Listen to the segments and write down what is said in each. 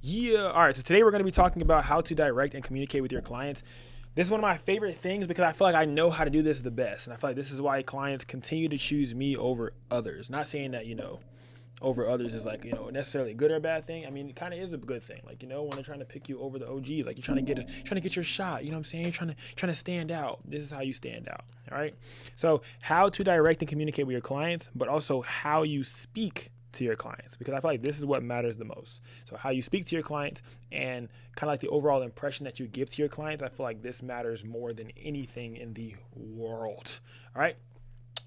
Yeah. All right. So today we're going to be talking about how to direct and communicate with your clients. This is one of my favorite things because I feel like I know how to do this the best. And I feel like this is why clients continue to choose me over others. Not saying that, over others is like, necessarily a good or a bad thing. I mean, it kind of is a good thing. Like, when they're trying to pick you over the OGs, like you're trying to get your shot. You know what I'm saying? You're trying to stand out. This is how you stand out. All right. So how to direct and communicate with your clients, but also how you speak to your clients, because I feel like this is what matters the most. So how you speak to your clients and kind of like the overall impression that you give to your clients, I feel like this matters more than anything in the world. All right.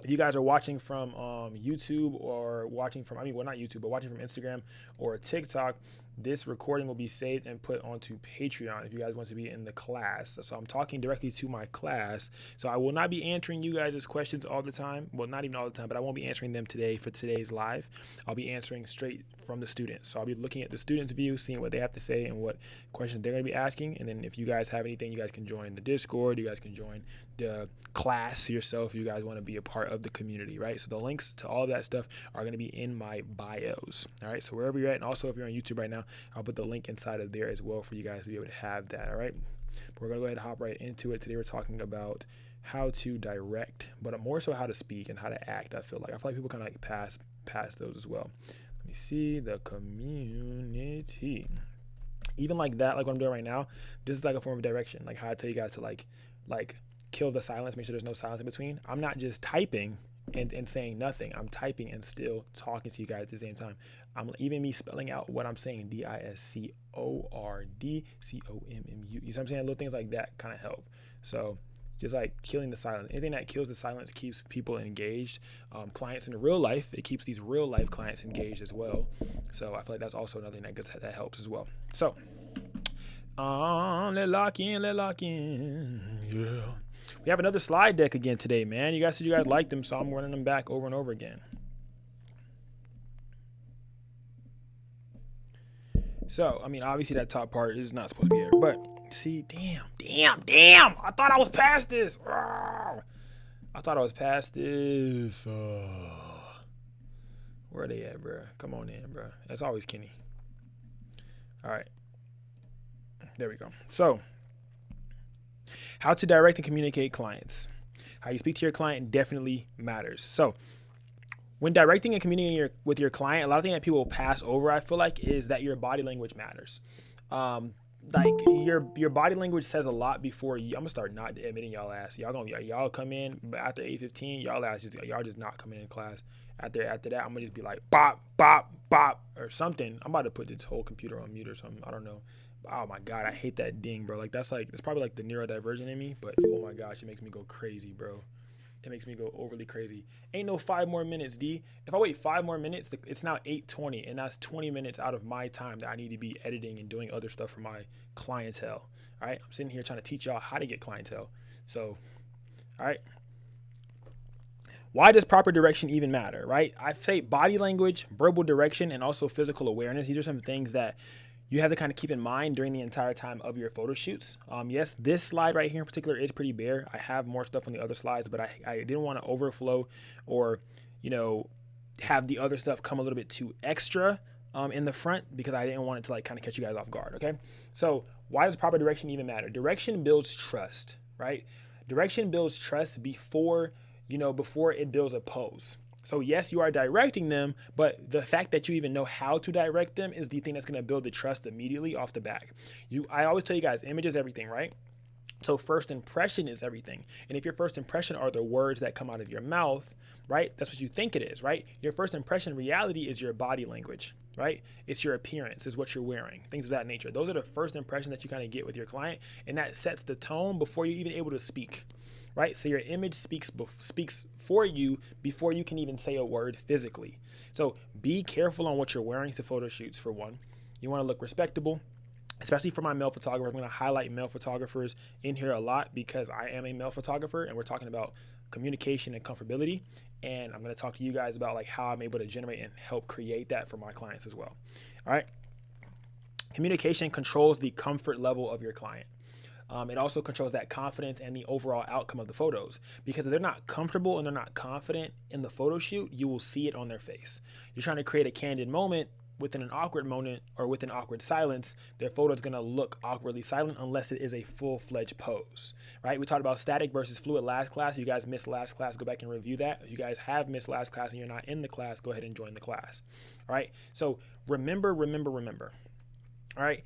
If you guys are watching from YouTube or watching from, not YouTube, but watching from Instagram or TikTok, this recording will be saved and put onto Patreon if you guys want to be in the class. So I'm talking directly to my class. So I will not be answering you guys' questions all the time. Well, not even all the time, but I won't be answering them today for today's live. I'll be answering straight from the students. So I'll be looking at the students' view, seeing what they have to say and what questions they're going to be asking. And then if you guys have anything, you guys can join the Discord. You guys can join the class yourself if you guys want to be a part of the community, right? So the links to all of that stuff are going to be in my bios. All right. So wherever you're at, and also if you're on YouTube right now, I'll put the link inside of there as well for you guys to be able to have that. All right. But we're going to go ahead and hop right into it. Today we're talking about how to direct, but more so how to speak and how to act. I feel like people kind of like pass those as well. Let me see the community. Even like that, like what I'm doing right now, this is like a form of direction. Like how I tell you guys to like kill the silence, make sure there's no silence in between. I'm not just typing and saying nothing. I'm typing and still talking to you guys at the same time. I'm even me spelling out what I'm saying, DISCORDCOMMU. You see what I'm saying? Little things like that kind of help. So just like killing the silence. Anything that kills the silence keeps people engaged. Clients in real life, it keeps these real life clients engaged as well. So I feel like that's also another thing that helps as well. So let's lock in. Yeah. We have another slide deck again today, man. You guys said you guys liked them, so I'm running them back over and over again. So, obviously that top part is not supposed to be there, but see, damn. I thought I was past this. Where are they at, bro? Come on in, bro. That's always Kenny. All right. There we go. So, how to direct and communicate clients. How you speak to your client definitely matters. So, when directing and communicating with your client, a lot of things that people will pass over, I feel like, is that your body language matters. Like your body language says a lot before you. I'm gonna start not admitting y'all ass. Y'all come in, but after 8:15, y'all just not coming in class. After that, I'm gonna just be like bop bop bop or something. I'm about to put this whole computer on mute or something. I don't know. Oh my god, I hate that ding, bro. Like it's probably like the neurodivergent in me, but oh my gosh, it makes me go crazy, bro. It makes me go overly crazy. Ain't no 5 more minutes, D. If I wait 5 more minutes, it's now 8:20, and that's 20 minutes out of my time that I need to be editing and doing other stuff for my clientele. All right, I'm sitting here trying to teach y'all how to get clientele. So, all right. Why does proper direction even matter, right? I say body language, verbal direction, and also physical awareness. These are some things that you have to kind of keep in mind during the entire time of your photo shoots. Yes, this slide right here in particular is pretty bare. I have more stuff on the other slides, but I didn't want to overflow or, have the other stuff come a little bit too extra in the front because I didn't want it to like kind of catch you guys off guard, okay? So why does proper direction even matter? Direction builds trust, right? Direction builds trust before it builds a pose. So yes, you are directing them, but the fact that you even know how to direct them is the thing that's going to build the trust immediately off the bat. I always tell you guys, image is everything, right? So first impression is everything. And if your first impression are the words that come out of your mouth, right? That's what you think it is, right? Your first impression reality is your body language, right? It's your appearance, is what you're wearing, things of that nature. Those are the first impression that you kind of get with your client, and that sets the tone before you're even able to speak. Right? So your image speaks for you before you can even say a word physically. So be careful on what you're wearing to photo shoots, for one. You want to look respectable, especially for my male photographers. I'm going to highlight male photographers in here a lot because I am a male photographer and we're talking about communication and comfortability. And I'm going to talk to you guys about like how I'm able to generate and help create that for my clients as well. All right. Communication controls the comfort level of your client. It also controls that confidence and the overall outcome of the photos, because if they're not comfortable and they're not confident in the photo shoot, you will see it on their face. You're trying to create a candid moment within an awkward moment or within awkward silence, their photo is going to look awkwardly silent unless it is a full-fledged pose, right? We talked about static versus fluid last class. If you guys missed last class, go back and review that. If you guys have missed last class and you're not in the class, go ahead and join the class. All right. So remember. All right.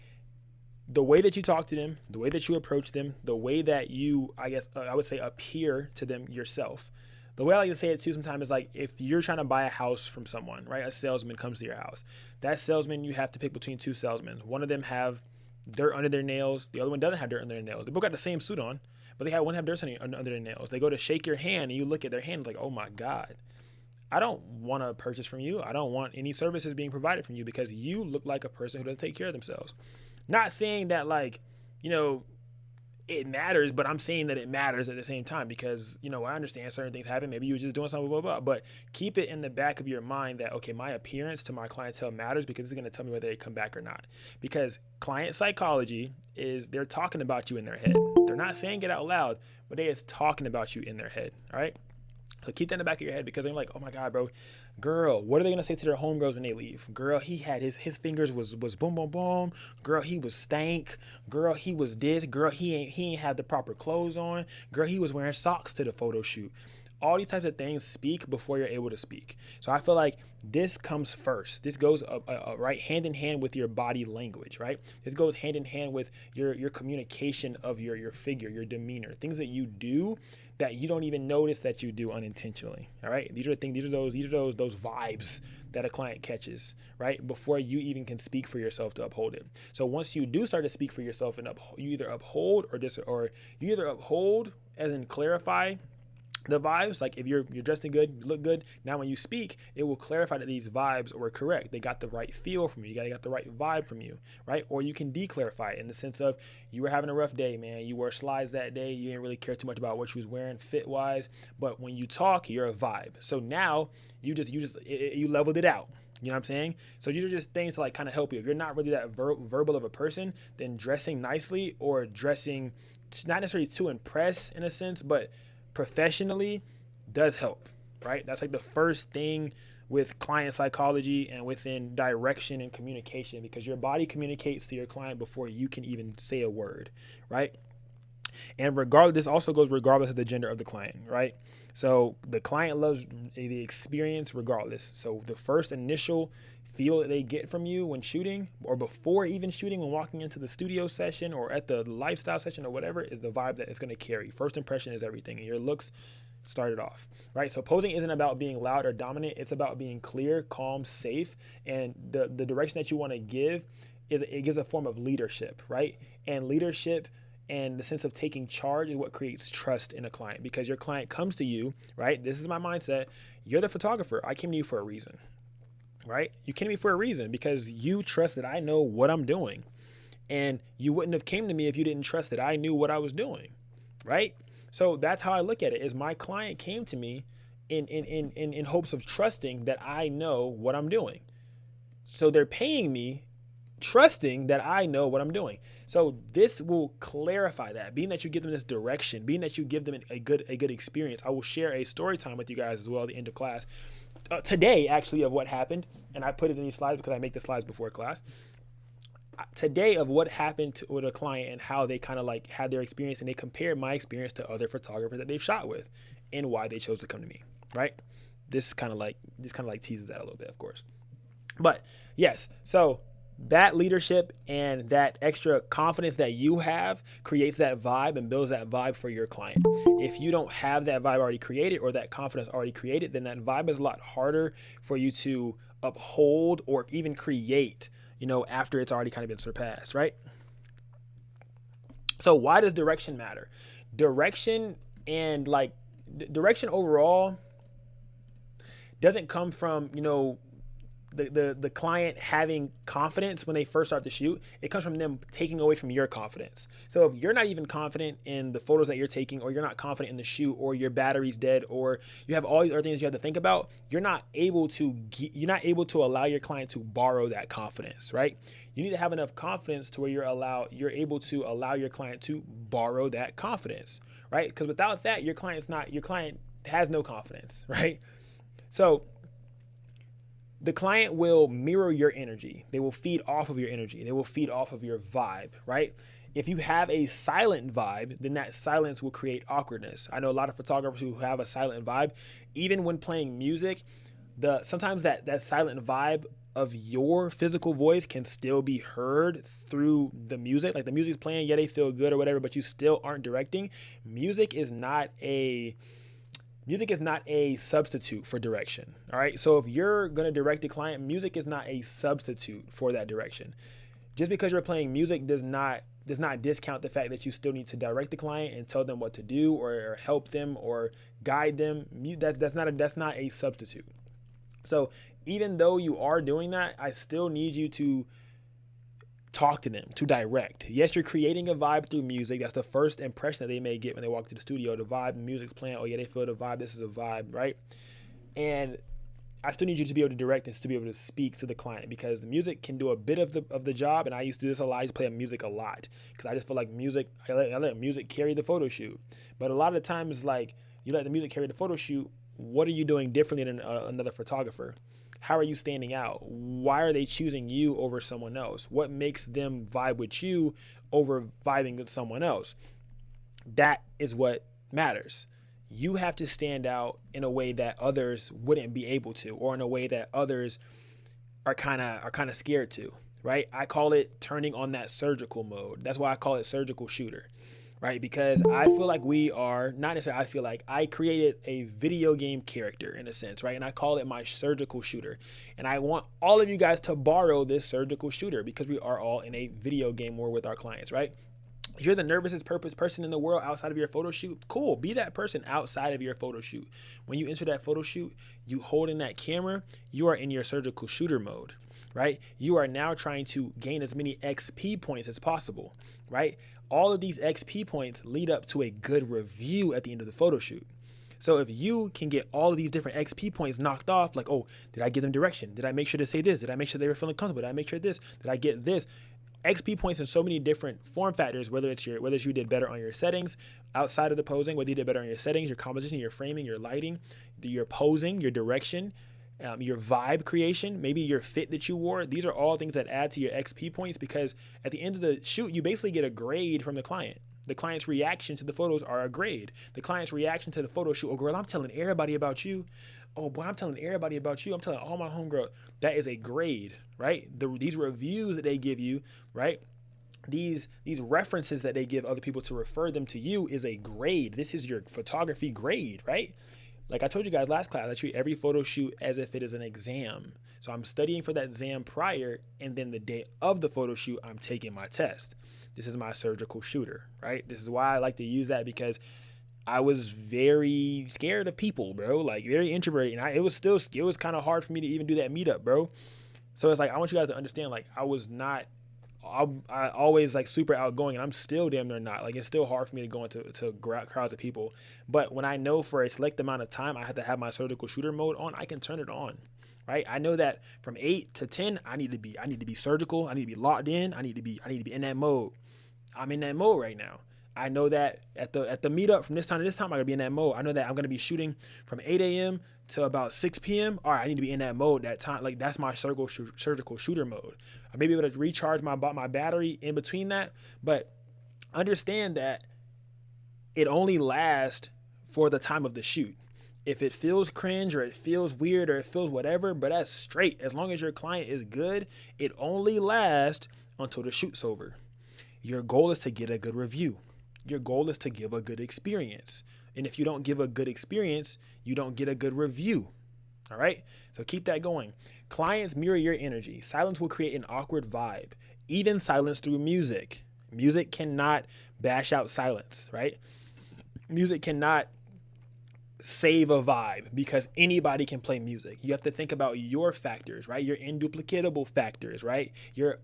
The way that you talk to them, the way that you approach them, the way that you, I would say, appear to them yourself. The way I like to say it too sometimes is like if you're trying to buy a house from someone, right? A salesman comes to your house. That salesman, you have to pick between two salesmen. One of them have dirt under their nails. The other one doesn't have dirt under their nails. They both got the same suit on, but one have dirt under their nails. They go to shake your hand and you look at their hand like, oh my God, I don't want to purchase from you. I don't want any services being provided from you because you look like a person who doesn't take care of themselves. Not saying that like, it matters, but I'm saying that it matters at the same time because, I understand certain things happen. Maybe you were just doing something, blah, blah, blah. But keep it in the back of your mind that, okay, my appearance to my clientele matters because it's going to tell me whether they come back or not. Because client psychology is they're talking about you in their head. They're not saying it out loud, but they is talking about you in their head. All right. So keep that in the back of your head because they're like, oh my God, bro, girl, what are they going to say to their homegirls when they leave? Girl, he had his fingers was boom, boom, boom. Girl, he was stank. Girl, he was this. Girl, he ain't had the proper clothes on. Girl, he was wearing socks to the photo shoot. All these types of things speak before you're able to speak. So I feel like this comes first. This goes right hand in hand with your body language, right? This goes hand in hand with your communication of your figure, your demeanor, things that you do that you don't even notice that you do unintentionally. All right. These are the things, these are those vibes that a client catches, right? Before you even can speak for yourself to uphold it. So once you do start to speak for yourself and you either uphold or you either uphold as in clarify the vibes, like if you're dressed in good, you look good. Now when you speak, it will clarify that these vibes were correct. They got the right feel from you. You got the right vibe from you, right? Or you can declarify it in the sense of you were having a rough day, man. You wore slides that day. You didn't really care too much about what you was wearing fit wise, but when you talk, you're a vibe. So now you leveled it out. You know what I'm saying? So these are just things to like kind of help you. If you're not really that verbal of a person, then dressing nicely or dressing not necessarily to impress in a sense, but professionally does help, right? That's like the first thing with client psychology and within direction and communication because your body communicates to your client before you can even say a word, right? And this also goes regardless of the gender of the client, right? So the client loves the experience regardless. So the first initial feel that they get from you when shooting or before even shooting, when walking into the studio session or at the lifestyle session or whatever is the vibe that it's going to carry. First impression is everything and your looks started off, right? So posing isn't about being loud or dominant. It's about being clear, calm, safe. And the direction that you want to give it gives a form of leadership, right? And leadership and the sense of taking charge is what creates trust in a client because your client comes to you, right? This is my mindset. You're the photographer. I came to you for a reason. Right? You came to me for a reason because you trust that I know what I'm doing. And you wouldn't have came to me if you didn't trust that I knew what I was doing. Right? So that's how I look at it is my client came to me in hopes of trusting that I know what I'm doing. So they're paying me trusting that I know what I'm doing. So this will clarify that. Being that you give them this direction, being that you give them a good experience, I will share a story time with you guys as well at the end of class. Today, actually, of what happened, and I put it in these slides because I make the slides before class. Today of what happened with a client and how they kind of like had their experience and they compared my experience to other photographers that they've shot with and why they chose to come to me, right? This kind of like teases that a little bit, of course. But yes, so that leadership and that extra confidence that you have creates that vibe and builds that vibe for your client. If you don't have that vibe already created or that confidence already created, then that vibe is a lot harder for you to uphold or even create, after it's already kind of been surpassed, right? So why does direction matter? Direction overall doesn't come from, the client having confidence when they first start to shoot. It comes from them taking away from your confidence. So if you're not even confident in the photos that you're taking, or you're not confident in the shoot, or your battery's dead, or you have all these other things you have to think about, you're not able to allow your client to borrow that confidence, right? You need to have enough confidence to where you're able to allow your client to borrow that confidence, right? Because without that, your client has no confidence, right? So the client will mirror your energy. They will feed off of your energy. They will feed off of your vibe, right? If you have a silent vibe, then that silence will create awkwardness. I know a lot of photographers who have a silent vibe. Even when playing music, sometimes that silent vibe of your physical voice can still be heard through the music. Like the music's playing, yeah, they feel good or whatever, but you still aren't directing. Music is not a substitute for direction. All right. So if you're going to direct a client, music is not a substitute for that direction. Just because you're playing music does not discount the fact that you still need to direct the client and tell them what to do or help them or guide them. That's not a substitute. So even though you are doing that, I still need you to talk to them, to direct. Yes, you're creating a vibe through music. That's the first impression that they may get when they walk to the studio. The vibe, the music's playing. Oh yeah, they feel the vibe. This is a vibe, right? And I still need you to be able to direct and to be able to speak to the client, because the music can do a bit of the job. And I used to do this a lot. I used to play music a lot because I just feel like music, I let music carry the photo shoot. But a lot of times, like, you let the music carry the photo shoot. What are you doing differently than another photographer? How are you standing out? Why are they choosing you over someone else? What makes them vibe with you over vibing with someone else? That is what matters. You have to stand out in a way that others wouldn't be able to, or in a way that others are kind of scared to, right? I call it turning on that surgical mode. That's why I call it surgical shooter. Right? Because I feel like I created a video game character in a sense, right? And I call it my surgical shooter. And I want all of you guys to borrow this surgical shooter, because we are all in a video game war with our clients, right? If you're the nervousest person in the world outside of your photo shoot, cool. Be that person outside of your photo shoot. When you enter that photo shoot, you holding that camera, you are in your surgical shooter mode, right? You are now trying to gain as many XP points as possible, right? All of these XP points lead up to a good review at the end of the photo shoot. So if you can get all of these different XP points knocked off, like, oh, did I give them direction? Did I make sure to say this? Did I make sure they were feeling comfortable? Did I make sure this? Did I get this? XP points in so many different form factors, whether you did better on your settings outside of the posing, whether you did better on your settings, your composition, your framing, your lighting, your posing, your direction, your vibe creation, maybe your fit that you wore. These are all things that add to your XP points, because at the end of the shoot, you basically get a grade from the client. The client's reaction to the photos are a grade. The client's reaction to the photo shoot, oh girl, I'm telling everybody about you. Oh boy, I'm telling everybody about you. I'm telling all my homegirls. That is a grade, right? These reviews that they give you, right? These references that they give other people to refer them to you is a grade. This is your photography grade, right? Like I told you guys last class, I treat every photo shoot as if it is an exam. So I'm studying for that exam prior, and then the day of the photo shoot, I'm taking my test. This is my surgical shooter, right? This is why I like to use that, because I was very scared of people, bro. Like very introverted, and it was kind of hard for me to even do that meetup, bro. So it's like, I want you guys to understand, like I always like super outgoing, and I'm still damn near not. Like it's still hard for me to go into crowds of people. But when I know for a select amount of time I have to have my surgical shooter mode on, I can turn it on, right? I know that from 8 to 10, I need to be surgical. I need to be locked in. I need to be in that mode. I'm in that mode right now. I know that at the meetup from this time to this time, I'm gonna be in that mode. I know that I'm gonna be shooting from 8 a.m. to about 6 p.m. All right, I need to be in that mode that time. Like that's my surgical shooter mode. I may be able to recharge my battery in between that, but understand that it only lasts for the time of the shoot. If it feels cringe or it feels weird or it feels whatever, but that's straight. As long as your client is good, it only lasts until the shoot's over. Your goal is to get a good review. Your goal is to give a good experience. And if you don't give a good experience, you don't get a good review. All right? So keep that going. Clients mirror your energy. Silence will create an awkward vibe. Even silence through music. Music cannot bash out silence, right? Music cannot save a vibe, because anybody can play music. You have to think about your factors, right? Your induplicatable factors, right? Your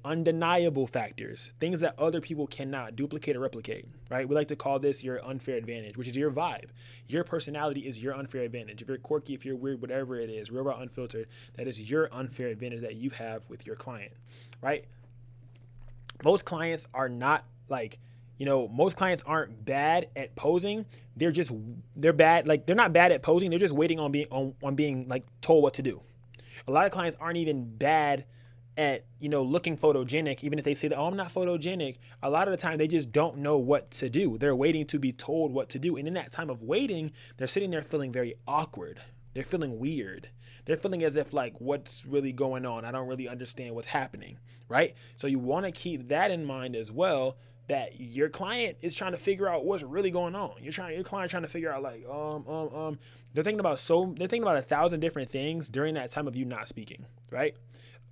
undeniable factors, things that other people cannot duplicate or replicate, right? We like to call this your unfair advantage, which is your vibe. Your personality is your unfair advantage. If you're quirky, if you're weird, whatever it is, real, raw, unfiltered, that is your unfair advantage that you have with your client, right? Most clients are not most clients aren't bad at posing. They're bad. Like they're not bad at posing. They're just waiting on being like told what to do, A lot of clients aren't even bad at, looking photogenic, even if they say that, oh, I'm not photogenic. A lot of the time they just don't know what to do. They're waiting to be told what to do. And in that time of waiting, they're sitting there feeling very awkward. They're feeling weird. They're feeling as if like, what's really going on? I don't really understand what's happening, right? So you want to keep that in mind as well, that your client is trying to figure out what's really going on. Your client trying to figure out like, they're thinking about 1,000 different things during that time of you not speaking, right?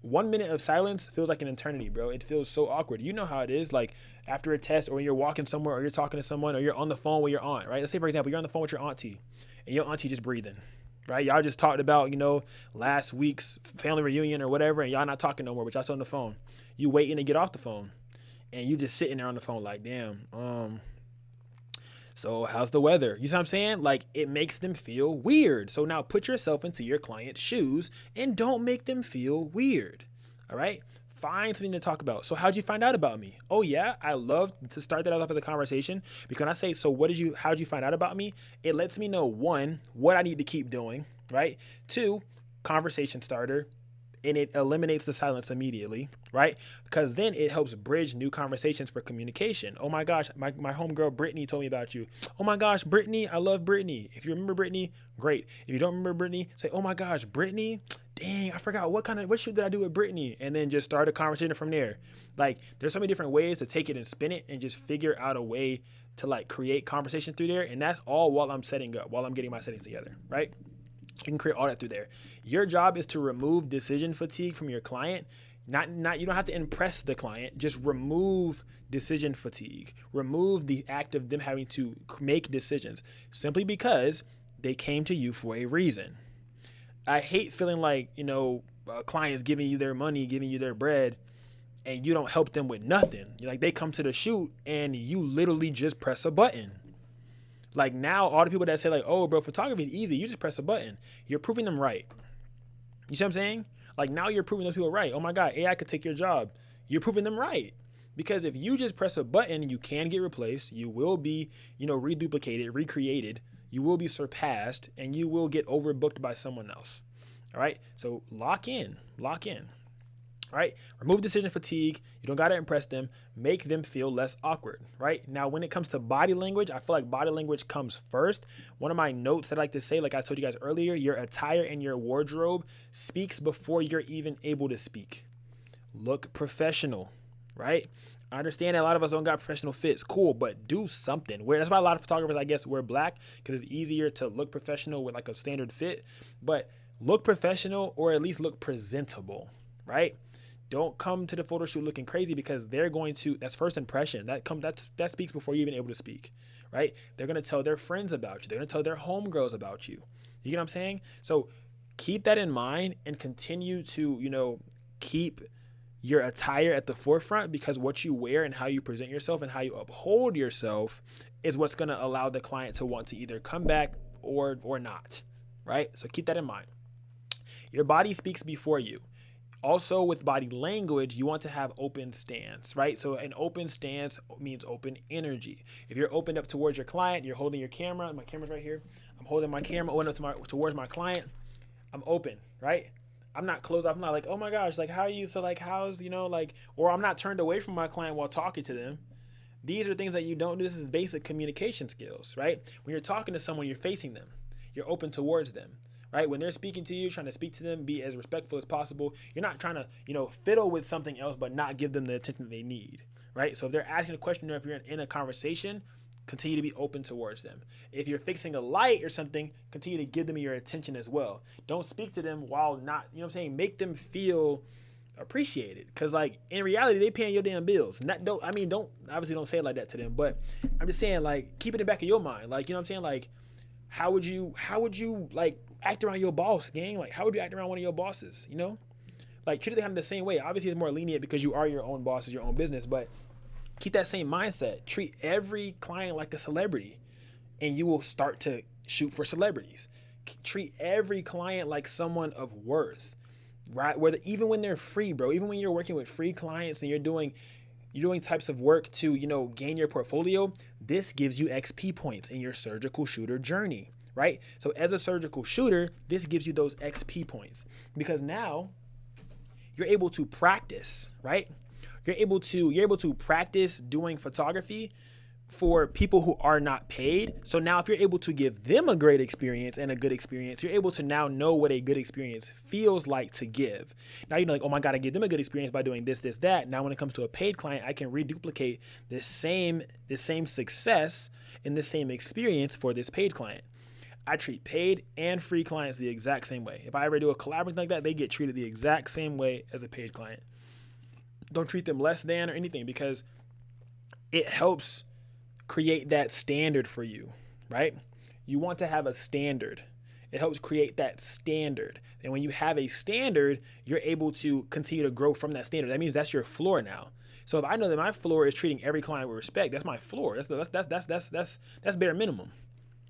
1 minute of silence feels like an eternity, bro. It feels so awkward. You know how it is, like after a test, or you're walking somewhere, or you're talking to someone, or you're on the phone with your aunt, right? Let's say, for example, you're on the phone with your auntie, and your auntie just breathing, right? Y'all just talked about, last week's family reunion or whatever, and y'all not talking no more, but y'all still on the phone. You waiting to get off the phone, and you just sitting there on the phone like, damn, so how's the weather? You see what I'm saying? Like, it makes them feel weird. So now put yourself into your client's shoes and don't make them feel weird. All right? Find something to talk about. So how'd you find out about me? Oh yeah, I love to start that off as a conversation, because when I say, so how'd you find out about me? It lets me know, one, what I need to keep doing, right? Two, conversation starter. And it eliminates the silence immediately, right? Because then it helps bridge new conversations for communication. Oh my gosh, my homegirl Brittany told me about you. Oh my gosh, Brittany, I love Brittany. If you remember Brittany, great. If you don't remember Brittany, say, oh my gosh, Brittany, dang, I forgot what shoot did I do with Brittany? And then just start a conversation from there. Like, there's so many different ways to take it and spin it and just figure out a way to like create conversation through there. And that's all while I'm getting my settings together, right? You can create all that through there. Your job is to remove decision fatigue from your client. Not you don't have to impress the client. Just remove decision fatigue. Remove the act of them having to make decisions simply because they came to you for a reason. I hate feeling like, clients giving you their money, giving you their bread, and you don't help them with nothing. Like, they come to the shoot and you literally just press a button. Like, now all the people that say like, oh bro, photography is easy, you just press a button, you're proving them right. You see what I'm saying? Like, now you're proving those people right. Oh my God, AI could take your job. You're proving them right. Because if you just press a button, you can get replaced, you will be, reduplicated, recreated, you will be surpassed, and you will get overbooked by someone else. All right, so lock in. All right, remove decision fatigue. You don't got to impress them. Make them feel less awkward, right? Now, when it comes to body language, I feel like body language comes first. One of my notes that I like to say, like I told you guys earlier, your attire and your wardrobe speaks before you're even able to speak. Look professional, right? I understand that a lot of us don't got professional fits. Cool, but do something. That's why a lot of photographers, I guess, wear black, because it's easier to look professional with like a standard fit. But look professional, or at least look presentable, right? Don't come to the photo shoot looking crazy, because they're going to, that's first impression. That speaks before you're even able to speak, right? They're going to tell their friends about you. They're going to tell their homegirls about you. You get what I'm saying? So keep that in mind and continue to, keep your attire at the forefront, because what you wear and how you present yourself and how you uphold yourself is what's going to allow the client to want to either come back or not, right? So keep that in mind. Your body speaks before you. Also, with body language, you want to have open stance, right? So an open stance means open energy. If you're opened up towards your client, you're holding your camera. My camera's right here. I'm holding my camera towards my client. I'm open, right? I'm not closed off. I'm not like, oh my gosh, like, how are you? So like, how's, or I'm not turned away from my client while talking to them. These are things that you don't do. This is basic communication skills, right? When you're talking to someone, you're facing them. You're open towards them. Right? When they're speaking to you, trying to speak to them, be as respectful as possible. You're not trying to, fiddle with something else, but not give them the attention that they need. Right? So if they're asking a question, or if you're in a conversation, continue to be open towards them. If you're fixing a light or something, continue to give them your attention as well. Don't speak to them while not, make them feel appreciated. Because like, in reality, they paying your damn bills. Don't say it like that to them. But I'm just saying, like, keep it in the back of your mind. Like, like, how would you like act around your boss, gang? Like, how would you act around one of your bosses? Like, treat it kind of the same way. Obviously, it's more lenient because you are your own boss, it's your own business, but keep that same mindset. Treat every client like a celebrity, and you will start to shoot for celebrities. Treat every client like someone of worth, right? Even when they're free, bro, even when you're working with free clients and you're doing types of work to, gain your portfolio, this gives you XP points in your surgical shooter journey, right? So as a surgical shooter, this gives you those XP points because now you're able to practice, right? You're able to practice doing photography for people who are not paid. So now if you're able to give them a great experience and a good experience, you're able to now know what a good experience feels like to give. Now you're like, oh my God, I give them a good experience by doing this, that. Now when it comes to a paid client, I can reduplicate this same success and the same experience for this paid client. I treat paid and free clients the exact same way. If I ever do a collaborative like that, they get treated the exact same way as a paid client. Don't treat them less than or anything because it helps create that standard for you, right? You want to have a standard. It helps create that standard. And when you have a standard, you're able to continue to grow from that standard. That means that's your floor now. So if I know that my floor is treating every client with respect, that's my floor. That's bare minimum.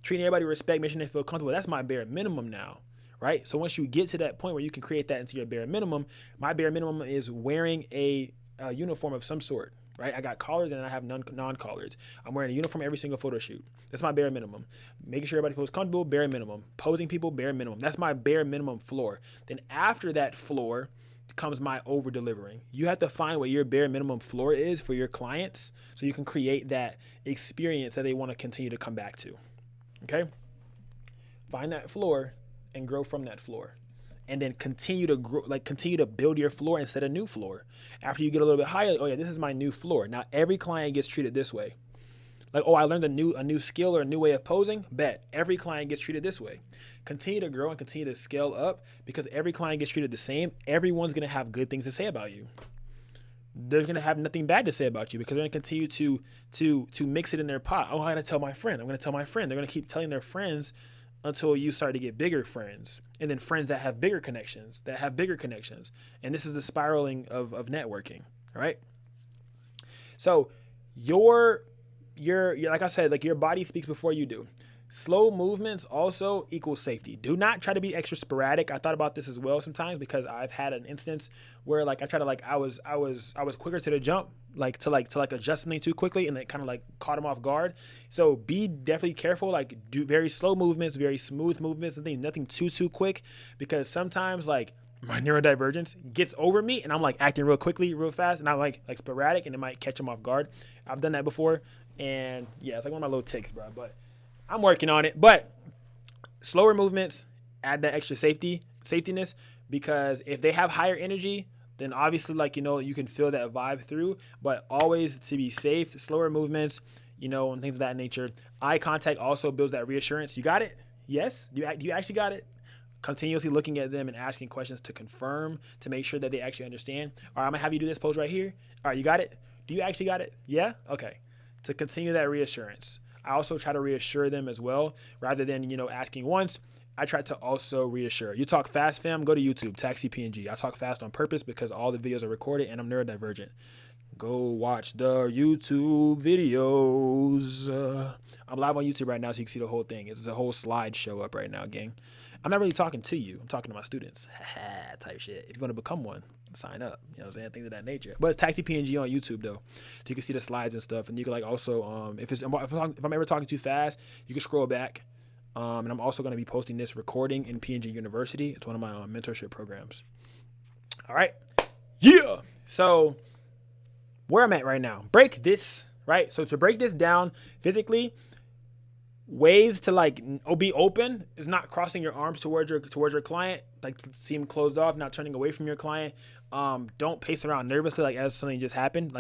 Treating everybody with respect, making them feel comfortable, that's my bare minimum now, right? So once you get to that point where you can create that into your bare minimum, my bare minimum is wearing a uniform of some sort, right? I got collars and I have non-collars. I'm wearing a uniform every single photo shoot. That's my bare minimum. Making sure everybody feels comfortable, bare minimum. Posing people, bare minimum. That's my bare minimum floor. Then after that floor comes my over delivering. You have to find what your bare minimum floor is for your clients so you can create that experience that they want to continue to come back to. Okay? Find that floor and grow from that floor. And then continue to grow, continue to build your floor and set a new floor. After you get a little bit higher, oh yeah, this is my new floor. Now every client gets treated this way. Like, oh, I learned a new skill or a new way of posing. Bet every client gets treated this way. Continue to grow and continue to scale up because every client gets treated the same. Everyone's gonna have good things to say about you. They're gonna have nothing bad to say about you because they're gonna continue to mix it in their pot. Oh, I'm gonna tell my friend. I'm gonna tell my friend. They're gonna keep telling their friends until you start to get bigger friends, and then friends that have bigger connections, And this is the spiraling of networking. All right. So your like I said, like your body speaks before you do. Slow movements also equal safety. Do not try to be extra sporadic. I thought about this as well sometimes because I've had an instance where like I try to like I was quicker to the jump, to adjust something too quickly, and it kind of like caught him off guard. So be definitely careful. Like do very slow movements, very smooth movements, and nothing too quick because sometimes like my neurodivergence gets over me and I'm like acting real quickly, real fast, and I'm like sporadic, and it might catch him off guard. I've done that before, and yeah, it's like one of my little tics, bro. But I'm working on it. But slower movements add that extra safetiness because if they have higher energy, then obviously you can feel that vibe through. But always to be safe, slower movements, and things of that nature. Eye contact also builds that reassurance. You got it? Yes? Do you actually got it? Continuously looking at them and asking questions to confirm, to make sure that they actually understand. All right, I'm going to have you do this pose right here. All right, you got it? Do you actually got it? Yeah? Okay. To continue that reassurance. I also try to reassure them as well. Rather than, asking once, I try to also reassure. You talk fast, fam, go to YouTube, Taxi PNG. I talk fast on purpose because all the videos are recorded and I'm neurodivergent. Go watch the YouTube videos. I'm live on YouTube right now so you can see the whole thing. It's a whole slideshow up right now, gang. I'm not really talking to you. I'm talking to my students. Type shit. If you want to become one, sign up. You know what I'm saying? Things of that nature. But it's Taxi PNG on YouTube, though. So you can see the slides and stuff. And you can also, if I'm ever talking too fast, you can scroll back. And I'm also going to be posting this recording in PNG University. It's one of my mentorship programs. All right. Yeah. So where I'm at right now, break this, right? So to break this down physically, ways to be open is not crossing your arms towards your client, seem closed off, not turning away from your client. Don't pace around nervously as something just happened.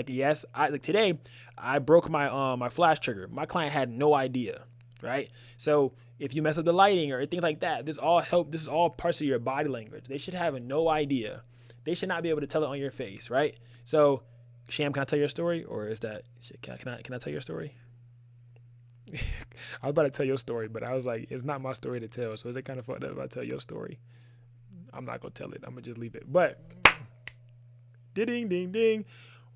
Today I broke my my flash trigger. My client had no idea, right? So if you mess up the lighting or things like that, this is all parts of your body language. They should have no idea. They should not be able to tell it on your face, right? So Sham, can I tell your story, or is that can I tell your story? I was about to tell your story, but I was like, it's not my story to tell. So is it kind of fucked up if I tell your story? I'm not going to tell it. I'm going to just leave it. But ding, ding, ding.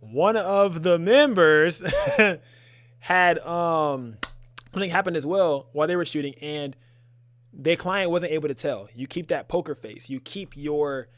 One of the members had something happened as well while they were shooting, and their client wasn't able to tell. You keep that poker face. You keep your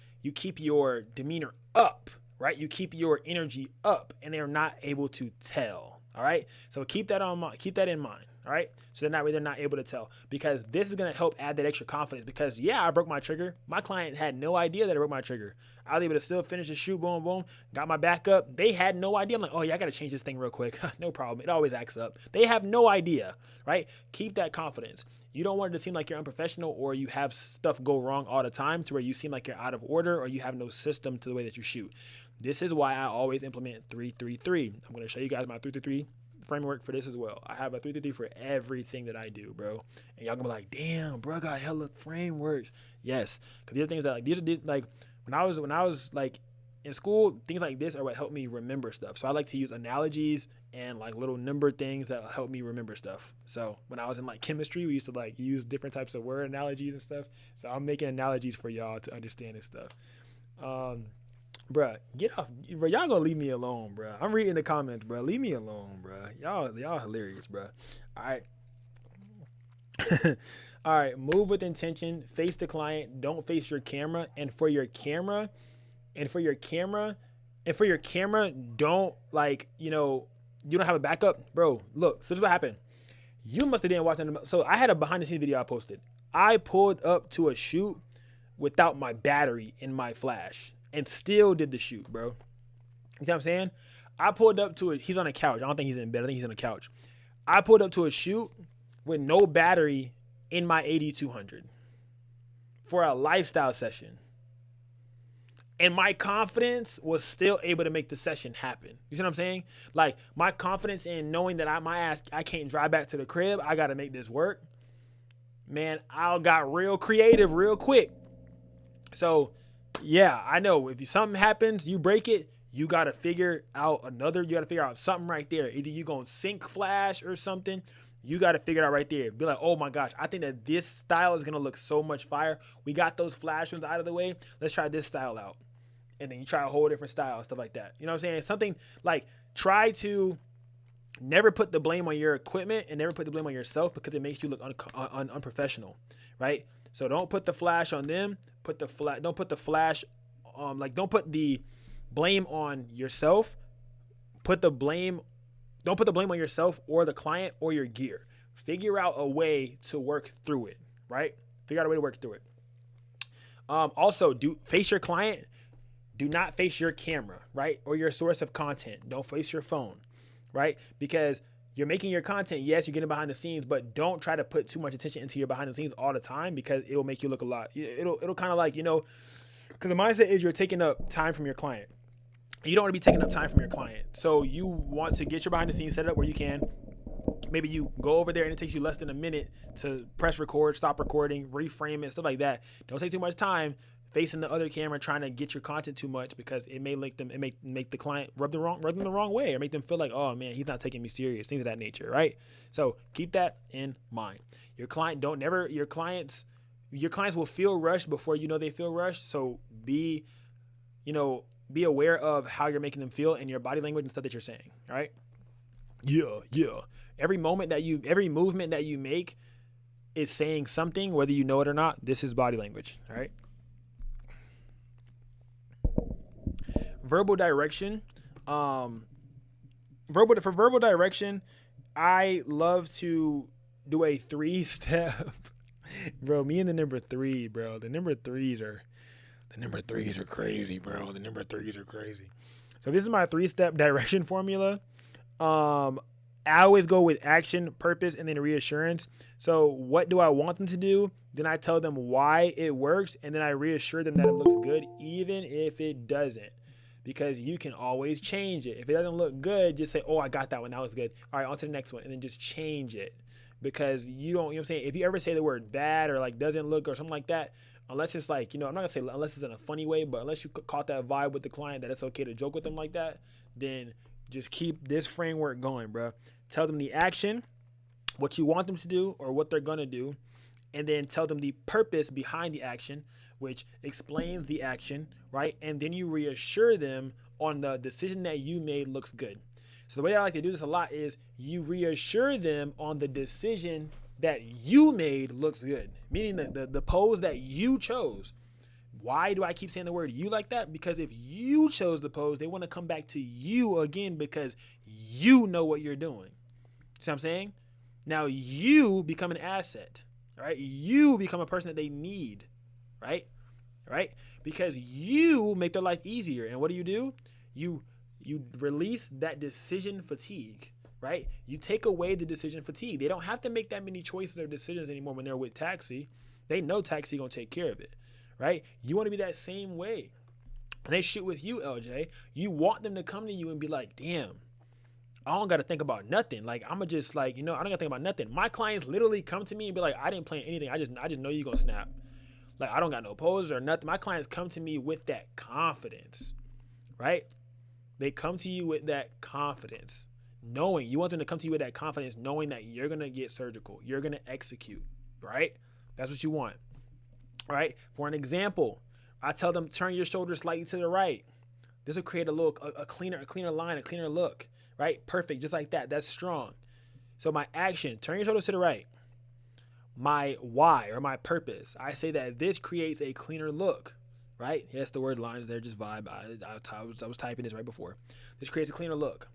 demeanor up, right? You keep your energy up, and they're not able to tell. All right. So keep that in mind. All right. So they're not able to tell, because this is going to help add that extra confidence, because I broke my trigger. My client had no idea that I broke my trigger. I was able to still finish the shoot. Boom, boom. Got my back up. They had no idea. I'm like, oh yeah, I got to change this thing real quick. No problem. It always acts up. They have no idea. Right. Keep that confidence. You don't want it to seem like you're unprofessional, or you have stuff go wrong all the time to where you seem like you're out of order, or you have no system to the way that you shoot. This is why I always implement 3-3-3. I'm going to show you guys my 3-3-3 framework for this as well. I have a 3-3-3 for everything that I do, bro. And y'all gonna be like, damn, bro, I got hella frameworks. Yes, because these are things that these are like when I was like in school, things like this are what helped me remember stuff. So I like to use analogies and like little number things that help me remember stuff. So when I was in like chemistry, we used to like use different types of word analogies and stuff. So I'm making analogies for y'all to understand this stuff. Bruh, get off. Bro, y'all gonna leave me alone, bruh. I'm reading the comments, bruh. Leave me alone, bruh. Y'all hilarious, bruh. All right. All right. Move with intention. Face the client. Don't face your camera. And for your camera, don't like, you don't have a backup, bro. Look, so this is what happened. You must have didn't watch it. So I had a behind the scenes video I posted. I pulled up to a shoot without my battery in my flash and still did the shoot, bro. You know what I'm saying? I pulled up to it. He's on a couch. I don't think he's in bed. I think he's on a couch. I pulled up to a shoot with no battery in my 8200 for a lifestyle session. And my confidence was still able to make the session happen. You see what I'm saying? Like, my confidence in knowing that I can't drive back to the crib. I got to make this work. Man, I got real creative real quick. So, yeah, I know if something happens, you break it, you got to figure out something right there. Either you going to sync flash or something. You got to figure it out right there. Be like, oh my gosh, I think that this style is going to look so much fire. We got those flash ones out of the way. Let's try this style out. And then you try a whole different style and stuff like that. You know what I'm saying? Something like, try to never put the blame on your equipment and never put the blame on yourself, because it makes you look unprofessional, right? So don't put the flash on them. Don't put the blame on yourself. Don't put the blame on yourself or the client or your gear. Figure out a way to work through it, right? Figure out a way to work through it. Also, face your client. Do not face your camera, right? Or your source of content. Don't face your phone, right? Because you're making your content. Yes, you're getting behind the scenes, but don't try to put too much attention into your behind the scenes all the time, because it will make you look a lot. It'll kind of like, because the mindset is you're taking up time from your client. You don't want to be taking up time from your client. So you want to get your behind the scenes set up where you can. Maybe you go over there and it takes you less than a minute to press record, stop recording, reframe it, stuff like that. Don't take too much time facing the other camera trying to get your content too much, because it may make the client rub them the wrong way, or make them feel like, oh man, he's not taking me serious, things of that nature, right? So keep that in mind. Your clients will feel rushed before you know they feel rushed. So be aware of how you're making them feel and your body language and stuff that you're saying. All right. Yeah. Every movement that you make is saying something, whether you know it or not. This is body language. All right. Verbal direction. For verbal direction, I love to do a 3-step. Bro, me and the number 3, bro. The number threes are crazy, bro. The number 3s are crazy. So this is my 3-step direction formula. I always go with action, purpose, and then reassurance. So what do I want them to do? Then I tell them why it works, and then I reassure them that it looks good, even if it doesn't. Because you can always change it. If it doesn't look good, just say, oh, I got that one. That was good. All right, on to the next one. And then just change it. Because you don't, you know what I'm saying? If you ever say the word bad or like doesn't look or something like that, unless it's like, I'm not going to say unless it's in a funny way, but unless you caught that vibe with the client that it's okay to joke with them like that, then just keep this framework going, bro. Tell them the action, what you want them to do or what they're going to do, and then tell them the purpose behind the action, which explains the action, right? And then you reassure them on the decision that you made looks good. So the way I like to do this a lot is you reassure them on the decision that you made looks good, meaning the pose that you chose. Why do I keep saying the word you like that? Because if you chose the pose, they want to come back to you again because you know what you're doing. See what I'm saying? Now you become an asset, right? You become a person that they need, right? Right? Because you make their life easier. And what do? You release that decision fatigue, right? You take away the decision fatigue. They don't have to make that many choices or decisions anymore when they're with Taxi. They know Taxi gonna take care of it, right? You want to be that same way. When they shoot with you, LJ, you want them to come to you and be like, damn, I don't got to think about nothing. Like, I'm just like, I don't got to think about nothing. My clients literally come to me and be like, I didn't plan anything. I just know you're going to snap. Like, I don't got no poses or nothing. My clients come to me with that confidence, right? They come to you with that confidence, knowing you want them to come to you with that confidence, knowing that you're going to get surgical. You're going to execute, right? That's what you want, right? For an example, I tell them, turn your shoulders slightly to the right. This will create a cleaner line, a cleaner look, right? Perfect, just like that. That's strong. So my action, turn your shoulders to the right. My why, or my purpose, I say that this creates a cleaner look, right? Yes, the word lines there, just vibe. I was typing this right before. This creates a cleaner look,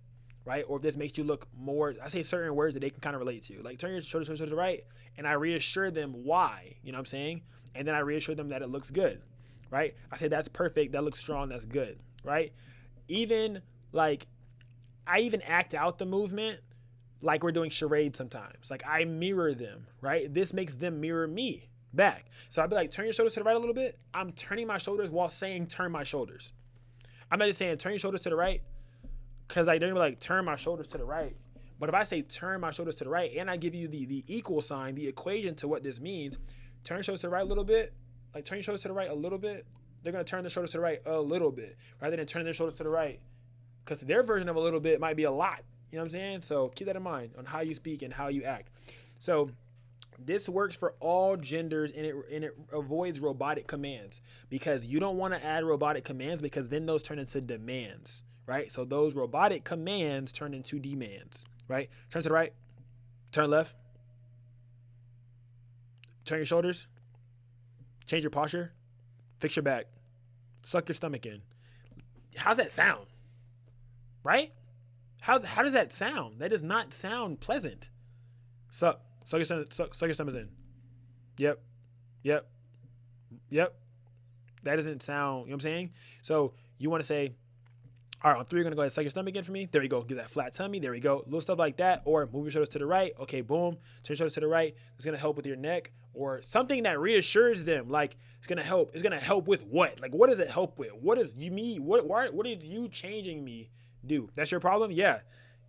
right? Or if this makes you look more, I say certain words that they can kind of relate to. Like turn your shoulders to the right, and I reassure them why, you know what I'm saying? And then I reassure them that it looks good, right? I say that's perfect, that looks strong, that's good, right? Even like, I even act out the movement like we're doing charades sometimes. Like I mirror them, right? This makes them mirror me back. So I'd be like, turn your shoulders to the right a little bit. I'm turning my shoulders while saying turn my shoulders. I'm not just saying turn your shoulders to the right because I don't like turn my shoulders to the right. But if I say turn my shoulders to the right and I give you the equal sign, the equation to what this means, turn your shoulders to the right a little bit, like turn your shoulders to the right a little bit, they're going to turn their shoulders to the right a little bit rather than turning their shoulders to the right. Because their version of a little bit might be a lot. You know what I'm saying? So keep that in mind on how you speak and how you act. So this works for all genders, and it avoids robotic commands because you don't want to add robotic commands because then those turn into demands, right? So those robotic commands turn into demands, right? Turn to the right, turn left, turn your shoulders, change your posture, fix your back, suck your stomach in. How's that sound? Right? How does that sound? That does not sound pleasant. Suck your stomach in. Yep. That doesn't sound, you know what I'm saying? So you want to say, all right, on 3, you're going to go ahead and suck your stomach in for me. There we go. Give that flat tummy. There we go. Little stuff like that. Or move your shoulders to the right. Okay, boom. Turn your shoulders to the right. It's going to help with your neck. Or something that reassures them. Like, it's going to help. It's going to help with what? Like, what does it help with? What is you me? What is you changing me do? That's your problem? Yeah.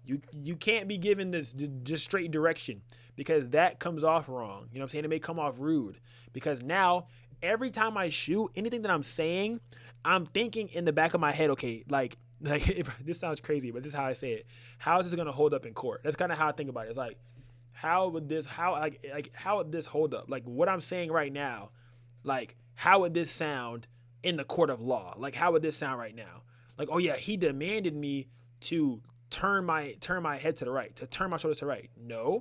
You can't be given this just straight direction because that comes off wrong. You know what I'm saying? It may come off rude because now every time I shoot, anything that I'm saying, I'm thinking in the back of my head, okay, like if, this sounds crazy, but this is how I say it. How is this going to hold up in court? That's kind of how I think about it. It's like, how would this hold up? Like what I'm saying right now, like how would this sound in the court of law? Like how would this sound right now? Like, oh yeah, he demanded me to turn my head to the right, to turn my shoulders to the right. No,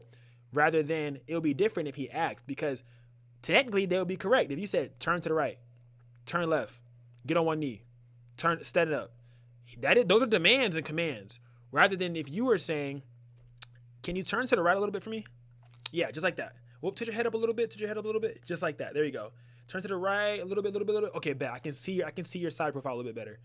rather than it'll be different if he asked because technically they'll be correct. If you said turn to the right, turn left, get on one knee, stand it up. Those are demands and commands. Rather than if you were saying, can you turn to the right a little bit for me? Yeah, just like that. Well, tilt your head up a little bit, just like that. There you go. Turn to the right a little bit. Okay, bet. I can see your side profile a little bit better.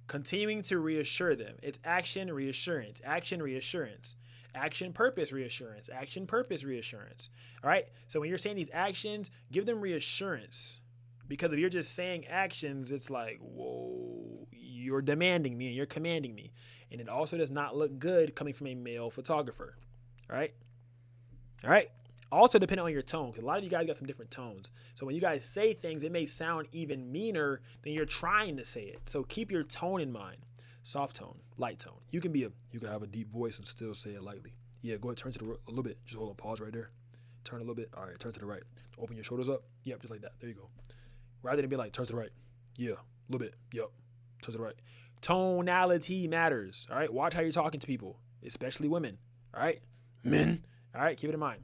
Continuing to reassure them. It's action, reassurance, action, reassurance, action, purpose, reassurance, action, purpose, reassurance. All right. So when you're saying these actions, give them reassurance because if you're just saying actions, it's like, whoa, you're demanding me and you're commanding me. And it also does not look good coming from a male photographer. All right. All right. Also depending on your tone, because a lot of you guys got some different tones. So when you guys say things, it may sound even meaner than you're trying to say it. So keep your tone in mind. Soft tone, light tone. You can have a deep voice and still say it lightly. Yeah, go ahead, turn to a little bit. Just hold on, pause right there. Turn a little bit. All right, turn to the right. Open your shoulders up. Yep, just like that. There you go. Rather than be like, turn to the right. Yeah, a little bit. Yep, turn to the right. Tonality matters. All right, watch how you're talking to people, especially women. All right, men. All right, keep it in mind.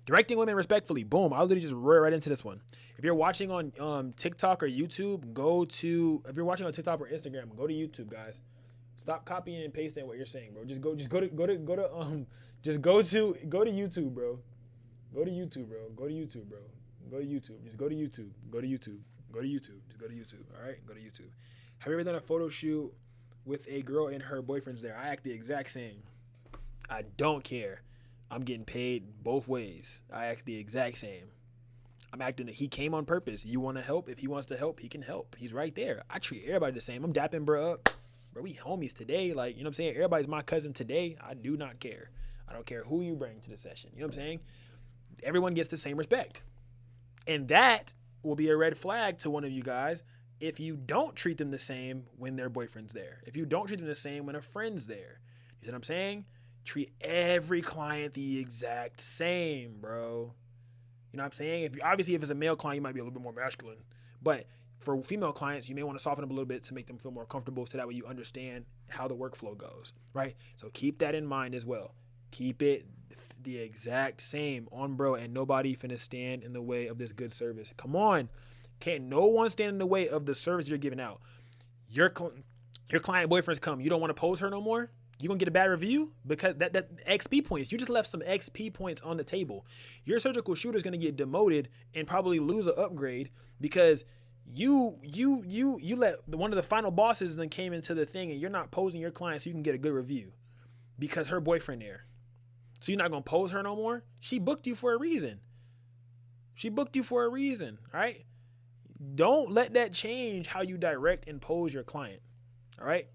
Directing women respectfully. Boom. I'll literally just roll right into this one. If you're watching on TikTok or YouTube, if you're watching on TikTok or Instagram, go to YouTube, guys. Stop copying and pasting what you're saying, bro. Just go to YouTube, bro. Go to YouTube, bro. Go to YouTube, bro. Go to YouTube. Just go to YouTube. Go to YouTube. Go to YouTube. Just go to YouTube. All right? Go to YouTube. Have you ever done a photo shoot with a girl and her boyfriend's there? I act the exact same. I don't care. I'm getting paid both ways. I act the exact same. I'm acting that he came on purpose. You want to help? If he wants to help, he can help. He's right there. I treat everybody the same. I'm dapping bro up. Bro, we homies today. Like, you know what I'm saying? Everybody's my cousin today. I do not care. I don't care who you bring to the session. You know what I'm saying? Everyone gets the same respect. And that will be a red flag to one of you guys if you don't treat them the same when their boyfriend's there. If you don't treat them the same when a friend's there. You see what I'm saying? Treat every client the exact same, bro. You know what I'm saying? If it's a male client, you might be a little bit more masculine. But for female clients, you may want to soften them a little bit to make them feel more comfortable so that way you understand how the workflow goes, right? So keep that in mind as well. Keep it the exact same on bro, and nobody finna stand in the way of this good service. Come on. Can't no one stand in the way of the service you're giving out. Your client boyfriends come. You don't want to pose her no more? You're going to get a bad review because that XP points. You just left some XP points on the table. Your surgical shooter is going to get demoted and probably lose an upgrade because you let one of the final bosses then came into the thing and you're not posing your client so you can get a good review because her boyfriend there. So you're not going to pose her no more? She booked you for a reason. All right? Don't let that change how you direct and pose your client. All right?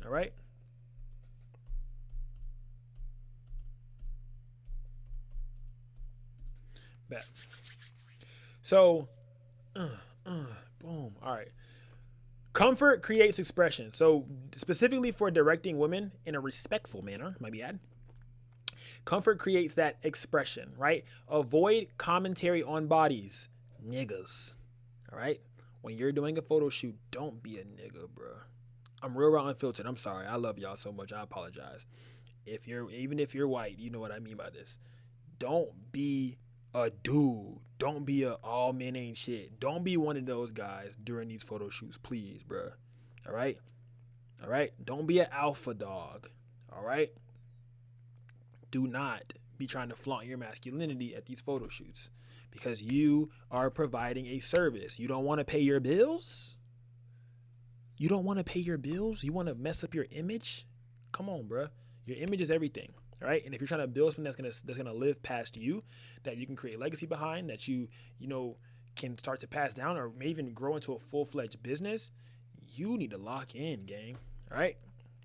All right? Bet. So, boom. All right. Comfort creates expression. So specifically for directing women in a respectful manner, might be add. Comfort creates that expression, right? Avoid commentary on bodies. Niggas. All right? When you're doing a photo shoot, don't be a nigga, bro. I'm real raw unfiltered. I'm sorry. I love y'all so much. I apologize. Even if you're white, you know what I mean by this. Don't be a dude. Don't be a all men ain't shit. Don't be one of those guys during these photo shoots, please, bro. All right? All right? Don't be an alpha dog. All right? Do not be trying to flaunt your masculinity at these photo shoots because you are providing a service. You don't want to pay your bills? You don't want to pay your bills? You want to mess up your image? Come on, bro. Your image is everything. All right. And if you're trying to build something that's gonna live past you, that you can create legacy behind, that you can start to pass down or may even grow into a full-fledged business, you need to lock in, gang. All right.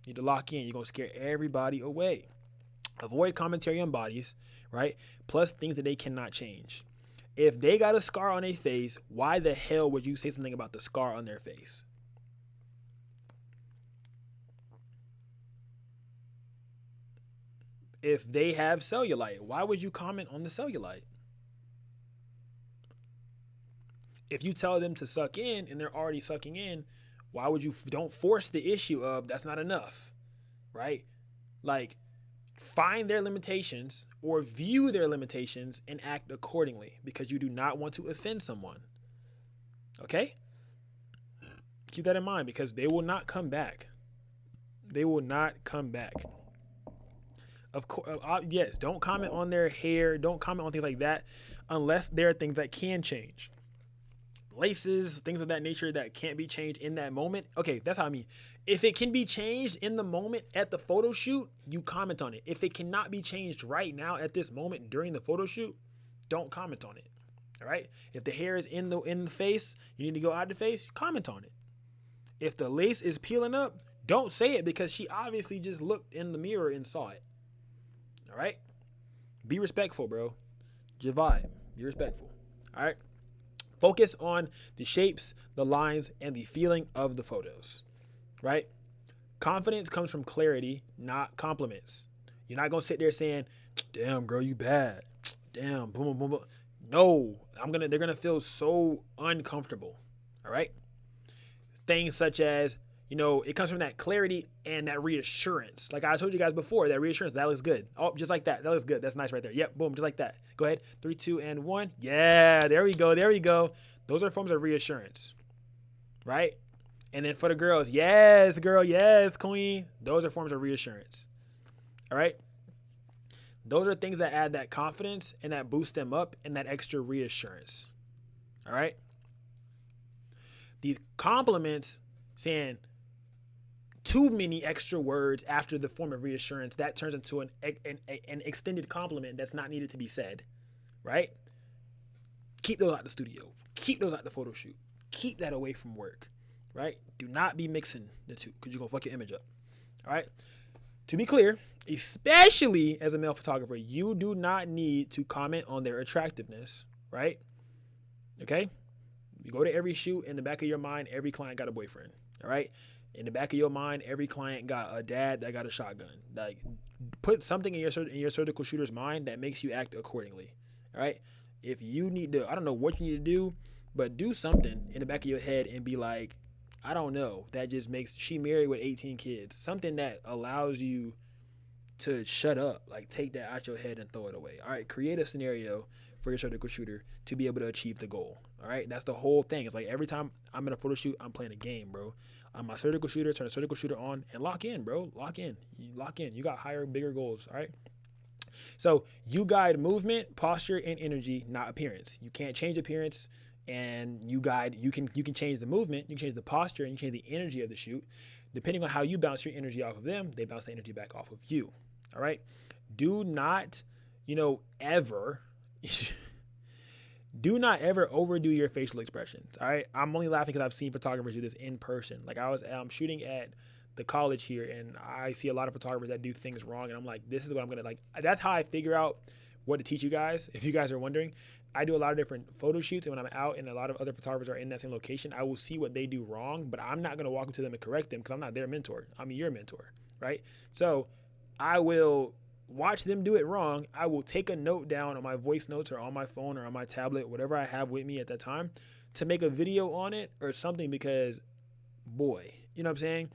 You need to lock in. You're gonna scare everybody away. Avoid commentary on bodies, right? Plus things that they cannot change. If they got a scar on their face, why the hell would you say something about the scar on their face? If they have cellulite, why would you comment on the cellulite? If you tell them to suck in and they're already sucking in, why would you don't force the issue of that's not enough, right? Like, find their limitations or view their limitations and act accordingly because you do not want to offend someone. Okay? Keep that in mind because they will not come back. They will not come back. Of course, yes, don't comment on their hair. Don't comment on things like that unless there are things that can change. Laces, things of that nature that can't be changed in that moment. Okay, that's how I mean. If it can be changed in the moment at the photo shoot, you comment on it. If it cannot be changed right now at this moment during the photo shoot, don't comment on it. All right? If the hair is in the face, you need to go out the face, comment on it. If the lace is peeling up, don't say it because she obviously just looked in the mirror and saw it. All right? Be respectful, bro. Your vibe. Be respectful. All right? Focus on the shapes, the lines, and the feeling of the photos. Right? Confidence comes from clarity, not compliments. You're not going to sit there saying, damn, girl, you bad. Damn, boom, boom, boom. No. They're going to feel so uncomfortable. All right? Things such as, it comes from that clarity and that reassurance. Like I told you guys before, that reassurance, that looks good. Oh, just like that. That looks good. That's nice right there. Yep, boom, just like that. Go ahead. 3, 2, and 1. Yeah, there we go. There we go. Those are forms of reassurance, right? And then for the girls, yes, girl, yes, queen. Those are forms of reassurance. All right. Those are things that add that confidence and that boost them up and that extra reassurance. All right. These compliments, saying too many extra words after the form of reassurance, that turns into an extended compliment that's not needed to be said. Right. Keep those out the studio. Keep those out the photo shoot. Keep that away from work. Right. Do not be mixing the two because you're going to fuck your image up. All right. To be clear, especially as a male photographer, you do not need to comment on their attractiveness, right? Okay? You go to every shoot, in the back of your mind, every client got a boyfriend, all right? In the back of your mind, every client got a dad that got a shotgun. Like, put something in your surgical shooter's mind that makes you act accordingly, all right? If you need to, I don't know what you need to do, but do something in the back of your head and be like, I don't know. That just makes, she married with 18 kids. Something that allows you to shut up. Like, take that out your head and throw it away. All right. Create a scenario for your surgical shooter to be able to achieve the goal. All right. That's the whole thing. It's like every time I'm in a photo shoot, I'm playing a game, bro. I'm my surgical shooter, turn the surgical shooter on and lock in, bro. Lock in. You lock in. You got higher, bigger goals. All right. So you guide movement, posture, and energy, not appearance. You can't change appearance. And you can change the movement, you can change the posture, and you can change the energy of the shoot. Depending on how you bounce your energy off of them, they bounce the energy back off of you. All right. Do not, ever overdo your facial expressions. All right. I'm only laughing because I've seen photographers do this in person. Like I was shooting at the college here, and I see a lot of photographers that do things wrong, and I'm like, this is what I'm gonna like. That's how I figure out what to teach you guys. If you guys are wondering, I do a lot of different photo shoots, and when I'm out and a lot of other photographers are in that same location, I will see what they do wrong, but I'm not going to walk up to them and correct them because I'm not their mentor. I'm your mentor, right? So I will watch them do it wrong. I will take a note down on my voice notes or on my phone or on my tablet, whatever I have with me at that time, to make a video on it or something because, boy, you know what I'm saying?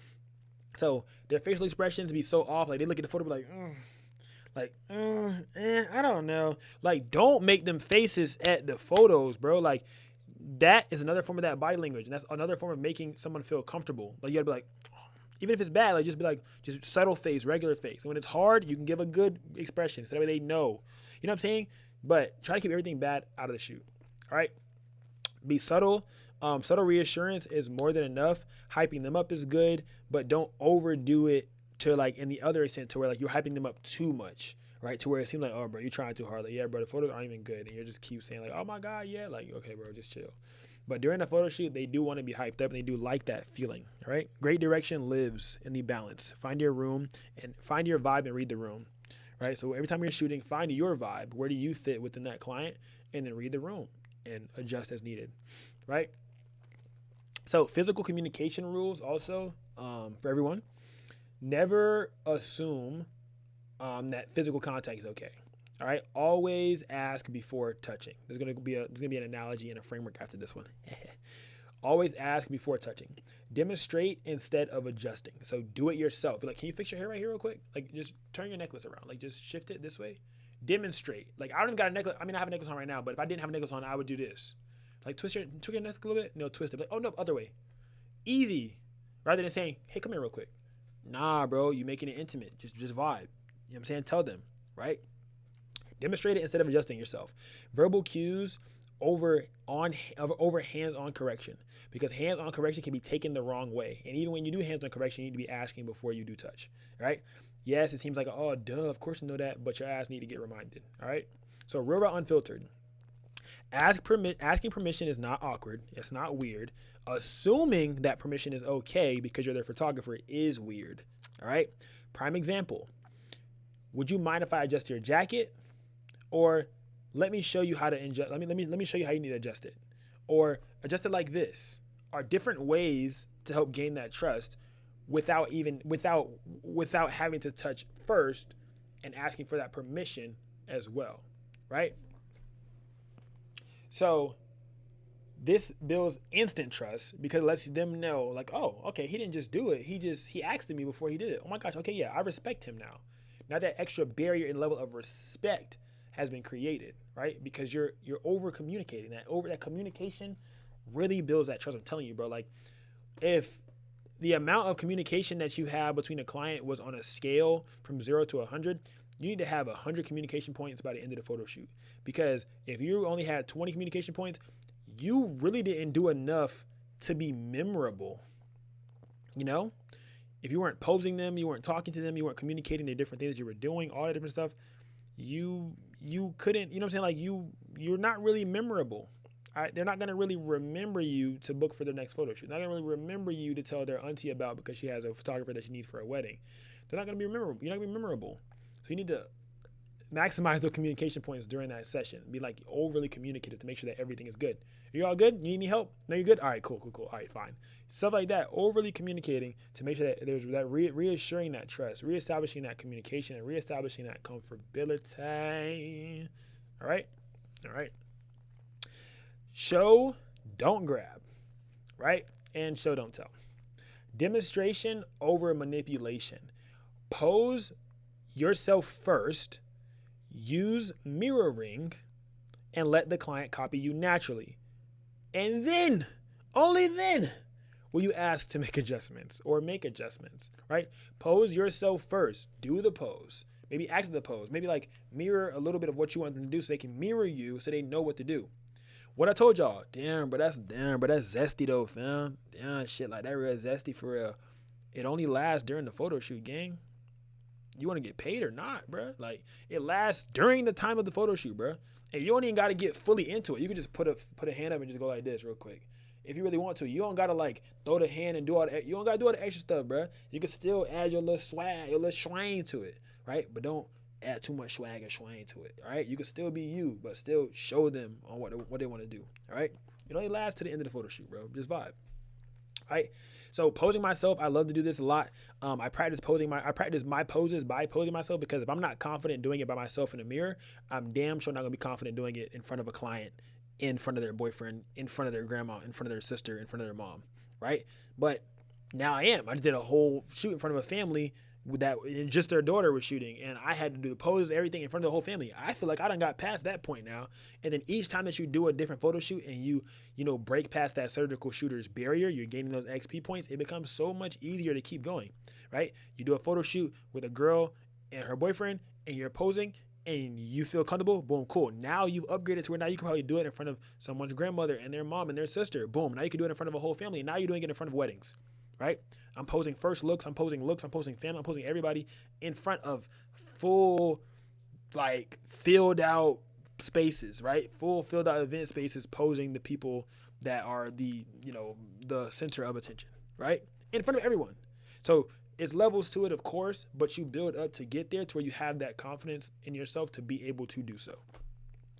So their facial expressions be so off. Like they look at the photo and be like, I don't know. Like, don't make them faces at the photos, bro. Like, that is another form of that body language. And that's another form of making someone feel comfortable. Like, you gotta be like, even if it's bad, like, just be like, just subtle face, regular face. And when it's hard, you can give a good expression so that way they know. You know what I'm saying? But try to keep everything bad out of the shoot. All right? Be subtle. Subtle reassurance is more than enough. Hyping them up is good, but don't overdo it to like in the other extent to where like you're hyping them up too much, right? To where it seems like, oh, bro, you're trying too hard. Like, yeah, bro, the photos aren't even good. And you just keep saying like, oh my God, yeah. Like, okay, bro, just chill. But during the photo shoot, they do want to be hyped up and they do like that feeling, right? Great direction lives in the balance. Find your room and find your vibe and read the room, right? So every time you're shooting, find your vibe. Where do you fit within that client? And then read the room and adjust as needed, right? So physical communication rules also for everyone. Never assume that physical contact is okay. All right. Always ask before touching. There's gonna be an analogy and a framework after this one. Always ask before touching. Demonstrate instead of adjusting. So do it yourself. Like, can you fix your hair right here real quick? Like, just turn your necklace around. Like, just shift it this way. Demonstrate. Like, I don't even got a necklace. I mean, I have a necklace on right now, but if I didn't have a necklace on, I would do this. Like, twist your necklace a little bit. No, twist it. Like, oh no, other way. Easy. Rather than saying, hey, come here real quick. Nah, bro, you making it intimate. Just vibe. You know what I'm saying? Tell them, right? Demonstrate it instead of adjusting yourself. Verbal cues over hands-on correction, because hands-on correction can be taken the wrong way. And even when you do hands-on correction, you need to be asking before you do touch, right? Yes, it seems like, oh, duh, of course you know that, but your ass need to get reminded, all right? So real raw unfiltered. Asking permission is not awkward. It's not weird. Assuming that permission is okay because you're their photographer is weird. All right. Prime example. Would you mind if I adjust your jacket? Or let me show you how to adjust. Let me show you how you need to adjust it. Or adjust it like this. Are different ways to help gain that trust without having to touch first and asking for that permission as well. Right? So this builds instant trust because it lets them know like, oh, okay, he didn't just do it. He asked me before he did it. Oh my gosh. Okay. Yeah. I respect him now. Now that extra barrier and level of respect has been created, right? Because you're over communicating that communication really builds that trust. I'm telling you, bro, like if the amount of communication that you have between a client was on a scale from 0 to 100, you need to have 100 communication points by the end of the photo shoot. Because if you only had 20 communication points, you really didn't do enough to be memorable. You know, if you weren't posing them, you weren't talking to them, you weren't communicating the different things that you were doing, all that different stuff, you couldn't, you know what I'm saying? Like you're not really memorable. All right? They're not going to really remember you to book for their next photo shoot. They're not going to really remember you to tell their auntie about because she has a photographer that she needs for a wedding. They're not going to be memorable. You're not going to be memorable. So you need to maximize those communication points during that session. Be like overly communicative to make sure that everything is good. Are you all good? You need any help? No, you're good? All right, cool. All right, fine. Stuff like that, overly communicating to make sure that there's that reassuring that trust, reestablishing that communication, and reestablishing that comfortability. All right? Show, don't grab, right? And show, don't tell. Demonstration over manipulation. Pose yourself first. Use mirroring and let the client copy you naturally. And then, only then, will you ask to make adjustments, right? Pose yourself first. Do the pose. Maybe act the pose. Maybe like mirror a little bit of what you want them to do so they can mirror you so they know what to do. What I told y'all, damn, but that's zesty though, fam. Damn, shit like that real zesty for real. It only lasts during the photo shoot, gang. You want to get paid or not, bro? Like, it lasts during the time of the photo shoot, bro. And you don't even got to get fully into it. You can just put a hand up and just go like this real quick. If you really want to. You don't got to, like, throw the hand and do all the, you don't got to do all the extra stuff, bro. You can still add your little swag, your little swang to it, right? But don't add too much swag and swang to it, all right? You can still be you, but still show them on what they want to do, all right? It only lasts to the end of the photo shoot, bro. Just vibe, all right? So posing myself, I love to do this a lot. I practice my poses by posing myself because if I'm not confident doing it by myself in the mirror, I'm damn sure not gonna be confident doing it in front of a client, in front of their boyfriend, in front of their grandma, in front of their sister, in front of their mom, right? But now I am. I just did a whole shoot in front of a family with that, and just their daughter was shooting, and I had to do the poses, everything in front of the whole family. I feel like I done got past that point now. And then each time that you do a different photo shoot and you break past that surgical shooter's barrier, you're gaining those XP points, it becomes so much easier to keep going, right? You do a photo shoot with a girl and her boyfriend and you're posing and you feel comfortable, boom, cool. Now you've upgraded to where now you can probably do it in front of someone's grandmother and their mom and their sister, boom. Now you can do it in front of a whole family. Now you're doing it in front of weddings, right? I'm posing first looks, I'm posing family, I'm posing everybody in front of full, like, filled out spaces, right? Full filled out event spaces, posing the people that are the center of attention, right? In front of everyone. So it's levels to it, of course, but you build up to get there to where you have that confidence in yourself to be able to do so,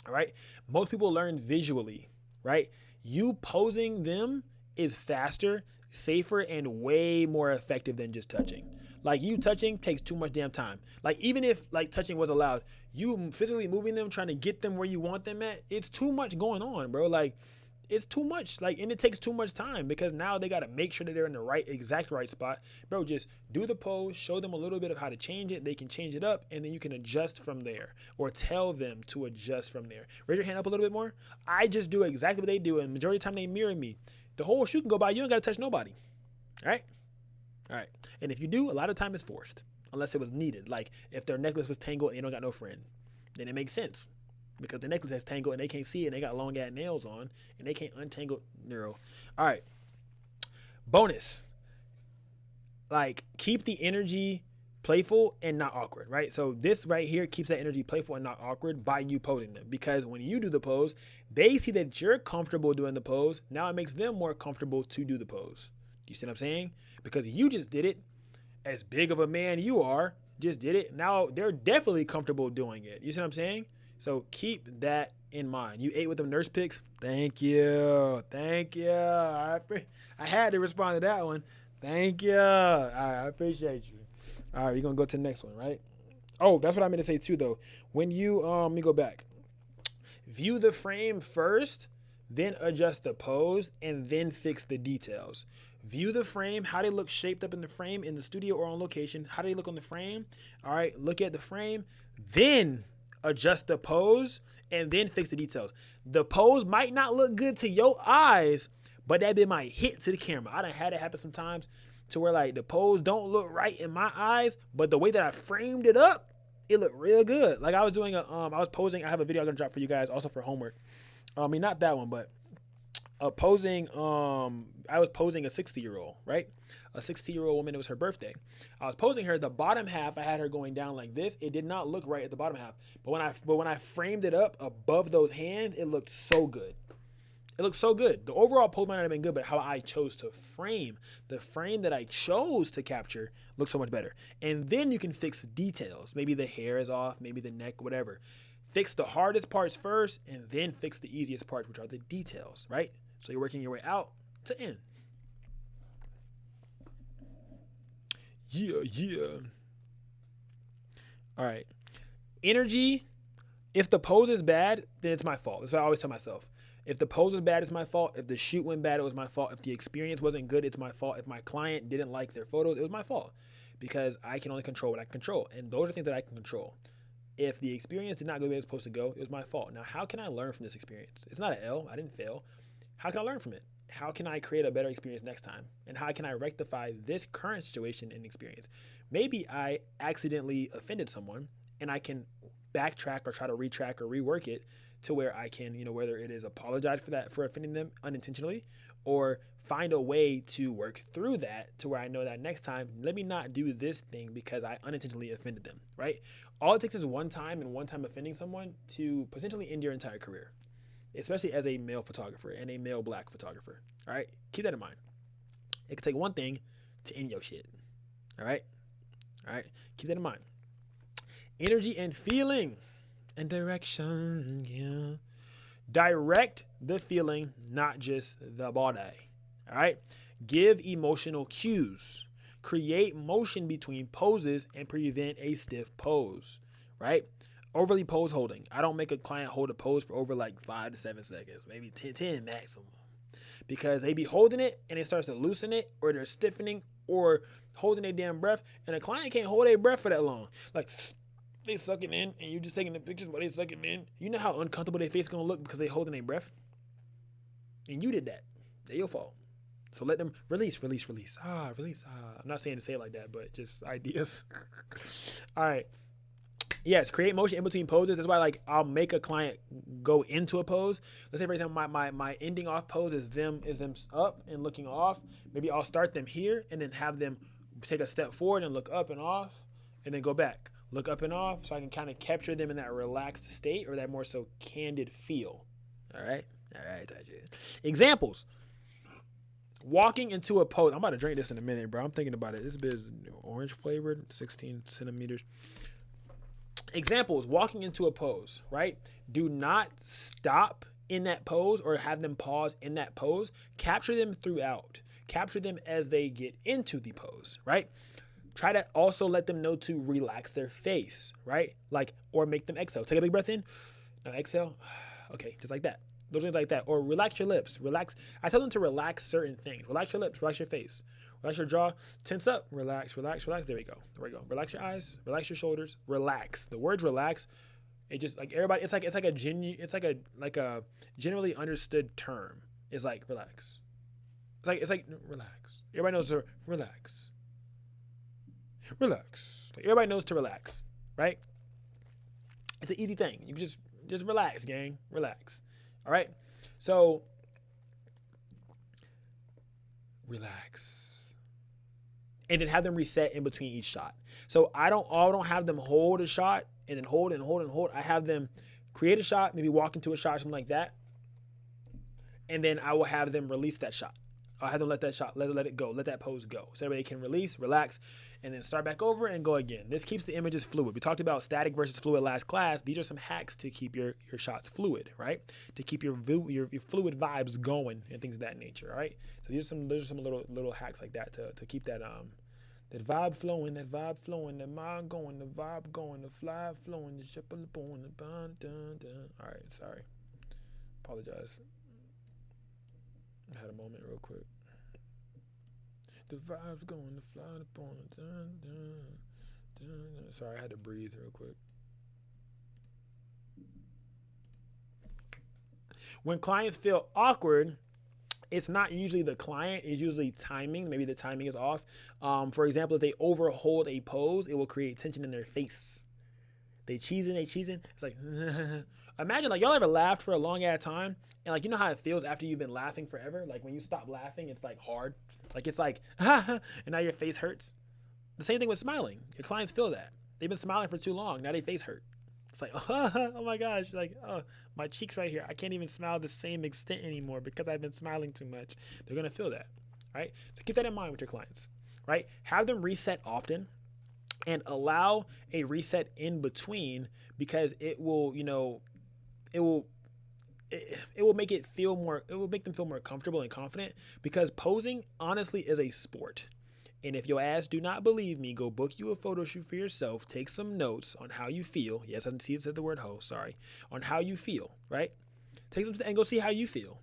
all right? Most people learn visually, right? You posing them is faster, safer, and way more effective than just touching. Like, you touching takes too much damn time. Like, even if like touching was allowed, you physically moving them, trying to get them where you want them at, it's too much going on, bro. Like, it's too much. Like, and it takes too much time because now they got to make sure that they're in the exact right spot. Bro, just do the pose, show them a little bit of how to change it. They can change it up, and then you can adjust from there, or tell them to adjust from there. Raise your hand up a little bit more. I just do exactly what they do, and majority of the time they mirror me. The whole shoot can go by. You ain't got to touch nobody. All right? All right. And if you do, a lot of time it's forced, unless it was needed. Like, if their necklace was tangled and they don't got no friend, then it makes sense. Because the necklace is tangled and they can't see it and they got long ass nails on and they can't untangle neuro. All right. Bonus. Like, keep the energy playful and not awkward, right? So this right here keeps that energy playful and not awkward by you posing them. Because when you do the pose, they see that you're comfortable doing the pose. Now it makes them more comfortable to do the pose. You see what I'm saying? Because you just did it. As big of a man you are, just did it. Now they're definitely comfortable doing it. You see what I'm saying? So keep that in mind. You ate with them nurse pics? Thank you. I had to respond to that one. Thank you. All right, I appreciate you. All right, we're going to go to the next one, right? Oh, that's what I meant to say too, though. When you, let me go back. View the frame first, then adjust the pose, and then fix the details. View the frame, how they look shaped up in the frame in the studio or on location. How do they look on the frame? All right, look at the frame, then adjust the pose, and then fix the details. The pose might not look good to your eyes, but that bit might hit to the camera. I done had it happen sometimes. to where like the pose don't look right in my eyes, but the way that I framed it up, it looked real good. Like I was doing I was posing. I have a video I'm gonna drop for you guys also for homework. I mean, not that one, but posing. I was posing a 60-year-old, right? A 60-year-old woman. It was her birthday. I was posing her. The bottom half, I had her going down like this. It did not look right at the bottom half, but when I framed it up above those hands, it looked so good. It looks so good. The overall pose might not have been good, but how I chose to frame, the frame that I chose to capture looks so much better. And then you can fix details. Maybe the hair is off, maybe the neck, whatever. Fix the hardest parts first, and then fix the easiest parts, which are the details, right? So you're working your way out to in. Yeah. All right. Energy. If the pose is bad, then it's my fault. That's what I always tell myself. If the pose was bad, it's my fault. If the shoot went bad, it was my fault. If the experience wasn't good, it's my fault. If my client didn't like their photos, it was my fault. Because I can only control what I can control. And those are things that I can control. If the experience did not go the way it was supposed to go, it was my fault. Now, how can I learn from this experience? It's not an L. I didn't fail. How can I learn from it? How can I create a better experience next time? And how can I rectify this current situation and experience? Maybe I accidentally offended someone, and I can backtrack or try to retrack or rework it to where I can, whether it is apologize for offending them unintentionally, or find a way to work through that to where I know that next time, let me not do this thing because I unintentionally offended them, right? All it takes is one time offending someone to potentially end your entire career, especially as a male photographer and a male black photographer, all right? Keep that in mind. It could take one thing to end your shit, all right? All right, keep that in mind. Energy and feeling and direction, yeah. Direct the feeling, not just the body. All right. Give emotional cues. Create motion between poses and prevent a stiff pose. Right. Overly pose holding. I don't make a client hold a pose for over like 5 to 7 seconds, maybe 10 maximum, because they be holding it and it starts to loosen it, or they're stiffening or holding their damn breath, and a client can't hold their breath for that long. Like, they sucking in, and you just taking the pictures while they sucking in. You know how uncomfortable their face gonna look because they holding their breath, and you did that. They're your fault. So let them release. Release. I'm not saying to say it like that, but just ideas. All right. Yes, create motion in between poses. That's why, like, I'll make a client go into a pose. Let's say, for example, my ending off pose is them up and looking off. Maybe I'll start them here and then have them take a step forward and look up and off, and then go back. Look up and off, so I can kind of capture them in that relaxed state or that more so candid feel. All right. Examples. Walking into a pose. I'm about to drink this in a minute, bro. I'm thinking about it. This bit is orange flavored, 16 centimeters. Examples. Walking into a pose, right? Do not stop in that pose or have them pause in that pose. Capture them throughout. Capture them as they get into the pose, right? Try to also let them know to relax their face, right? Like, or make them exhale. Take a big breath in. Now exhale. Okay, just like that. Those things like that. Or relax your lips. Relax. I tell them to relax certain things. Relax your lips. Relax your face. Relax your jaw. Tense up. Relax. There we go. Relax your eyes. Relax your shoulders. Relax. The word relax, it just, like, everybody, it's like a generally understood term. It's like relax. It's like relax. Everybody knows to relax. Relax. Everybody knows to relax, right? It's an easy thing. You can just relax, gang. Relax. All right. So relax, and then have them reset in between each shot. So I don't have them hold a shot and then hold and hold and hold. I have them create a shot, maybe walk into a shot, something like that, and then I will have them release that shot. I'll have them let that shot, let it go, let that pose go. So everybody can release, relax, and then start back over and go again. This keeps the images fluid. We talked about static versus fluid last class. These are some hacks to keep your shots fluid, right? To keep your fluid vibes going and things of that nature, all right? So these are some little hacks like that to keep that vibe flowing, that mind going, the vibe going, the fly flowing, the ship on the bone, the bun, dun, dun. All right, sorry. Apologize. I had a moment real quick. The vibe's going to fly upon it. Dun, dun, dun, dun. Sorry, I had to breathe real quick. When clients feel awkward it's not usually the client, it's usually timing. Maybe the timing is off. For example, if they overhold a pose, it will create tension in their face. They cheesing. It's like, imagine like y'all ever laughed for a long ass time, and like you know how it feels after you've been laughing forever. Like when you stop laughing, it's like hard. Like it's like, and now your face hurts. The same thing with smiling. Your clients feel that they've been smiling for too long. Now their face hurt. It's like, oh my gosh, like, oh, my cheeks right here. I can't even smile the same extent anymore because I've been smiling too much. They're gonna feel that, right? So keep that in mind with your clients, right? Have them reset often. And allow a reset in between because it will, it will make it feel more, it will make them feel more comfortable and confident because posing honestly is a sport. And if your ass do not believe me, go book you a photo shoot for yourself, take some notes on how you feel. Yes, I see it said the word hoe, sorry. On how you feel, right? Take some and go see how you feel.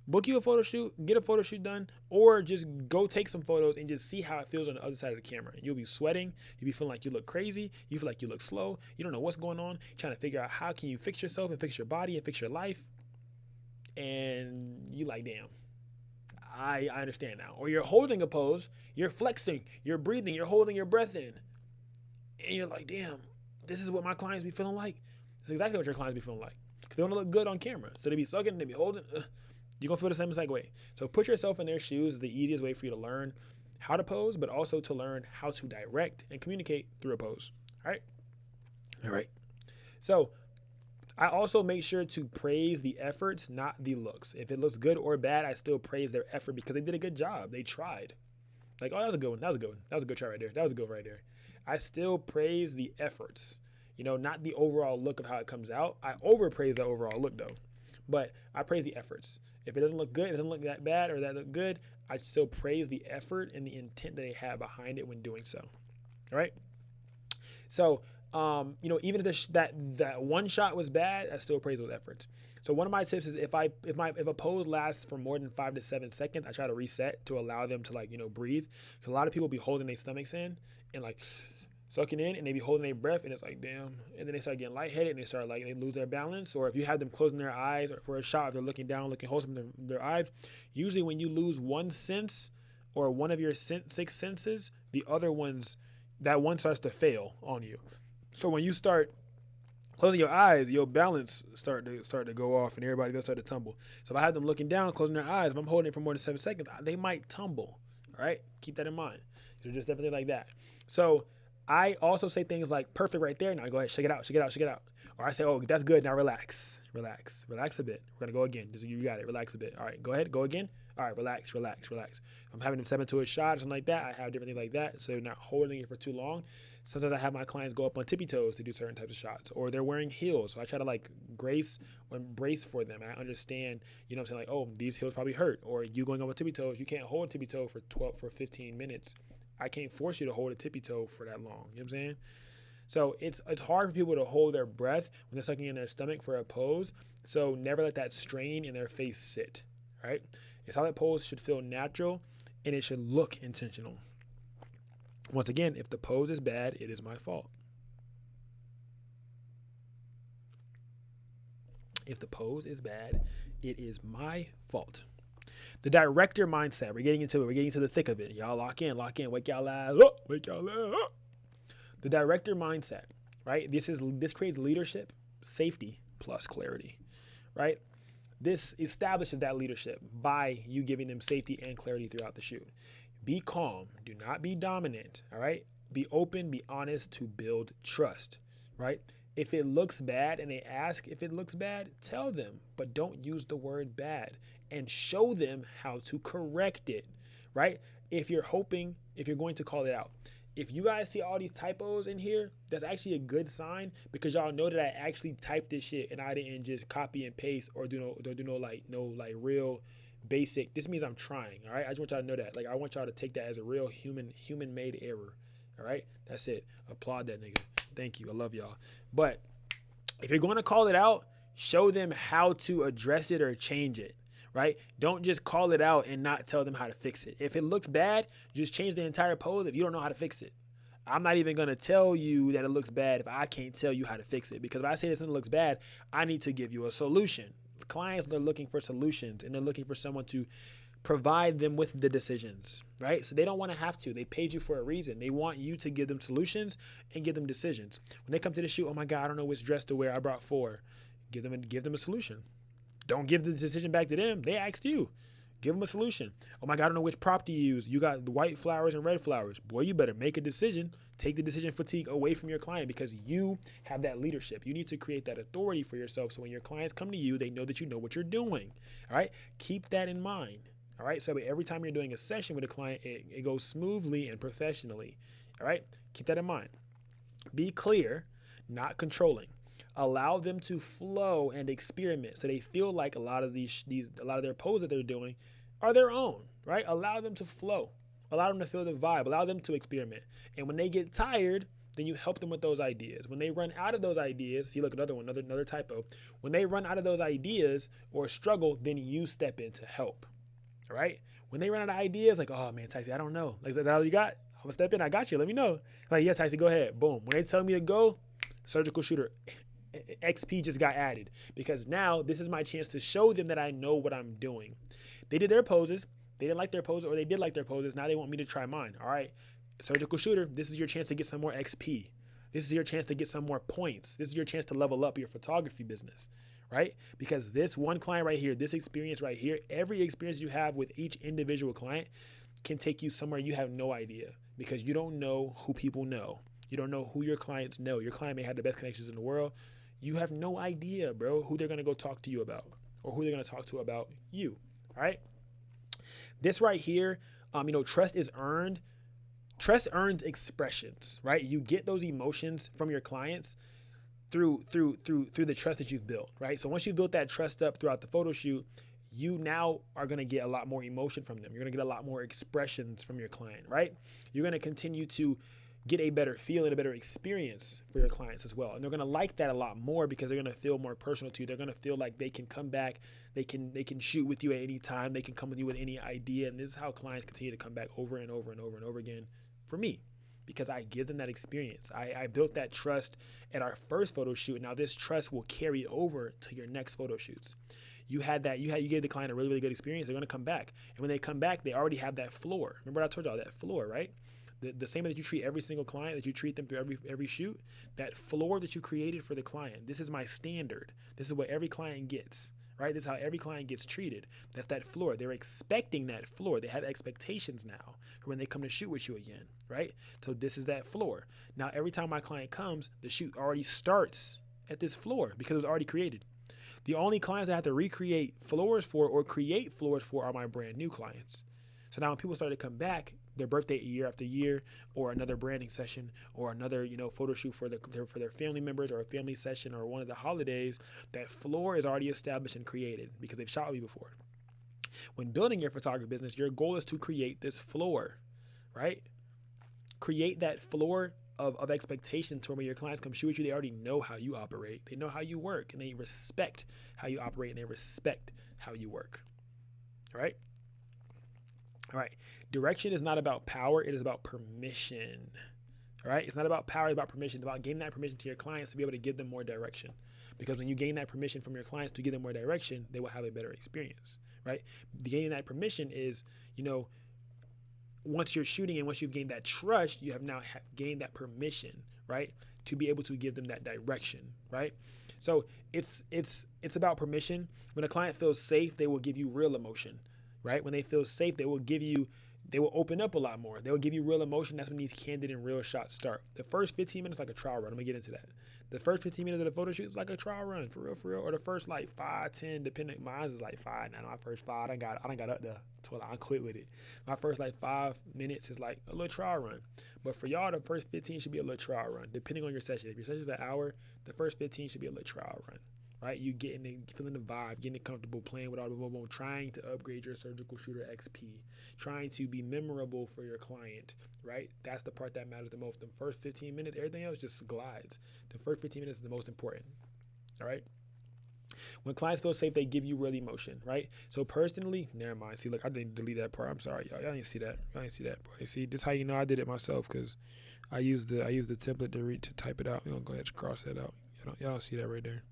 Book you a photo shoot, get a photo shoot done, or just go take some photos and just see how it feels on the other side of the camera. You'll be sweating. You'll be feeling like you look crazy. You feel like you look slow. You don't know what's going on. You're trying to figure out how can you fix yourself and fix your body and fix your life. And you like, damn, I understand now. Or you're holding a pose, you're flexing, you're breathing, you're holding your breath in. And you're like, damn, this is what my clients be feeling like. It's exactly what your clients be feeling like. Because they want to look good on camera. So they be sucking, they be holding. You're going to feel the same exact way. So put yourself in their shoes is the easiest way for you to learn how to pose, but also to learn how to direct and communicate through a pose. All right. So I also make sure to praise the efforts, not the looks. If it looks good or bad, I still praise their effort because they did a good job. They tried. Like, oh, that was a good one. That was a good try right there. That was a good one right there. I still praise the efforts, not the overall look of how it comes out. I overpraise the overall look though, but I praise the efforts. If it doesn't look good, it doesn't look that bad or that look good, I still praise the effort and the intent that they have behind it when doing so. All right. So, even if that one shot was bad, I still praise those efforts. So one of my tips is if a pose lasts for more than 5 to 7 seconds, I try to reset to allow them to breathe. Because a lot of people be holding their stomachs in and sucking in, and they be holding their breath, and it's like, damn. And then they start getting lightheaded, and they lose their balance. Or if you have them closing their eyes, or for a shot, if they're looking down, looking wholesome in their eyes, usually when you lose one sense or one of your 6 senses, the other ones, that one starts to fail on you. So when you start closing your eyes, your balance start to go off, and everybody does start to tumble. So if I have them looking down, closing their eyes, if I'm holding it for more than 7 seconds, they might tumble. All right, keep that in mind. So just definitely like that. So I also say things like, perfect right there. Now go ahead, shake it out. Or I say, oh, that's good. Now relax a bit. We're going to go again. You got it. Relax a bit. All right, go ahead. Go again. All right, relax. If I'm having them step into a shot or something like that, I have different things like that. So they're not holding it for too long. Sometimes I have my clients go up on tippy toes to do certain types of shots, or they're wearing heels. So I try to brace for them. And I understand, oh, these heels probably hurt, or you going up on tippy toes, you can't hold a tippy toe for 15 minutes. I can't force you to hold a tippy toe for that long. You know what I'm saying? So it's hard for people to hold their breath when they're sucking in their stomach for a pose. So never let that strain in their face sit, right? It's how that pose should feel natural, and it should look intentional. Once again, if the pose is bad, it is my fault. If the pose is bad, it is my fault. The director mindset. We're getting into it. We're getting into the thick of it. Y'all lock in. Wake y'all ass up. The director mindset, right? This creates leadership, safety, plus clarity, right? This establishes that leadership by you giving them safety and clarity throughout the shoot. Be calm. Do not be dominant, all right? Be open, be honest to build trust, right? If it looks bad and they ask if it looks bad, tell them, but don't use the word bad, and show them how to correct it, right? If you're going to call it out. If you guys see all these typos in here, that's actually a good sign, because y'all know that I actually typed this shit and I didn't just copy and paste or do no real basic. This means I'm trying, all right? I just want y'all to know that. I want y'all to take that as a real human-made error, all right? That's it. Applaud that nigga. Thank you. I love y'all. But if you're going to call it out, show them how to address it or change it, right? Don't just call it out and not tell them how to fix it. If it looks bad, just change the entire pose if you don't know how to fix it. I'm not even going to tell you that it looks bad if I can't tell you how to fix it, because if I say that something looks bad, I need to give you a solution. Clients, they're looking for solutions, and they're looking for someone to provide them with the decisions, right? So they don't want to have to. They paid you for a reason. They want you to give them solutions and give them decisions. When they come to the shoot, oh my God, I don't know which dress to wear. I brought 4. Give them a solution. Don't give the decision back to them. They asked you. Give them a solution. Oh my God, I don't know which prop to use. You got the white flowers and red flowers. Boy, you better make a decision. Take the decision fatigue away from your client because you have that leadership. You need to create that authority for yourself so when your clients come to you, they know that you know what you're doing. All right? Keep that in mind. All right? So every time you're doing a session with a client, it goes smoothly and professionally. All right? Keep that in mind. Be clear, not controlling. Allow them to flow and experiment so they feel like a lot of their poses that they're doing are their own, right? Allow them to flow. Allow them to feel the vibe. Allow them to experiment. And when they get tired, then you help them with those ideas. When they run out of those ideas, see, look, another one, another typo. When they run out of those ideas or struggle, then you step in to help, all right? When they run out of ideas, like, oh man, Tyson, I don't know. Like, is that all you got? I'm gonna step in. I got you. Let me know. Like, yeah, Tyson, go ahead. Boom. When they tell me to go, surgical shooter XP just got added because now this is my chance to show them that I know what I'm doing. They did their poses. They didn't like their poses, or they did like their poses. Now they want me to try mine. All right, surgical shooter, this is your chance to get some more XP. This is your chance to get some more points. This is your chance to level up your photography business, right? Because this one client right here, this experience right here, every experience you have with each individual client can take you somewhere you have no idea because you don't know who people know. You don't know who your clients know. Your client may have the best connections in the world. You have no idea, bro, who they're going to go talk to you about or who they're going to talk to about you, all right? This right here, trust is earned. Trust earns expressions, right? You get those emotions from your clients through the trust that you've built, right? So once you've built that trust up throughout the photo shoot, you now are going to get a lot more emotion from them. You're going to get a lot more expressions from your client, right? You're going to continue to get a better feel and a better experience for your clients as well. And they're going to like that a lot more because they're going to feel more personal to you. They're going to feel like they can come back. They can shoot with you at any time. They can come with you with any idea. And this is how clients continue to come back over and over and over and over again for me because I give them that experience. I built that trust at our first photo shoot. Now this trust will carry over to your next photo shoots. You gave the client a really, really good experience. They're going to come back. And when they come back, they already have that floor. Remember what I told y'all, that floor, right? The same way that you treat every single client, that you treat them through every shoot, that floor that you created for the client, this is my standard. This is what every client gets, right? This is how every client gets treated. That's that floor. They're expecting that floor. They have expectations now for when they come to shoot with you again, right? So this is that floor. Now, every time my client comes, the shoot already starts at this floor because it was already created. The only clients I have to recreate floors for or create floors for are my brand new clients. So now when people start to come back, their birthday year after year, or another branding session, or another photo shoot for their family members, or a family session, or one of the holidays, that floor is already established and created because they've shot with me before. When building your photography business, your goal is to create this floor, right? Create that floor of expectation to where your clients come shoot with you. They already know how you operate. They know how you work, and they respect how you operate, and they respect how you work, right? All right. Direction is not about power. It is about permission. All right. It's not about power. It's about permission. It's about gaining that permission to your clients to be able to give them more direction. Because when you gain that permission from your clients to give them more direction, they will have a better experience. Right. Gaining that permission is, once you're shooting and once you've gained that trust, you have now gained that permission, right, to be able to give them that direction. Right. So it's about permission. When a client feels safe, they will give you real emotion. Right? When they feel safe, they will open up a lot more. They will give you real emotion. That's when these candid and real shots start. The first 15 minutes like a trial run. I'm gonna get into that. The first 15 minutes of the photo shoot is like a trial run, for real. Or the first 5, 10, depending. Mine is 5 now. My first 5, I got up there. I quit with it. My first 5 minutes is like a little trial run. But for y'all, the first 15 should be a little trial run, depending on your session. If your session is an hour, the first 15 should be a little trial run. Right, you feeling the vibe, getting comfortable, playing with all the boom, trying to upgrade your surgical shooter XP, trying to be memorable for your client. Right, that's the part that matters the most. The first 15 minutes, everything else just glides. The first 15 minutes is the most important. All right. When clients feel safe, they give you real emotion. Right. So personally, never mind. See, look, I didn't delete that part. I'm sorry, y'all. Y'all didn't see that. Y'all didn't see that. Boy, see, this is how you know I did it myself because I used the template to type it out. We're gonna go ahead and cross that out. Y'all don't see that right there.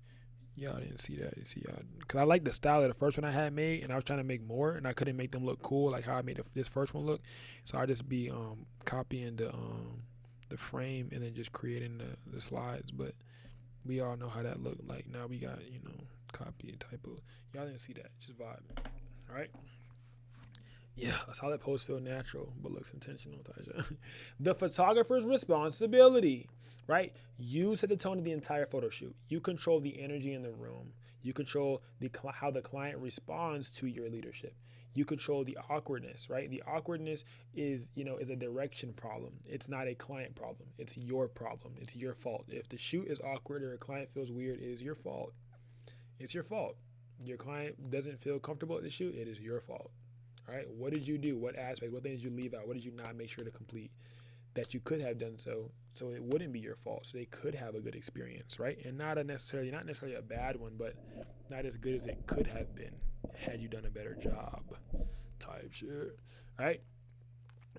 Y'all didn't see that. You see, y'all, because I like the style of the first one I had made, and I was trying to make more, and I couldn't make them look cool like how I made this first one look. So I just be copying the frame and then just creating the slides. But we all know how that looked like. Now we got copy and typo. Y'all didn't see that. Just vibe. All right. Yeah, a solid pose feel natural, but looks intentional, Taja. The photographer's responsibility, right? You set the tone of the entire photo shoot. You control the energy in the room. You control how the client responds to your leadership. You control the awkwardness, right? The awkwardness is a direction problem. It's not a client problem. It's your problem. It's your fault. If the shoot is awkward or a client feels weird, it is your fault. It's your fault. Your client doesn't feel comfortable at the shoot, it is your fault. All right, what did you do? What aspect? What things did you leave out? What did you not make sure to complete that you could have done so it wouldn't be your fault, so they could have a good experience, right? And not necessarily a bad one, but not as good as it could have been had you done a better job, type shit. Right.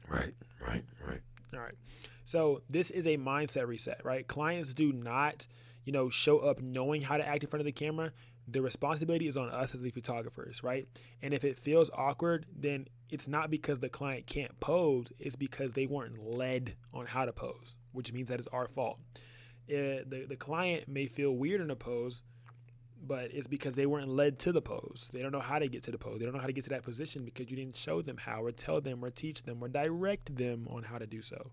All right. So this is a mindset reset, right? Clients do not, show up knowing how to act in front of the camera. The responsibility is on us as the photographers, right? And if it feels awkward, then it's not because the client can't pose, it's because they weren't led on how to pose, which means that it's our fault. The client may feel weird in a pose, but it's because they weren't led to the pose. They don't know how to get to the pose. They don't know how to get to that position because you didn't show them how, or tell them, or teach them, or direct them on how to do so.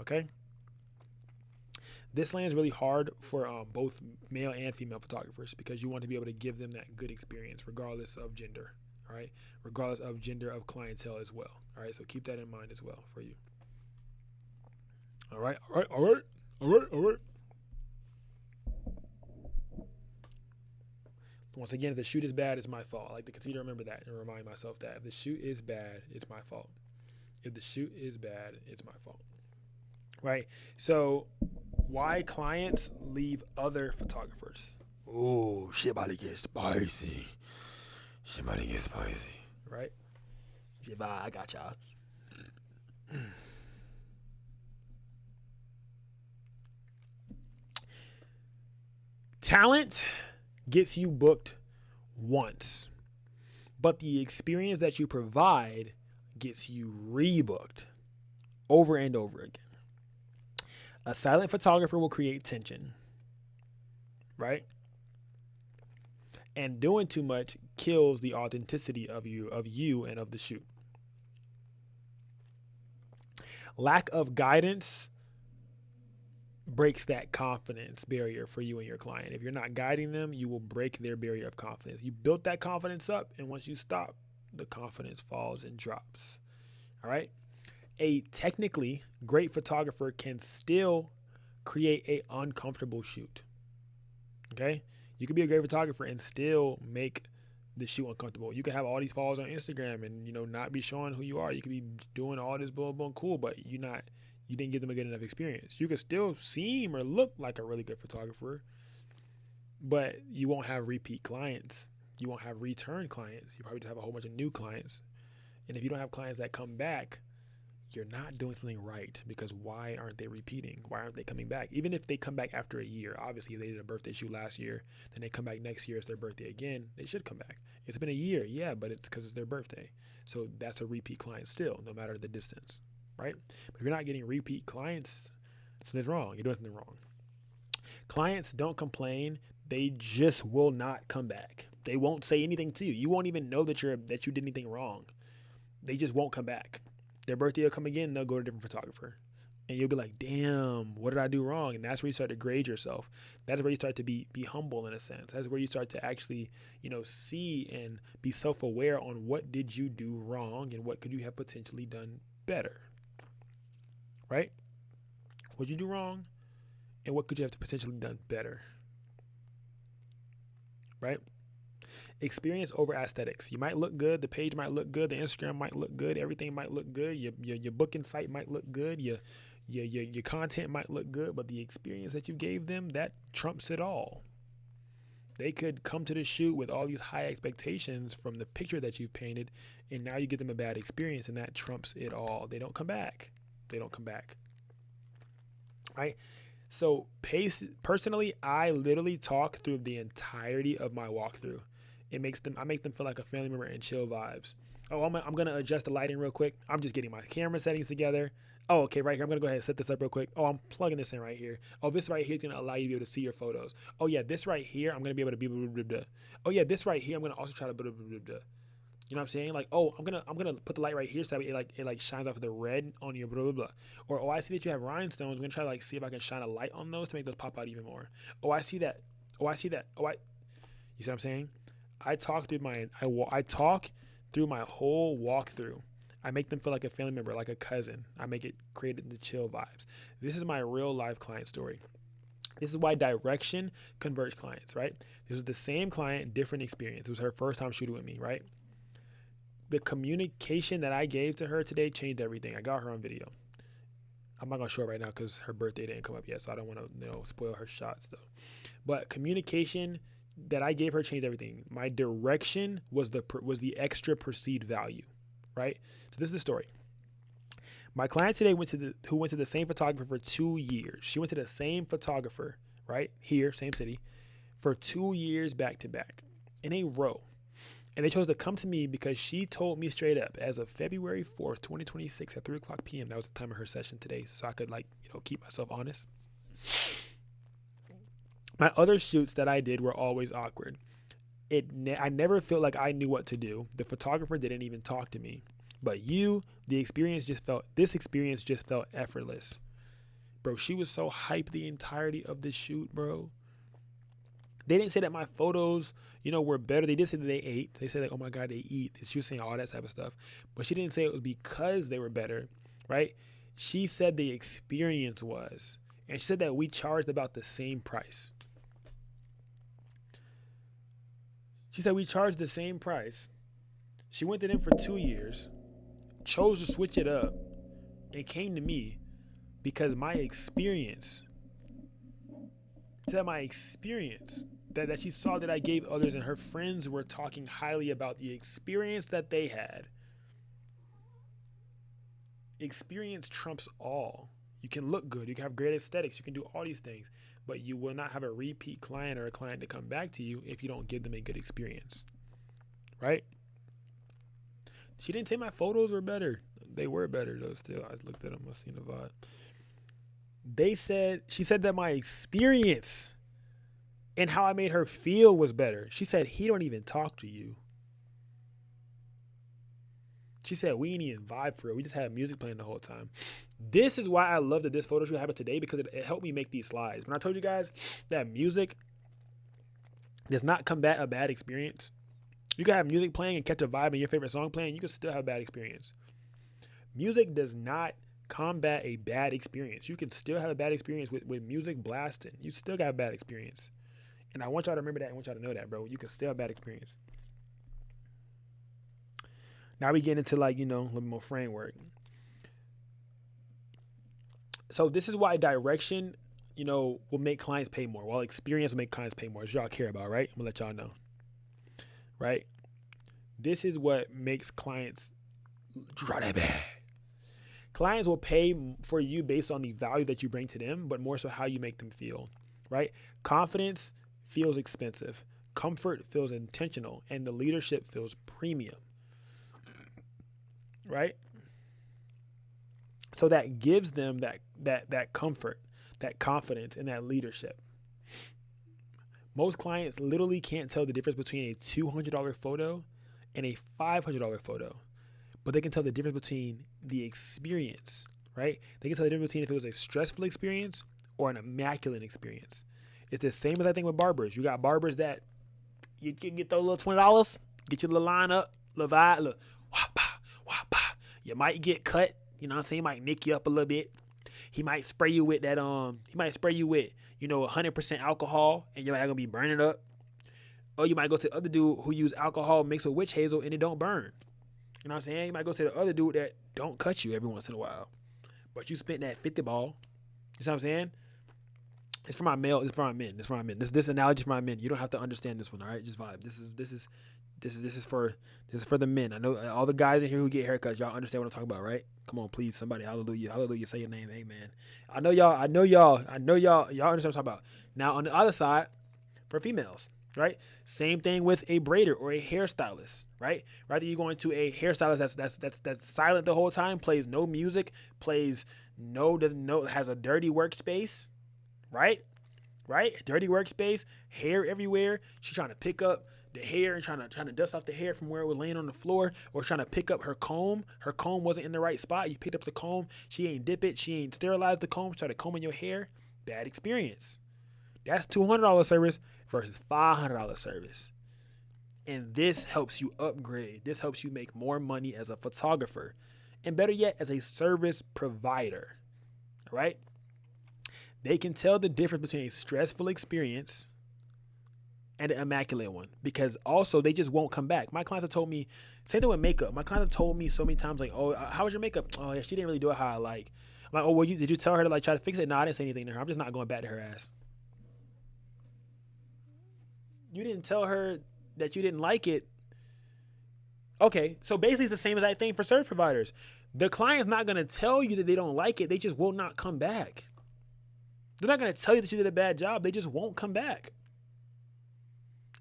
Okay? This lands really hard for both male and female photographers because you want to be able to give them that good experience regardless of gender, all right? Regardless of gender of clientele as well, all right? So keep that in mind as well for you. All right. Once again, if the shoot is bad, it's my fault. I like to continue to remember that and remind myself that if the shoot is bad, it's my fault. If the shoot is bad, it's my fault, right? So why clients leave other photographers? Oh, shit about to get spicy. Right? I got y'all. Talent gets you booked once, but the experience that you provide gets you rebooked over and over again. A silent photographer will create tension, right? And doing too much kills the authenticity of you and of the shoot. Lack of guidance breaks that confidence barrier for you and your client. If you're not guiding them, you will break their barrier of confidence. You built that confidence up, and once you stop, the confidence falls and drops. All right? A technically great photographer can still create an uncomfortable shoot. Okay? You could be a great photographer and still make the shoot uncomfortable. You could have all these followers on Instagram and not be showing who you are. You could be doing all this boom cool, but you didn't give them a good enough experience. You could still seem or look like a really good photographer, but you won't have repeat clients. You won't have return clients. You probably just have a whole bunch of new clients. And if you don't have clients that come back, you're not doing something right, because why aren't they repeating? Why aren't they coming back? Even if they come back after a year, obviously if they did a birthday shoot last year, then they come back next year, it's their birthday again, they should come back. It's been a year, yeah, but it's because it's their birthday. So that's a repeat client still, no matter the distance, right? But if you're not getting repeat clients, something's wrong. You're doing something wrong. Clients don't complain. They just will not come back. They won't say anything to you. You won't even know that you did anything wrong. They just won't come back. Their birthday will come again, they'll go to a different photographer. And you'll be like, damn, what did I do wrong? And that's where you start to grade yourself. That's where you start to be humble in a sense. That's where you start to actually, see and be self-aware on what did you do wrong and what could you have potentially done better. Right? What did you do wrong and what could you have potentially done better? Right? Experience over aesthetics. You might look good. The page might look good. The Instagram might look good. Everything might look good. Your booking site might look good. Your content might look good. But the experience that you gave them, that trumps it all. They could come to the shoot with all these high expectations from the picture that you painted, and now you give them a bad experience, and that trumps it all. They don't come back. Right? So personally, I literally talk through the entirety of my walkthrough. I make them feel like a family member and chill vibes. Oh, I'm gonna adjust the lighting real quick. I'm just getting my camera settings together. Oh, okay, right here. I'm gonna go ahead and set this up real quick. Oh, I'm plugging this in right here. Oh, this right here is gonna allow you to be able to see your photos. Oh yeah, this right here, I'm gonna be able to be blah, blah, blah, blah. Oh yeah, this right here, I'm gonna also try to blah, blah, blah, blah. You know what I'm saying? Like, oh, I'm gonna put the light right here so that it shines off of the red on your blah blah blah. Or oh, I see that you have rhinestones. I'm gonna try to like see if I can shine a light on those to make those pop out even more. Oh, I see that. Oh, I see that. You see what I'm saying? I talk through my whole walkthrough. I make them feel like a family member, like a cousin. I make it create the chill vibes. This is my real life client story. This is why direction converts clients, right? This was the same client, different experience. It was her first time shooting with me, right? The communication that I gave to her today changed everything. I got her on video. I'm not gonna show it right now because her birthday didn't come up yet, so I don't want to spoil her shots though. But communication that I gave her changed everything. My direction was the extra perceived value, right? So this is the story. My client today who went to the same photographer for 2 years. She went to the same photographer, right here, same city, for 2 years back to back in a row. And they chose to come to me because she told me straight up, as of February 4th, 2026 at 3 o'clock p.m., that was the time of her session today, so I could keep myself honest. My other shoots that I did were always awkward. I never felt like I knew what to do. The photographer didn't even talk to me. But this experience just felt effortless. Bro, she was so hyped the entirety of the shoot, bro. They didn't say that my photos, were better. They did say that they ate. They said, like, oh my God, they eat. She was saying all that type of stuff. But she didn't say it was because they were better, right? She said the experience was. And she said that we charged about the same price. She said we charged the same price. She went to them for 2 years, chose to switch it up, and came to me because my experience, that she saw that I gave others, and her friends were talking highly about the experience that they had. Experience trumps all. You can look good. You can have great aesthetics. You can do all these things. But you will not have a repeat client or a client to come back to you if you don't give them a good experience. Right? She didn't say my photos were better. They were better, though, still. I looked at them. I seen the vibe. She said that my experience and how I made her feel was better. She said, he don't even talk to you. She said, we ain't even vibe for it. We just had music playing the whole time. This is why I love that this photo shoot happened today, because it helped me make these slides. When I told you guys that music does not combat a bad experience, you can have music playing and catch a vibe and your favorite song playing, you can still have a bad experience. Music does not combat a bad experience. You can still have a bad experience with music blasting. You still got a bad experience. And I want y'all to remember that. I want y'all to know that, bro. You can still have a bad experience. Now we get into a little bit more framework. So this is why direction, will make clients pay more. While experience will make clients pay more. As y'all care about, right? I'm going to let y'all know. Right? This is what makes clients draw that bag. Clients will pay for you based on the value that you bring to them, but more so how you make them feel. Right? Confidence feels expensive. Comfort feels intentional. And the leadership feels premium. Right? So that gives them that comfort, that confidence, and that leadership. Most clients literally can't tell the difference between a $200 photo and a $500 photo, but they can tell the difference between the experience, right? They can tell the difference between if it was a stressful experience or an immaculate experience. It's the same as I think with barbers. You got barbers that you can get those little $20, get your little line up, little vibe, little wah-pa. You might get cut, you know what I'm saying? He might nick you up a little bit. He might spray you with 100% alcohol and you're not going to be burning up. Or you might go to the other dude who use alcohol mixed with witch hazel and it don't burn. You know what I'm saying? You might go to the other dude that don't cut you every once in a while. But you spent that 50 ball. You know what I'm saying? It's for my male, it's for my men. This analogy is for my men. You don't have to understand this one, all right? Just vibe. This is This is for the men. I know all the guys in here who get haircuts. Y'all understand what I'm talking about, right? Come on, please, somebody, hallelujah, hallelujah, say your name, amen. I know y'all understand what I'm talking about. Now on the other side, for females, right? Same thing with a braider or a hairstylist, right? Rather you're going to a hairstylist that's silent the whole time, plays no music, has a dirty workspace, right? Right? Dirty workspace, hair everywhere. She's trying to pick up the hair and trying to dust off the hair from where it was laying on the floor, or trying to pick up her comb. Her comb wasn't in the right spot. You picked up the comb. She ain't dip it. She ain't sterilized the comb. She started combing your hair. Bad experience. That's $200 service versus $500 service. And this helps you upgrade. This helps you make more money as a photographer. And better yet, as a service provider. All right? They can tell the difference between a stressful experience and an immaculate one, because also they just won't come back. My clients have told me, same thing with makeup. My clients have told me so many times, like, oh, how was your makeup? Oh, yeah, she didn't really do it how I like. I'm like, oh, well, did you tell her to like try to fix it? No, I didn't say anything to her. I'm just not going back to her ass. You didn't tell her that you didn't like it. Okay, so basically it's the same as I think for service providers. The client's not going to tell you that they don't like it. They just will not come back. They're not going to tell you that you did a bad job. They just won't come back.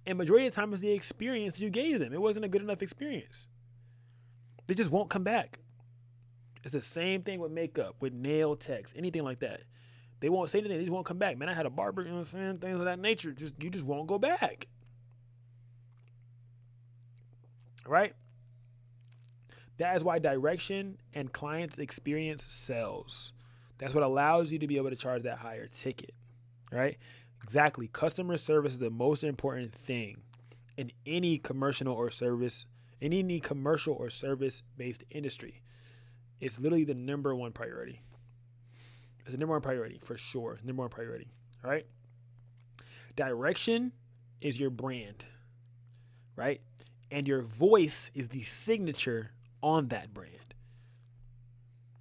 And majority of the time is the experience that you gave them. It wasn't a good enough experience. They just won't come back. It's the same thing with makeup, with nail techs, anything like that. They won't say anything. They just won't come back. Man, I had a barber, you know what I'm saying? Things of that nature. You just won't go back. Right? That is why direction and client's experience sells. That's what allows you to be able to charge that higher ticket. Right? Exactly. Customer service is the most important thing in any commercial or service based industry. It's literally the number one priority. It's the number one priority for sure. Number one priority. All right. Direction is your brand, right? And your voice is the signature on that brand,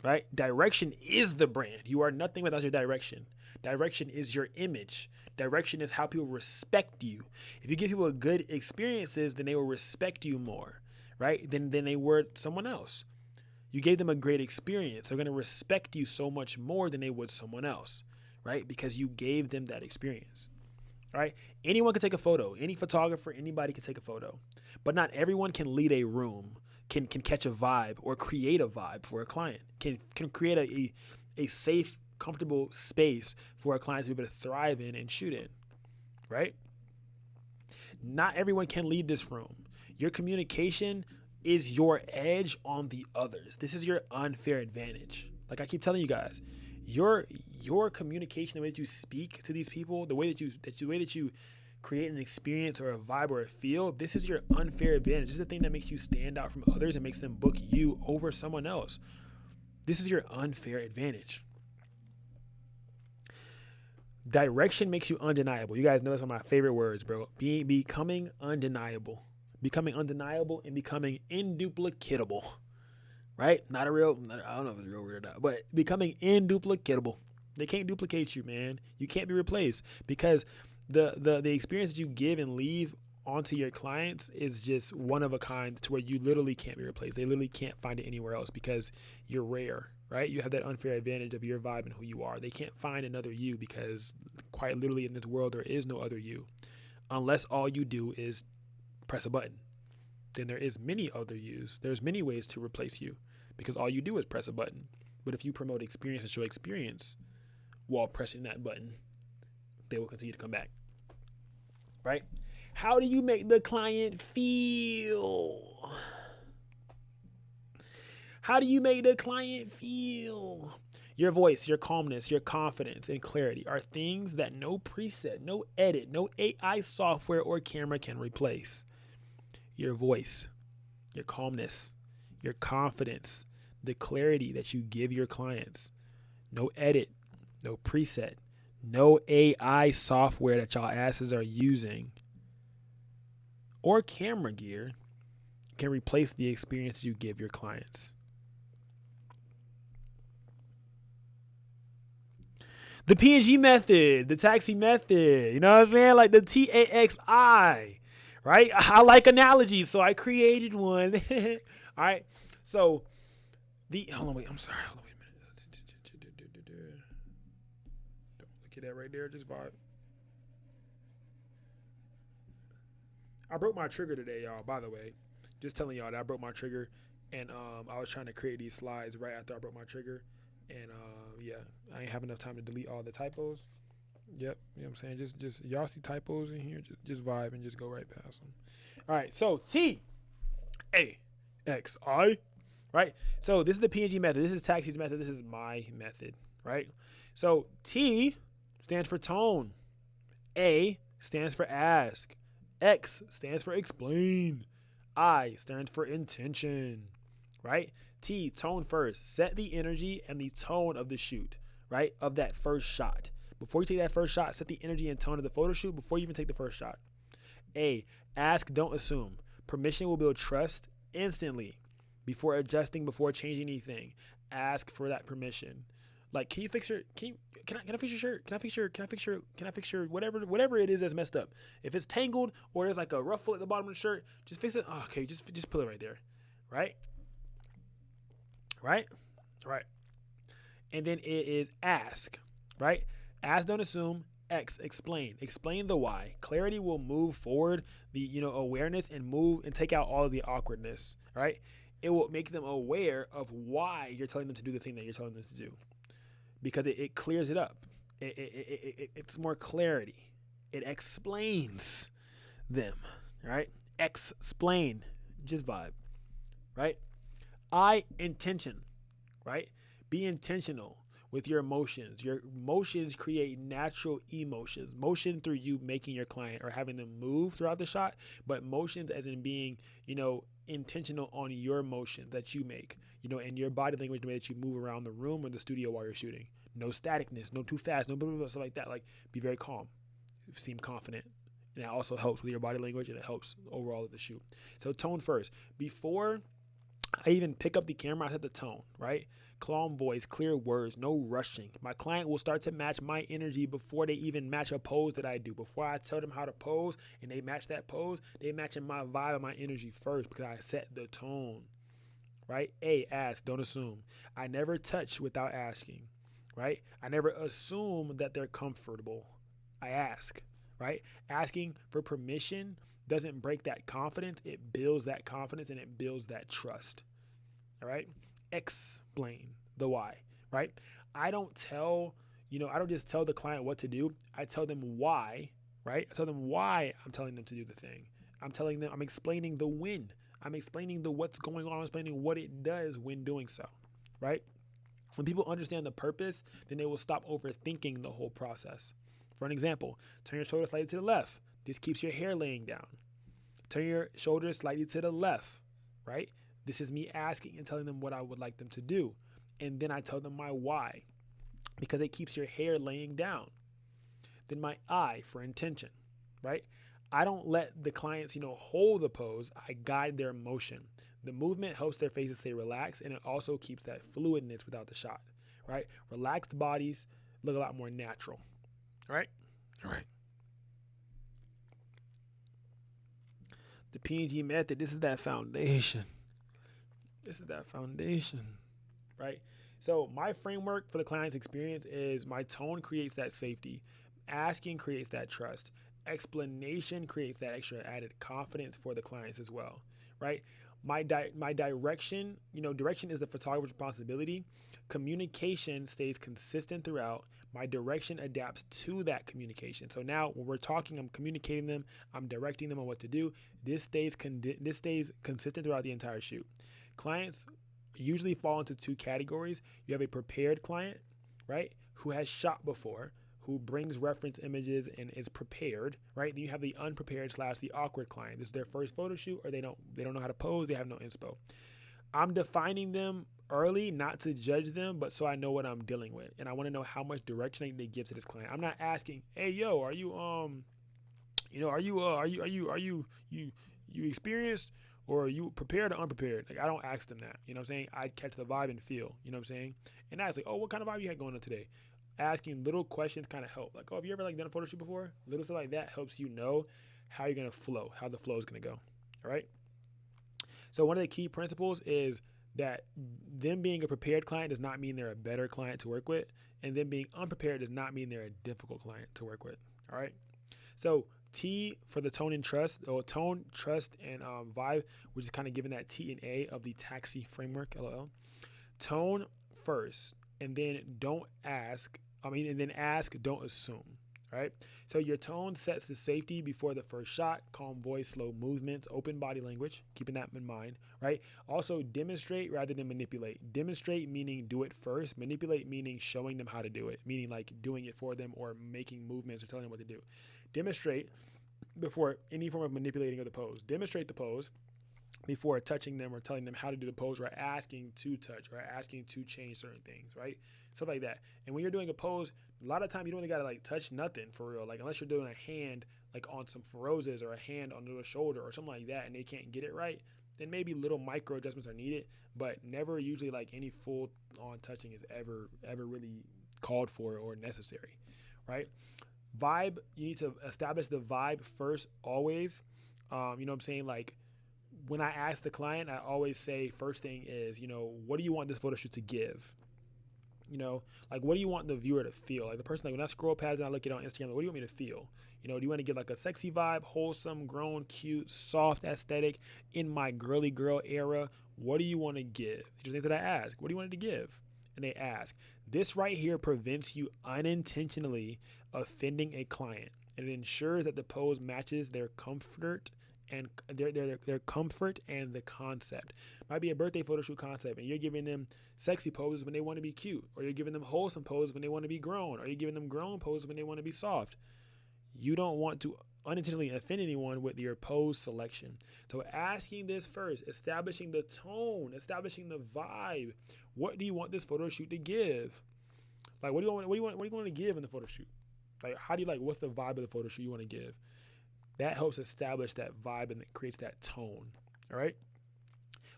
right? Direction is the brand. You are nothing without your direction. Direction is your image. Direction is how people respect you. If you give people good experiences, then they will respect you more, right? Than they would someone else. You gave them a great experience. They're going to respect you so much more than they would someone else, right? Because you gave them that experience, right? Anyone can take a photo. Any photographer, anybody can take a photo. But not everyone can lead a room, can catch a vibe or create a vibe for a client, can create a safe, comfortable space for a client to be able to thrive in and shoot in, right? Not everyone can lead this room. Your communication is your edge on the others. This is your unfair advantage. Like I keep telling you guys, your communication, the way that you speak to these people, the way that you create an experience or a vibe or a feel, this is your unfair advantage. This is the thing that makes you stand out from others and makes them book you over someone else. This is your unfair advantage. Direction makes you undeniable. You guys know that's one of my favorite words, bro. Becoming undeniable. Becoming undeniable and becoming induplicatable, right? I don't know if it's a real word or not, but becoming induplicatable. They can't duplicate you, man. You can't be replaced because the experience that you give and leave onto your clients is just one of a kind to where you literally can't be replaced. They literally can't find it anywhere else because you're rare, right? You have that unfair advantage of your vibe and who you are. They can't find another you because quite literally in this world, there is no other you unless all you do is press a button. Then there is many other yous. There's many ways to replace you because all you do is press a button. But if you promote experience and show experience while pressing that button, they will continue to come back, right? How do you make the client feel? How do you make the client feel? Your voice, your calmness, your confidence, and clarity are things that no preset, no edit, no AI software or camera can replace. Your voice, your calmness, your confidence, the clarity that you give your clients. No edit, no preset, no AI software that y'all asses are using or camera gear can replace the experience you give your clients. The PNG method, the taxi method, you know what I'm saying? Like the TAXI. right? I like analogies, so I created one. All right. So hold on, wait. I'm sorry. Hold on, wait a minute. Don't look at that right there. Just vibe. I broke my trigger today, y'all. By the way, just telling y'all that I broke my trigger, and I was trying to create these slides right after I broke my trigger, and yeah, I ain't have enough time to delete all the typos. Yep, you know what I'm saying? Just y'all see typos in here, just vibe and just go right past them. All right, so TAXI, right? So this is the PNG method. This is Taxi's method. This is my method, right? So T stands for tone. A stands for ask. X stands for explain. I stands for intention, right? T, tone first. Set the energy and the tone of the shoot, right? Of that first shot. Before you take that first shot, set the energy and tone of the photo shoot before you even take the first shot. A, ask, don't assume. Permission will build trust instantly before adjusting, before changing anything. Ask for that permission. Like, can I fix your shirt? Can I fix your whatever it is that's messed up? If it's tangled or there's like a ruffle at the bottom of the shirt, just fix it. Oh, okay, just put it right there. Right? And then it is ask, right? Ask, don't assume. X, explain. Explain the why. Clarity will move forward the awareness and move and take out all of the awkwardness, right? It will make them aware of why you're telling them to do the thing that you're telling them to do. Because it clears it up. It's more clarity. It explains them, right? Explain, just vibe, right? I, intention, right? Be intentional with your emotions. Your emotions create natural emotions. Motion through you making your client or having them move throughout the shot, but motions as in being, intentional on your motion that you make, and your body language, the way that you move around the room or the studio while you're shooting. No staticness, no too fast, no blah, blah, blah, stuff like that. Like, be very calm, seem confident. And that also helps with your body language, and it helps overall with the shoot. So tone first. Before I even pick up the camera, I set the tone, right? Calm voice, clear words, no rushing. My client will start to match my energy before they even match a pose that I do. Before I tell them how to pose and they match that pose, they matching my vibe and my energy first because I set the tone, right? A, ask, don't assume. I never touch without asking, right? I never assume that they're comfortable. I ask, right? Asking for permission doesn't break that confidence. It builds that confidence and it builds that trust. All right. Explain the why, right? I don't just tell the client what to do. I tell them why, right? I tell them why I'm telling them to do the thing. I'm explaining the when. I'm explaining the what's going on. I'm explaining what it does when doing so, right? When people understand the purpose, then they will stop overthinking the whole process. For an example, turn your shoulders slightly to the left. This keeps your hair laying down. Turn your shoulders slightly to the left, right? This is me asking and telling them what I would like them to do. And then I tell them my why, because it keeps your hair laying down. Then my I for intention, right? I don't let the clients, hold the pose. I guide their motion. The movement helps their faces stay relaxed, and it also keeps that fluidness without the shot, right? Relaxed bodies look a lot more natural, right? All right. The PNG method, this is that foundation. Right? So my framework for the client's experience is my tone creates that safety. Asking creates that trust. Explanation creates that extra added confidence for the clients as well, right? My direction, direction is the photographer's responsibility. Communication stays consistent throughout. My direction adapts to that communication. So now when we're talking, I'm communicating them, I'm directing them on what to do. This stays consistent throughout the entire shoot. Clients usually fall into two categories. You have a prepared client, right, who has shot before, who brings reference images and is prepared, right? Then you have the unprepared / the awkward client. This is their first photo shoot, or they don't know how to pose, they have no inspo. I'm defining them early, not to judge them, but so I know what I'm dealing with, and I want to know how much direction I need to give to this client. I'm not asking, "Hey, yo, are you experienced, or are you prepared or unprepared?" Like, I don't ask them that. You know what I'm saying? I catch the vibe and feel. You know what I'm saying? And I was like, "Oh, what kind of vibe you had going on today?" Asking little questions kind of help. Like, "Oh, have you ever done a photo shoot before?" Little stuff like that helps you know how you're going to flow, how the flow is going to go. All right. So one of the key principles is that them being a prepared client does not mean they're a better client to work with, and them being unprepared does not mean they're a difficult client to work with. All right. So T for the tone and trust, or tone, trust, and vibe, which is kind of given that T and A of the taxi framework, LOL. Tone first, and then ask, don't assume. Right? So your tone sets the safety before the first shot, calm voice, slow movements, open body language, keeping that in mind, right? Also demonstrate rather than manipulate. Demonstrate meaning do it first. Manipulate meaning showing them how to do it, meaning like doing it for them or making movements or telling them what to do. Demonstrate before any form of manipulating of the pose. Demonstrate the pose before touching them or telling them how to do the pose or asking to touch or asking to change certain things, right? Stuff like that. And when you're doing a pose, a lot of time you don't really gotta like touch nothing for real. Like unless you're doing a hand like on some roses or a hand on the shoulder or something like that and they can't get it right, then maybe little micro adjustments are needed, but never usually like any full on touching is ever really called for or necessary, right? Vibe, you need to establish the vibe first always. You know what I'm saying? Like when I ask the client, I always say first thing is, what do you want this photo shoot to give? Like what do you want the viewer to feel? Like the person, like when I scroll past and I look at it on Instagram, like, what do you want me to feel? Do you want to get like a sexy vibe, wholesome, grown, cute, soft aesthetic in my girly girl era? What do you want to give? Just things that I ask. What do you want it to give? And they ask. This right here prevents you unintentionally offending a client. And it ensures that the pose matches their comfort and their comfort and the concept. Might be a birthday photo shoot concept and you're giving them sexy poses when they want to be cute, or you're giving them wholesome poses when they want to be grown, or you're giving them grown poses when they want to be soft. You don't want to unintentionally offend anyone with your pose selection. So asking this first, establishing the tone, establishing the vibe. What do you want this photo shoot to give? Like what do you want to give in the photo shoot? Like how do you what's the vibe of the photo shoot you want to give? That helps establish that vibe and it creates that tone. All right.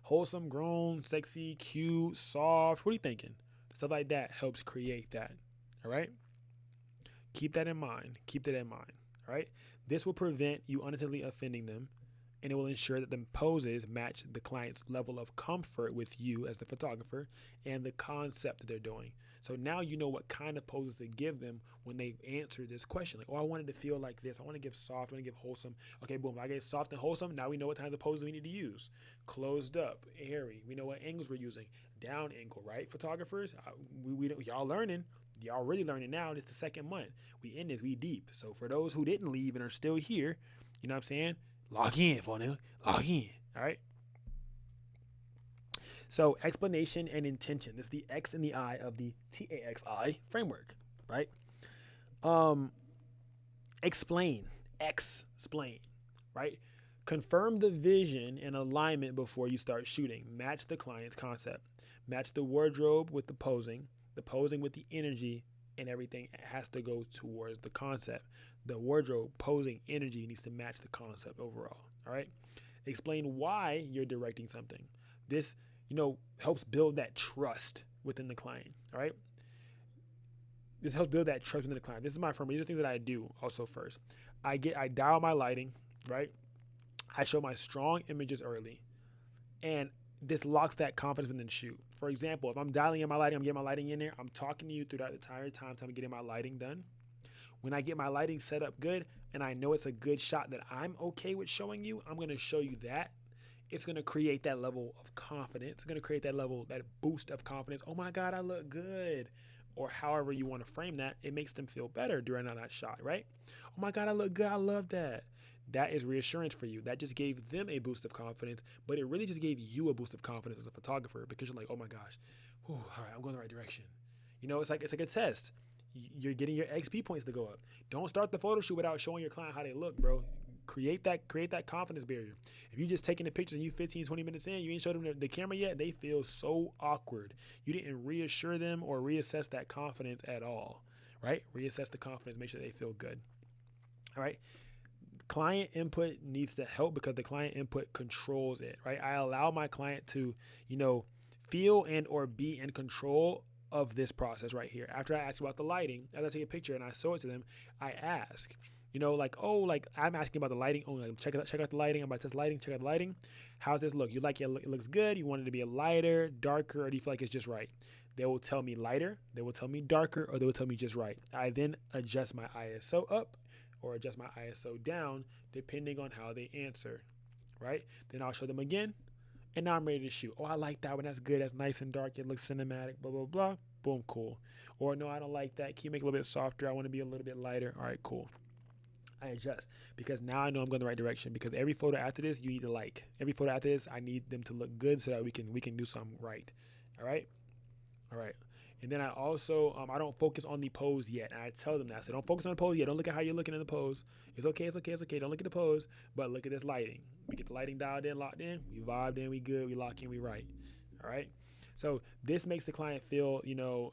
Wholesome, grown, sexy, cute, soft. What are you thinking? Stuff like that helps create that. All right. Keep that in mind. Keep that in mind. All right. This will prevent you unintentionally offending them, and it will ensure that the poses match the client's level of comfort with you as the photographer and the concept that they're doing. So now you know what kind of poses to give them when they answer this question. Like, I wanted to feel like this. I want to give soft. I want to give wholesome. Okay, boom. If I get soft and wholesome, now we know what kinds of poses we need to use. Closed up, airy. We know what angles we're using. Down angle, right? Photographers, y'all learning. Y'all really learning now. This is the second month. We in this. We deep. So for those who didn't leave and are still here, you know what I'm saying? Log in, phone nigga. Log in. All right. So explanation and intention. This is the X and the I of the TAXI framework, right? Explain, right? Confirm the vision and alignment before you start shooting. Match the client's concept. Match the wardrobe with the posing with the energy, and everything has to go towards the concept. The wardrobe, posing, energy needs to match the concept overall. All right. Explain why you're directing something. This, helps build that trust within the client. All right. This helps build that trust within the client. This is my firm. These are things that I do also first. I dial my lighting, right? I show my strong images early, and this locks that confidence within the shoot. For example, if I'm dialing in my lighting, I'm getting my lighting in there, I'm talking to you throughout the entire time I'm getting my lighting done. When I get my lighting set up good and I know it's a good shot that I'm okay with showing you, I'm going to show you that. It's going to create that level of confidence. It's going to create that boost of confidence. Oh my God, I look good. Or however you want to frame that, it makes them feel better during that shot, right? Oh my God, I look good. I love that. That is reassurance for you. That just gave them a boost of confidence, but it really just gave you a boost of confidence as a photographer because you're like, oh my gosh, all right, I'm going the right direction. It's like a test. You're getting your XP points to go up. Don't start the photo shoot without showing your client how they look, bro. Create that confidence barrier. If you just taking the pictures and you 15, 20 minutes in, you ain't showed them the camera yet, they feel so awkward. You didn't reassure them or reassess that confidence at all, right? Reassess the confidence, make sure they feel good. All right. Client input needs to help because the client input controls it, right? I allow my client to, feel and or be in control of this process right here. After I ask about the lighting, as I take a picture and I show it to them, I ask, like, oh, like I'm asking about the lighting. Oh, like, check out the lighting. I'm about to test lighting. Check out the lighting. How's this look? You like it? It looks good. You want it to be a lighter, darker, or do you feel like it's just right? They will tell me lighter. They will tell me darker, or they will tell me just right. I then adjust my ISO up or adjust my ISO down depending on how they answer, right? Then I'll show them again. And now I'm ready to shoot. Oh, I like that one. That's good. That's nice and dark. It looks cinematic, blah, blah, blah. Boom, cool. Or no, I don't like that. Can you make it a little bit softer? I want to be a little bit lighter. All right, cool. I adjust because now I know I'm going the right direction, because every photo after this, you need to like. Every photo after this, I need them to look good so that we can do something right. All right. And then I also, I don't focus on the pose yet. And I tell them that. So don't focus on the pose yet. Don't look at how you're looking in the pose. It's okay. Don't look at the pose, but look at this lighting. We get the lighting dialed in, locked in. We vibe in, we good. We lock in, we right. All right. So this makes the client feel,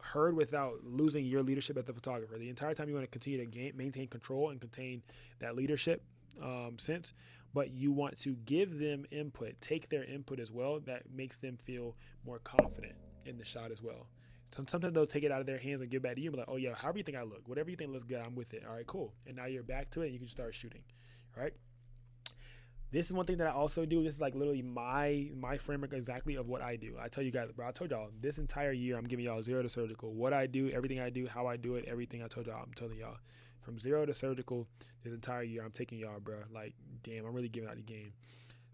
heard without losing your leadership as the photographer. The entire time you want to continue to maintain control and contain that leadership sense, but you want to give them input, take their input as well. That makes them feel more confident in the shot as well. Sometimes they'll take it out of their hands and give it back to you, but like, oh yeah, however you think I look, whatever you think looks good, I'm with it. All right, cool. And now you're back to it and you can start shooting. All right. This is one thing that I also do. This is like literally my framework exactly of what I do. I tell you guys, bro, I told y'all this entire year I'm giving y'all 0 to surgical. What I do, everything I do, how I do it, everything I told y'all, I'm telling y'all. From 0 to surgical this entire year, I'm taking y'all, bro. Like, damn, I'm really giving out the game.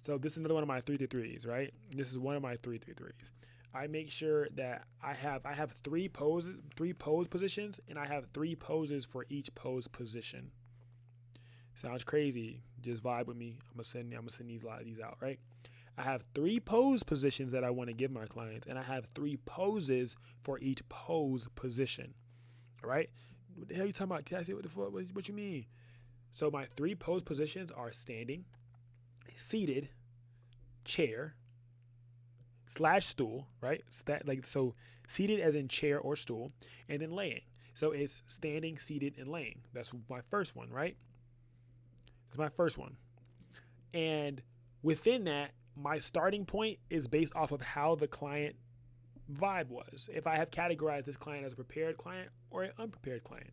So this is another one of my 3-3-3s, right? This is one of my 3-3-3s. I make sure that I have three pose positions, and I have 3 poses for each pose position. Sounds crazy. Just vibe with me. I'm gonna send these out, right? I have 3 pose positions that I want to give my clients, and I have 3 poses for each pose position. All right? What the hell are you talking about? Can I say what the fuck? What you mean? So my 3 pose positions are standing, seated, chair, / stool, right? So seated as in chair or stool, and then laying. So it's standing, seated, and laying. That's my first one, right? That's my first one. And within that, my starting point is based off of how the client vibe was. If I have categorized this client as a prepared client or an unprepared client,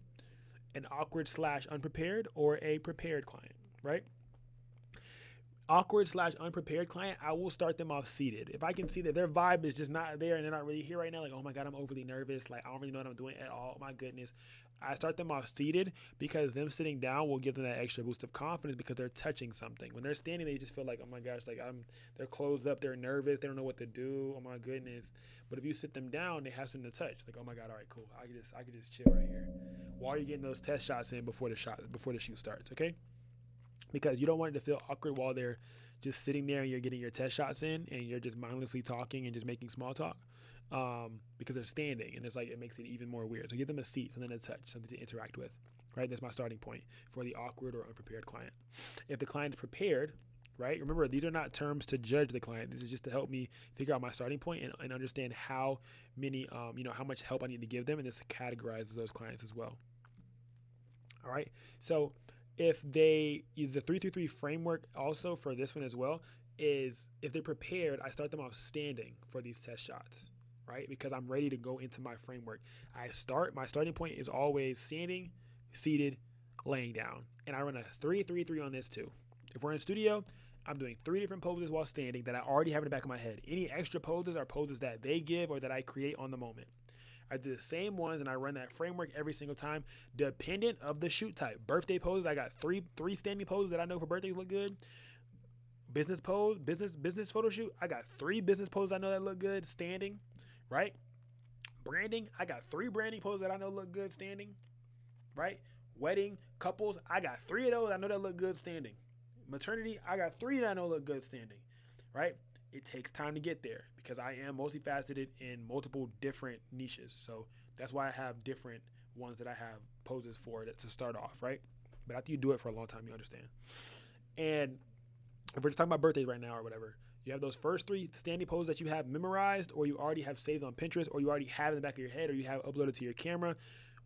an awkward / unprepared or a prepared client, right? Awkward / unprepared client, I will start them off seated. If I can see that their vibe is just not there and they're not really here right now, like, oh my God, I'm overly nervous. Like, I don't really know what I'm doing at all. My goodness. I start them off seated because them sitting down will give them that extra boost of confidence because they're touching something. When they're standing, they just feel like, oh my gosh, like they're closed up, they're nervous, they don't know what to do. Oh my goodness. But if you sit them down, they have something to touch. Like, oh my God, all right, cool. I can just chill right here while you're getting those test shots in before the shoot starts, okay? Because you don't want it to feel awkward while they're just sitting there and you're getting your test shots in and you're just mindlessly talking and just making small talk because they're standing, and it makes it even more weird. So give them a seat, something to touch, something to interact with, right? That's my starting point for the awkward or unprepared client. If the client is prepared, right? Remember, these are not terms to judge the client. This is just to help me figure out my starting point and understand how many, how much help I need to give them, and this categorizes those clients as well. All right. So if the 3-3-3 framework also for this one as well is if they're prepared, I start them off standing for these test shots, right? Because I'm ready to go into my framework. My starting point is always standing, seated, laying down. And I run a 3-3-3 on this too. If we're in studio, I'm doing 3 different poses while standing that I already have in the back of my head. Any extra poses are poses that they give or that I create on the moment. I do the same ones and I run that framework every single time, dependent of the shoot type. Birthday poses, I got three standing poses that I know for birthdays look good. Business pose, business photo shoot, I got 3 business poses I know that look good standing, right? Branding, I got 3 branding poses that I know look good standing, right? Wedding, couples, I got 3 of those I know that look good standing. Maternity, I got 3 that I know look good standing, right? It takes time to get there because I am multifaceted in multiple different niches. So that's why I have different ones that I have poses for to start off, right? But after you do it for a long time, you understand. And if we're just talking about birthdays right now or whatever, you have those first 3 standing poses that you have memorized or you already have saved on Pinterest or you already have in the back of your head or you have uploaded to your camera.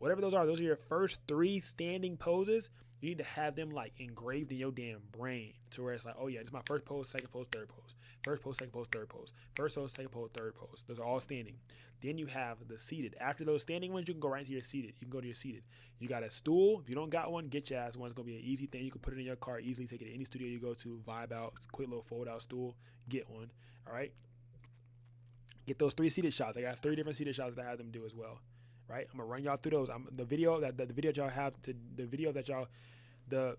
Whatever those are your first 3 standing poses. You need to have them like engraved in your damn brain to where it's like, oh yeah, this is my first pose, second pose, third pose. First pose, second pose, third pose. First pose, second pose, third pose. Those are all standing. Then you have the seated. After those standing ones, you can go right into your seated. You can go to your seated. You got a stool. If you don't got one, get your ass one. It's going to be an easy thing. You can put it in your car easily. Take it to any studio you go to. Vibe out. Quick little fold out stool. Get one. All right. Get those 3 seated shots. I got 3 different seated shots that I have them do as well. Right. I'm gonna run y'all through those. The video that y'all have to the video that y'all the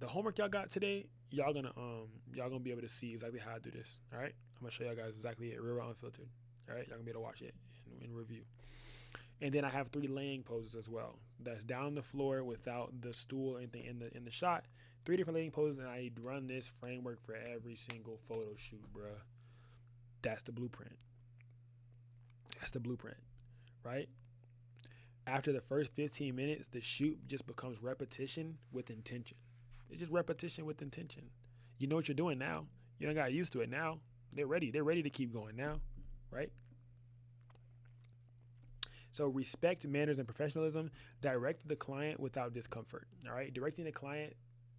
homework y'all got today. Y'all gonna be able to see exactly how I do this. All right. I'm gonna show y'all guys exactly it, real unfiltered. All right. Y'all gonna be able to watch it and review. And then I have 3 laying poses as well. That's down on the floor without the stool or anything in the shot. 3 different laying poses, and I run this framework for every single photo shoot, bruh. That's the blueprint. That's the blueprint, right? After the first 15 minutes, the shoot just becomes repetition with intention. It's just repetition with intention. You know what you're doing now. You don't got used to it now. They're ready. They're ready to keep going now, right? So respect, manners, and professionalism. Direct the client without discomfort. All right, directing the client,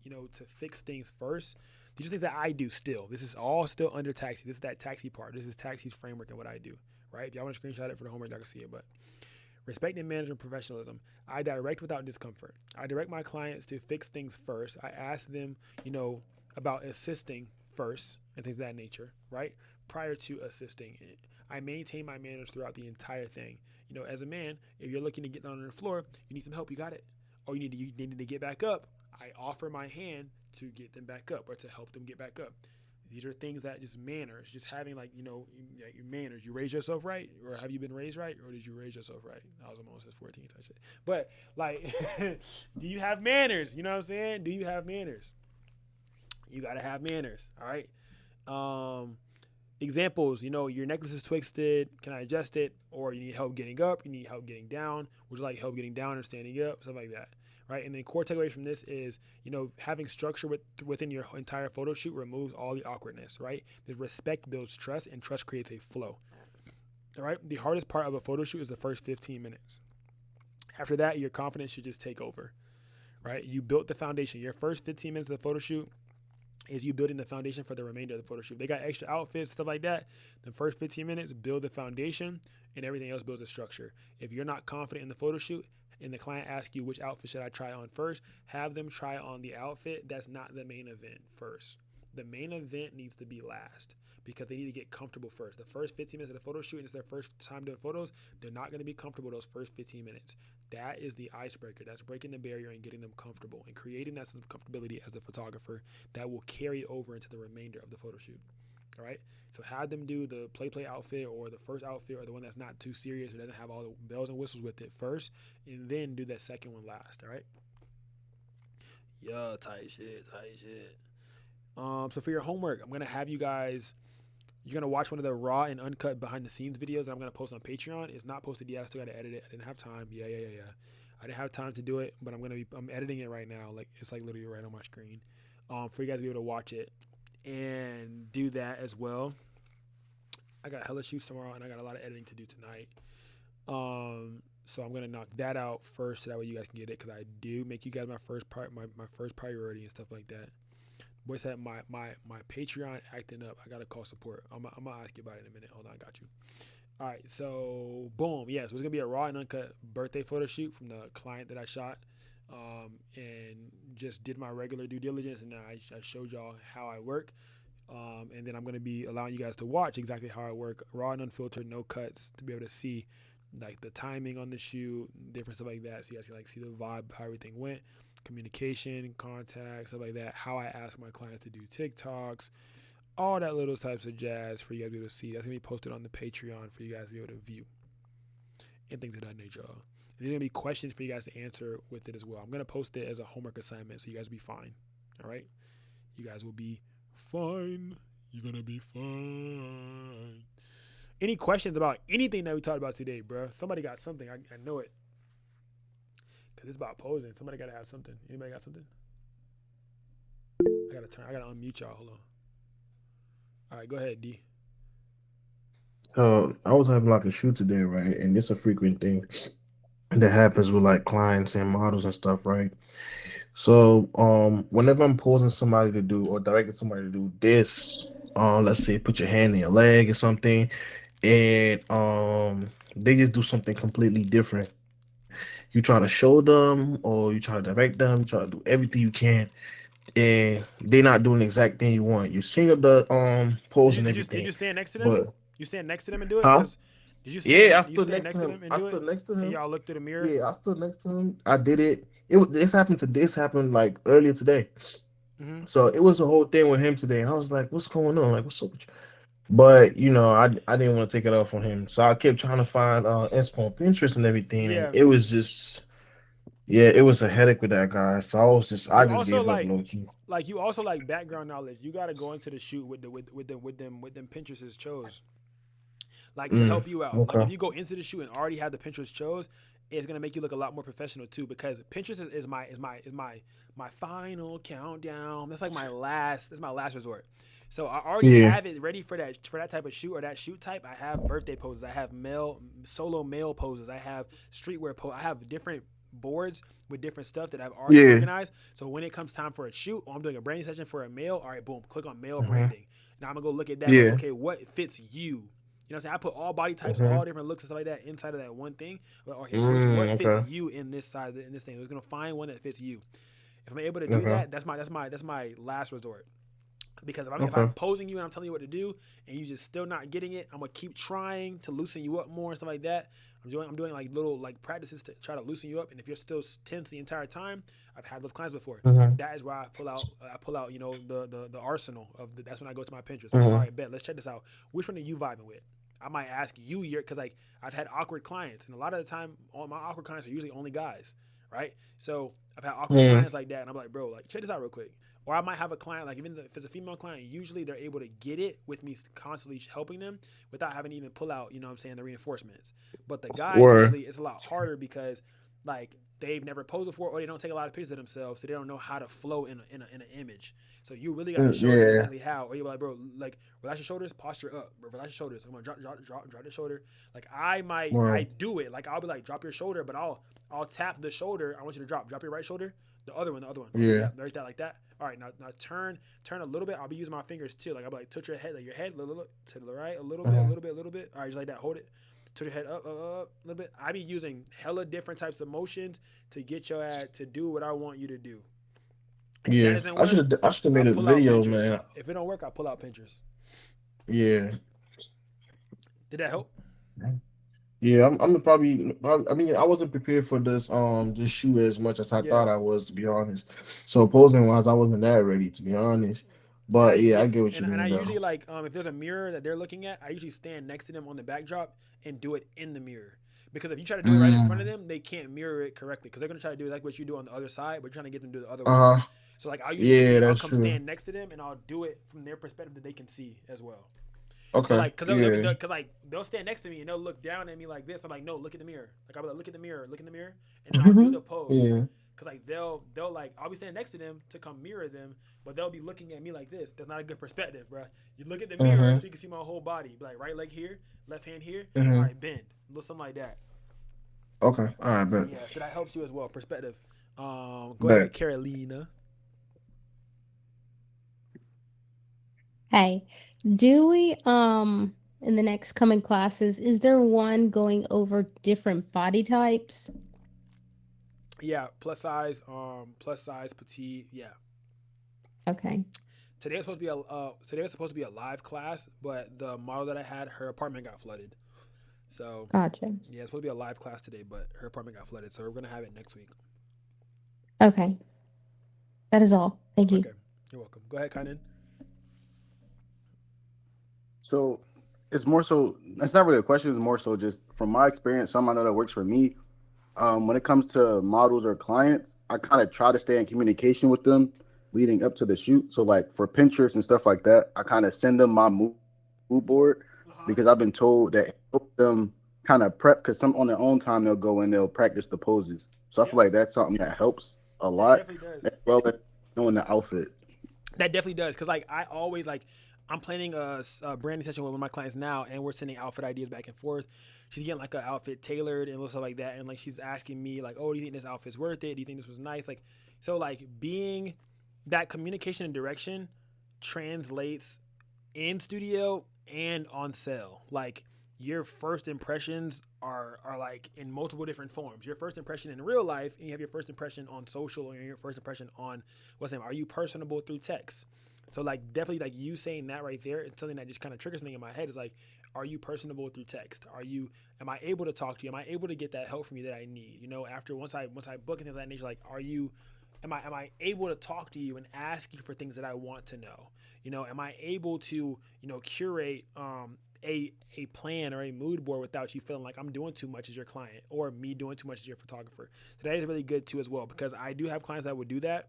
to fix things first. These are things that I do still. This is all still under taxi. This is that taxi part. This is taxi's framework and what I do. Right? If y'all want to screenshot it for the homework, y'all can see it. But respect and manners and professionalism. I direct without discomfort. I direct my clients to fix things first. I ask them, about assisting first and things of that nature. Right? Prior to assisting. I maintain my manners throughout the entire thing. As a man, if you're looking to get down on the floor, you need some help, you got it. Or you need to get back up. I offer my hand to get them back up or to help them get back up. These are things that just manners, just having your manners. You raise yourself right, or have you been raised right, or did you raise yourself right? I was almost at 14, so shit. But do you have manners? You know what I'm saying? Do you have manners? You gotta have manners. All right. Examples, your necklace is twisted. Can I adjust it? Or you need help getting up. You need help getting down. Would you like help getting down or standing up? Stuff like that, right? And then core takeaway from this is, having structure within your entire photo shoot removes all the awkwardness, right? This respect builds trust, and trust creates a flow. All right. The hardest part of a photo shoot is the first 15 minutes. After that, your confidence should just take over, right? You built the foundation. Your first 15 minutes of the photo shoot is you building the foundation for the remainder of the photo shoot. They got extra outfits, stuff like that. The first 15 minutes, build the foundation, and everything else builds a structure. If you're not confident in the photo shoot and the client asks you which outfit should I try on first, have them try on the outfit that's not the main event first. The main event needs to be last because they need to get comfortable first. The first 15 minutes of the photo shoot, and it's their first time doing photos, they're not going to be comfortable those first 15 minutes. That is the icebreaker. That's breaking the barrier and getting them comfortable and creating that sense of comfortability as a photographer that will carry over into the remainder of the photo shoot. All right. So have them do the play outfit or the first outfit or the one that's not too serious or doesn't have all the bells and whistles with it first, and then do that second one last. All right. Yo, tight shit. So for your homework, I'm gonna have you guys. You're gonna watch one of the raw and uncut behind the scenes videos that I'm gonna post on Patreon. It's not posted yet. I still gotta edit it. I didn't have time. Yeah. I didn't have time to do it, but I'm editing it right now. It's literally right on my screen, for you guys to be able to watch it and do that as well. I got hella shoots tomorrow, and I got a lot of editing to do tonight. So I'm gonna knock that out first, so that way you guys can get it, because I do make you guys my first priority and stuff like that. Boy said my Patreon acting up. I gotta call support. I'm gonna ask you about it in a minute. Hold on, I got you. All right, so boom, yeah. So it's gonna be a raw and uncut birthday photo shoot from the client that I shot, and just did my regular due diligence, and then I showed y'all how I work, and then I'm gonna be allowing you guys to watch exactly how I work, raw and unfiltered, no cuts, to be able to see the timing on the shoot, different stuff like that, so you guys can see the vibe, how everything went. Communication, contact, stuff like that, how I ask my clients to do TikToks, all that little types of jazz for you guys to be able to see. That's going to be posted on the Patreon for you guys to be able to view and things of that nature. And there's going to be questions for you guys to answer with it as well. I'm going to post it as a homework assignment, so you guys will be fine. All right? You guys will be fine. You're going to be fine. Any questions about anything that we talked about today, bro? Somebody got something. I know it. Because it's about posing. Somebody got to have something. Anybody got something? I got to unmute y'all. Hold on. All right, go ahead, D. I was having like a shoot today, right? And it's a frequent thing. that happens with like clients and models and stuff, right? So, whenever I'm posing somebody to do or directing somebody to do this, let's say put your hand in your leg or something, and they just do something completely different. You try to show them or you try to direct them, you try to do everything you can, and they're not doing the exact thing you want. You string up the pose and Did everything, you stand next to them? but You stand next to them and do it? huh? Cause did Yeah, I you stood stand next to next to him. them and I do it? stood next to And him. y'all look through the mirror. Yeah, I stood next to him. I did it. This happened like earlier today. Mm-hmm. So it was a whole thing with him today. And I was like, what's going on? Like, what's up with you? But I didn't want to take it off on him. So I kept trying to find inspo on Pinterest and everything. And Yeah. it was just yeah, it was a headache with that guy. So I You just also gave up low key. you also like background knowledge. You got to go into the shoot with with them Pinterests chose like to help Mm, you out. Like if okay. you go into the shoot and already have the Pinterest chose, it's gonna make you look a lot more professional too. Because Pinterest is my final countdown. That's like my last. That's my last resort. So I already Yeah. have it ready for that type of shoot or that shoot type. I have birthday poses. I have male poses. I have streetwear poses. I have different boards with different stuff that I've already Yeah. organized. So when it comes time for a shoot, or I'm doing a branding session for a male, all right, boom, click on male Hmm. branding. Now I'm gonna go look at that like, Yeah. okay, what fits you? You know what I'm saying? I put all body types, Hmm. all different looks and stuff like that inside of that one thing. But okay, what fits Okay. you in this side in this thing? We're gonna find one that fits you. If I'm able to do Okay. that, that's my last resort. Because if I'm Okay. posing you and I'm telling you what to do and you just still not getting it, I'm gonna keep trying to loosen you up more and stuff like that. I'm doing like little like practices to try to loosen you up. And if you're still tense the entire time, I've had those clients before. Hmm. That is where I pull out the arsenal of that's when I go to my Pinterest. I'm like, all Hmm. right, bet, let's check this out. Which one are you vibing with? I might ask you your because like I've had awkward clients and a lot of the time all my awkward clients are usually only guys, right? So I've had awkward Hmm. clients like that and I'm like, bro, like check this out real quick. Or I might have a client, like even if it's a female client, usually they're able to get it with me constantly helping them without having to even pull out, you know what I'm saying, the reinforcements. But the guys, Word. usually it's a lot harder because like they've never posed before or they don't take a lot of pictures of themselves, so they don't know how to flow in an image. So you really got to show them Yeah. exactly how. Or you're like, bro, like relax your shoulders, posture up, bro, relax your shoulders. I'm gonna drop the shoulder. Like I Word. do it. Like I'll be like, drop your shoulder, but I'll tap the shoulder. I want you to drop your right shoulder, the other one. Okay, Yeah. yep, there's that like that. All right, now turn a little bit. I'll be using my fingers too. Like I'll be like tilt your head, like your head a little to the right, a little bit, a Hmm. little bit, a little bit. All right, just like that. Hold it. Tilt your head up, a little bit. I be using hella different types of motions to get your ad to do what I want you to do. And if that Yeah. doesn't work, I should have I made a pull out video, Pinterest. man. If it don't work, I pull out Pinterest. Yeah. Did that help? Yeah, I'm I mean, I wasn't prepared for this shoe as much as I Yeah. thought I was, to be honest. So posing wise, I wasn't that ready, to be honest. But yeah, I get what you And I mean though. usually like if there's a mirror that they're looking at, I usually stand next to them on the backdrop and do it in the mirror. Because if you try to do it right in front of Mm. them, they can't mirror it correctly because they're gonna try to do like what you do on the other side, but you're trying to get them to do the other way. Uh-huh. So like Yeah, I'll that's come true. stand next to them and I'll do it from their perspective that they can see as well. So Okay. like, Yeah. cause like they'll stand next to me and they'll look down at me like this. I'm like, no, look at the mirror. Like I'll be like, look at the mirror, look in the mirror, and then I'll do the pose. Yeah. Cause like they'll like I'll be standing next to them to come mirror them, but they'll be looking at me like this. That's not a good perspective, bro. You look at the mirror Uh-huh. so you can see my whole body. Be like right leg here, left hand here. All Uh-huh. right, bend, look something like that. Okay. All right, but Yeah, so that helps you as well. Perspective. Go ahead, but Carolina. Hey, do we in the next coming classes, is there one going over different body types? Yeah, plus size, petite. Yeah, Okay, today was supposed to be a live class, but the model that I had, her apartment got flooded. So gotcha. yeah, it's supposed to be a live class today, but her apartment got flooded, so we're gonna have it next week. Okay, that is all. Thank you. Okay, you're welcome. Go ahead, Kynan. So it's more so. It's not really a question. It's more so just from my experience. Something I know that works for me. When it comes to models or clients, I kind of try to stay in communication with them leading up to the shoot. So like for Pinterest and stuff like that, I kind of send them my mood board because I've been told that it helps them kind of prep because some on their own time they'll go and they'll practice the poses. So I feel Yep, like that's something that helps a that lot definitely as does. well as knowing the outfit. That definitely does, cause like I always like I'm planning a branding session with one of my clients now, and we're sending outfit ideas back and forth. She's getting like an outfit tailored and stuff like that, and like she's asking me like, "Oh, do you think this outfit's worth it? Do you think this was nice?" Like, so like being that communication and direction translates in studio and on sale. Like your first impressions are like in multiple different forms. Your first impression in real life, and you have your first impression on social, and your first impression on what's the name? Are you personable through text? So like definitely like you saying that right there, it's something that just kind of triggers something in my head. Is like, are you personable through text? Am I able to talk to you? Am I able to get that help from you that I need? You know, after once I book and things of that nature, like am I able to talk to you and ask you for things that I want to know? You know, am I able to, curate a plan or a mood board without you feeling like I'm doing too much as your client or me doing too much as your photographer? So that is really good too as well, because I do have clients that would do that.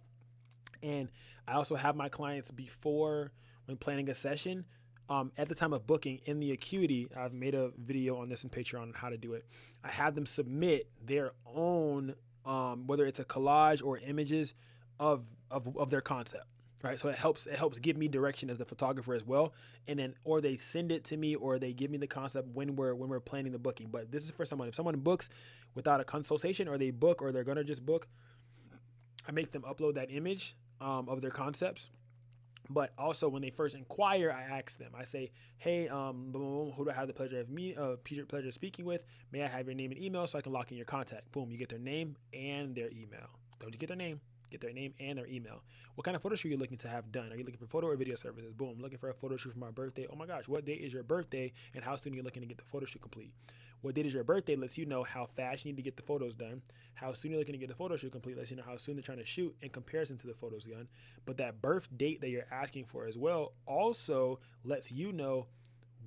And I also have my clients before, when planning a session, at the time of booking in the Acuity, I've made a video on this in Patreon on how to do it. I have them submit their own, whether it's a collage or images of their concept. Right. So it helps give me direction as the photographer as well. And then, or they send it to me, or they give me the concept when we're planning the booking. But this is for someone, if someone books without a consultation, or they book, or they're going to just book, I make them upload that image of their concepts. But also when they first inquire, I ask them, I say, hey, boom, who do I have the pleasure of speaking with? May I have your name and email so I can lock in your contact? Boom, you get their name and their email. Don't just get their name. Get their name and their email. What kind of photo shoot are you looking to have done? Are you looking for photo or video services? Boom, I'm looking for a photo shoot for my birthday. Oh my gosh, what date is your birthday and how soon are you looking to get the photo shoot complete? What date is your birthday lets you know how fast you need to get the photos done. How soon you're looking to get the photo shoot complete lets you know how soon they're trying to shoot in comparison to the photos done. But that birth date that you're asking for as well also lets you know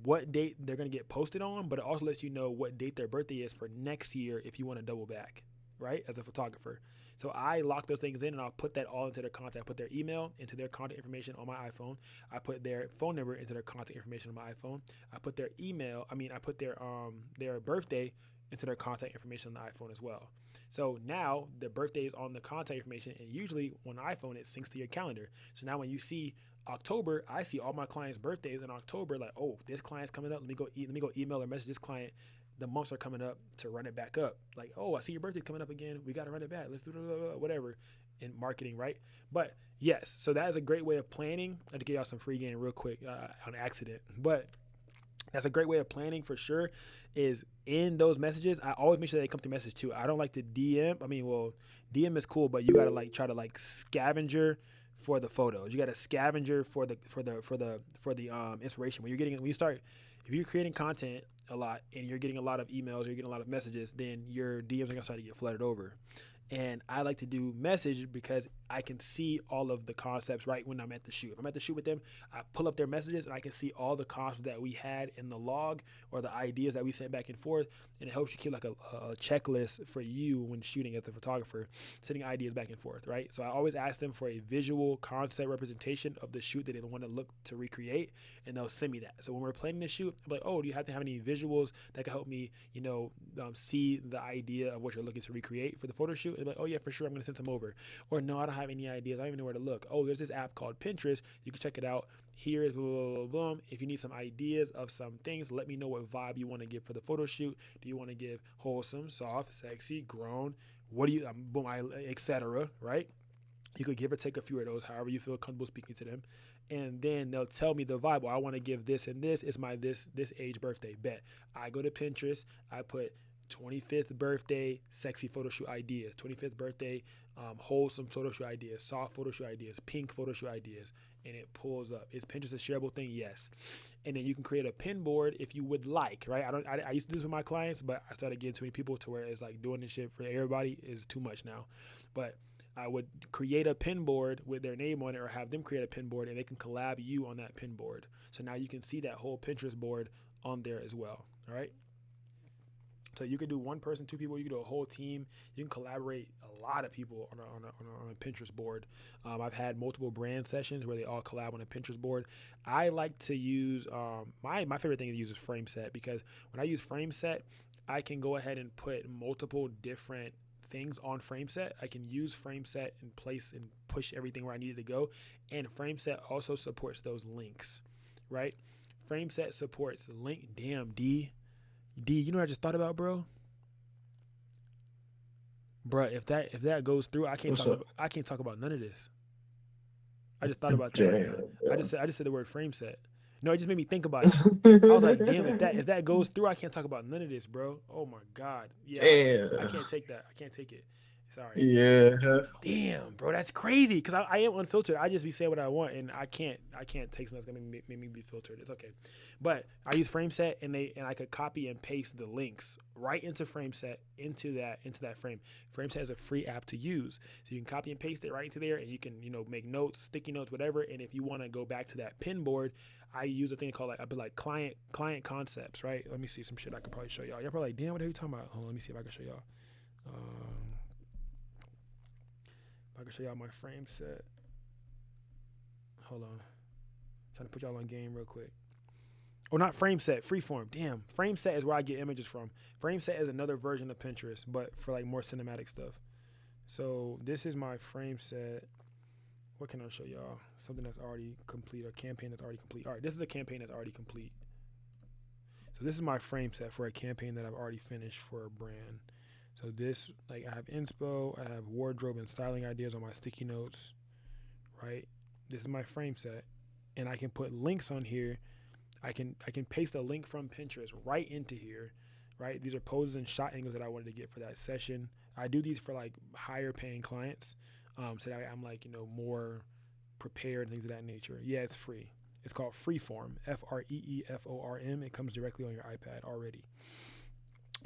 what date they're going to get posted on, but it also lets you know what date their birthday is for next year if you want to double back, right, as a photographer. So I lock those things in, and I'll put that all into their contact. I put their email into their contact information on my iPhone. I put their phone number into their contact information on my iPhone. I put their I put their birthday into their contact information on the iPhone as well. So now the birthday is on the contact information, and usually on the iPhone it syncs to your calendar. So now when you see October, I see all my clients' birthdays in October. Like, oh, this client's coming up. Let me go email or message this client. The months are coming up to run it back up. Like, oh, I see your birthday's coming up again. We got to run it back. Let's do whatever in marketing, right? But yes, so that is a great way of planning. I had to give y'all some free game real quick on accident. But that's a great way of planning for sure, is in those messages. I always make sure they come through message too. I don't like to DM. I mean, well, DM is cool, but you got to like try to like scavenger for the photos. You got to scavenger for the inspiration. If you're creating content a lot and you're getting a lot of emails or you're getting a lot of messages, then your DMs are gonna start to get flooded over. And I like to do message because I can see all of the concepts right when I'm at the shoot. If I'm at the shoot with them, I pull up their messages and I can see all the concepts that we had in the log or the ideas that we sent back and forth. And it helps you keep like a checklist for you when shooting as the photographer, sending ideas back and forth, right? So I always ask them for a visual concept representation of the shoot that they want to look to recreate, and they'll send me that. So when we're planning the shoot, I'm like, oh, do you have to have any visuals that can help me, see the idea of what you're looking to recreate for the photo shoot? And like, oh yeah, for sure, I'm gonna send some over. Or no, I don't have any ideas. I don't even know where to look. Oh, there's this app called Pinterest. You can check it out. Here's blah, blah, blah, blah. If you need some ideas of some things, let me know what vibe you want to give for the photo shoot. Do you want to give wholesome, soft, sexy, grown? What do you, etc. Right? You could give or take a few of those, however you feel comfortable speaking to them. And then they'll tell me the vibe. Well, I want to give this and this. It's my this age birthday. Bet. I go to Pinterest. I put 25th birthday sexy photo shoot ideas, 25th birthday wholesome photo shoot ideas, soft photo shoot ideas, pink photo shoot ideas, and it pulls up. Is Pinterest a shareable thing? Yes. And then you can create a pin board if you would like, right? I used to do this with my clients, but I started getting too many people to where it's like doing this shit for everybody is too much now. But I would create a pin board with their name on it, or have them create a pin board, and they can collab you on that pin board. So now you can see that whole Pinterest board on there as well. All right. So you could do one person, two people. You could do a whole team. You can collaborate a lot of people on a Pinterest board. I've had multiple brand sessions where they all collab on a Pinterest board. I like to use my favorite thing to use is FrameSet, because when I use FrameSet, I can go ahead and put multiple different things on FrameSet. I can use FrameSet and place and push everything where I need it to go. And FrameSet also supports those links, right? Frame set supports link. Damn, D. You know what I just thought about, bro? Bruh, if that goes through, I can't talk about none of this. I just thought about that right now. I just said the word frame set. No, it just made me think about it. I was like, damn, if that goes through, I can't talk about none of this, bro. Oh my God. Yeah, I can't take that. I can't take it. Sorry. Yeah. Damn, bro, that's crazy. Because I am unfiltered. I just be saying what I want, and I can't take something that's gonna make me be filtered. It's okay. But I use frame set, and I could copy and paste the links right into frame set into that frame. Frame set is a free app to use, so you can copy and paste it right into there, and you can make notes, sticky notes, whatever. And if you want to go back to that pin board, I use a thing called like client concepts, right? Let me see some shit I could probably show y'all. Y'all probably like, damn, what are you talking about? Hold on, let me see if I can show y'all. I can show y'all my frame set. Hold on. Trying to put y'all on game real quick. Oh, not frame set, freeform. Damn. Frame set is where I get images from. Frame set is another version of Pinterest, but for like more cinematic stuff. So this is my frame set. What can I show y'all? Something that's already complete, a campaign that's already complete. All right, this is a campaign that's already complete. So this is my frame set for a campaign that I've already finished for a brand. So this, like, I have inspo, I have wardrobe and styling ideas on my sticky notes, right? This is my frame set, and I can put links on here. I can paste a link from Pinterest right into here, right? These are poses and shot angles that I wanted to get for that session. I do these for like higher paying clients, so that I'm like more prepared and things of that nature. Yeah, it's free. It's called Freeform, Freeform. It comes directly on your iPad already.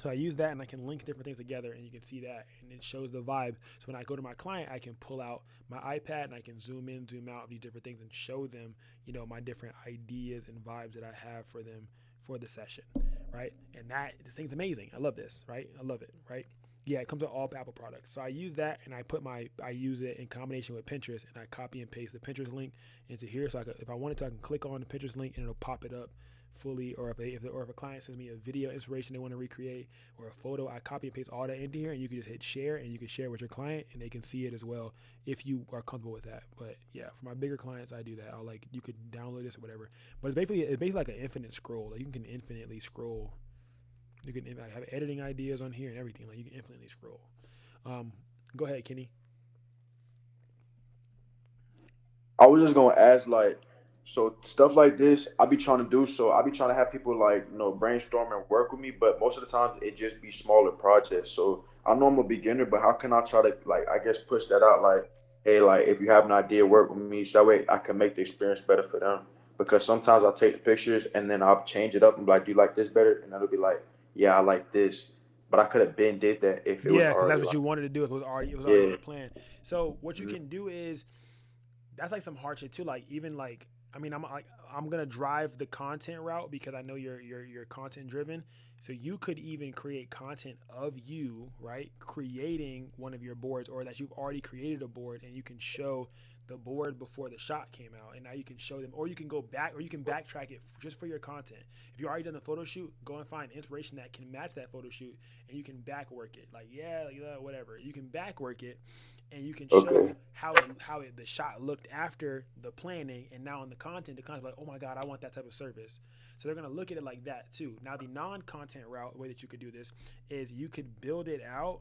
So I use that, and I can link different things together, and you can see that, and it shows the vibe. So when I go to my client, I can pull out my iPad, and I can zoom in, zoom out of these different things and show them, my different ideas and vibes that I have for them for the session, right? And this thing's amazing. I love this, right? I love it, right? Yeah, it comes with all Apple products. So I use that, and I use it in combination with Pinterest, and I copy and paste the Pinterest link into here. So if I wanted to, I can click on the Pinterest link, and it'll pop it up fully. Or if a client sends me a video inspiration they want to recreate, or a photo, I copy and paste all that into here, and you can just hit share, and you can share with your client, and they can see it as well if you are comfortable with that. But yeah, for my bigger clients, I do that. You could download this or whatever. But it's basically like an infinite scroll. Like you can infinitely scroll. You can have editing ideas on here and everything. Like you can infinitely scroll. Go ahead, Kenny. I was just gonna ask, like, so stuff like this, I be trying to do. So I be trying to have people like brainstorm and work with me, but most of the time it just be smaller projects. So I know I'm a beginner, but how can I try to I guess push that out? Like, hey, like if you have an idea, work with me, so that way I can make the experience better for them. Because sometimes I'll take the pictures and then I'll change it up and be like, do you like this better? And it'll be like, yeah, I like this. But I could have been did that if it was Yeah, because that's already what you wanted to do. If it was already yeah. the plan. So what you can do is, that's like some hard shit too. Like even like, I mean, I'm gonna drive the content route because I know you're content driven. So you could even create content of you, right? Creating one of your boards, or that you've already created a board, and you can show the board before the shot came out, and now you can show them, or you can go back, or you can backtrack it just for your content. If you already done the photo shoot, go and find inspiration that can match that photo shoot, and you can back work it. Like whatever, you can back work it, and you can show how the shot looked after the planning, and now in the content like, oh my God, I want that type of service. So they're gonna look at it like that too. Now the non-content route, way that you could do this is you could build it out,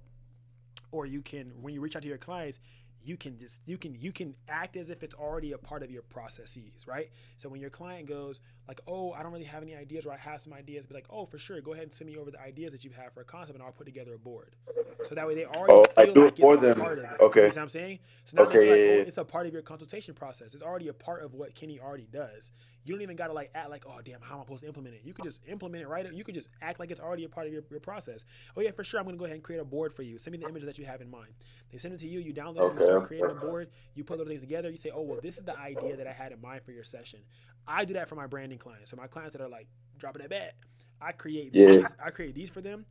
or you can, when you reach out to your clients, you can act as if it's already a part of your processes, right? So when your client goes like, oh, I don't really have any ideas, or I have some ideas, but like, oh, for sure, go ahead and send me over the ideas that you have for a concept, and I'll put together a board. So that way they already feel like it's a part of it. Okay. You know what I'm saying? So now they feel like, yeah. oh, it's a part of your consultation process. It's already a part of what Kenny already does. You don't even got to act like, oh, damn, how am I supposed to implement it? You could just implement it right. You could just act like it's already a part of your process. Oh, yeah, for sure, I'm going to go ahead and create a board for you. Send me the images that you have in mind. They send it to you. You download it. You start creating a board. You put those things together. You say, oh, well, this is the idea that I had in mind for your session. I do that for my branding clients. So my clients that are like dropping that bat, I create these for them.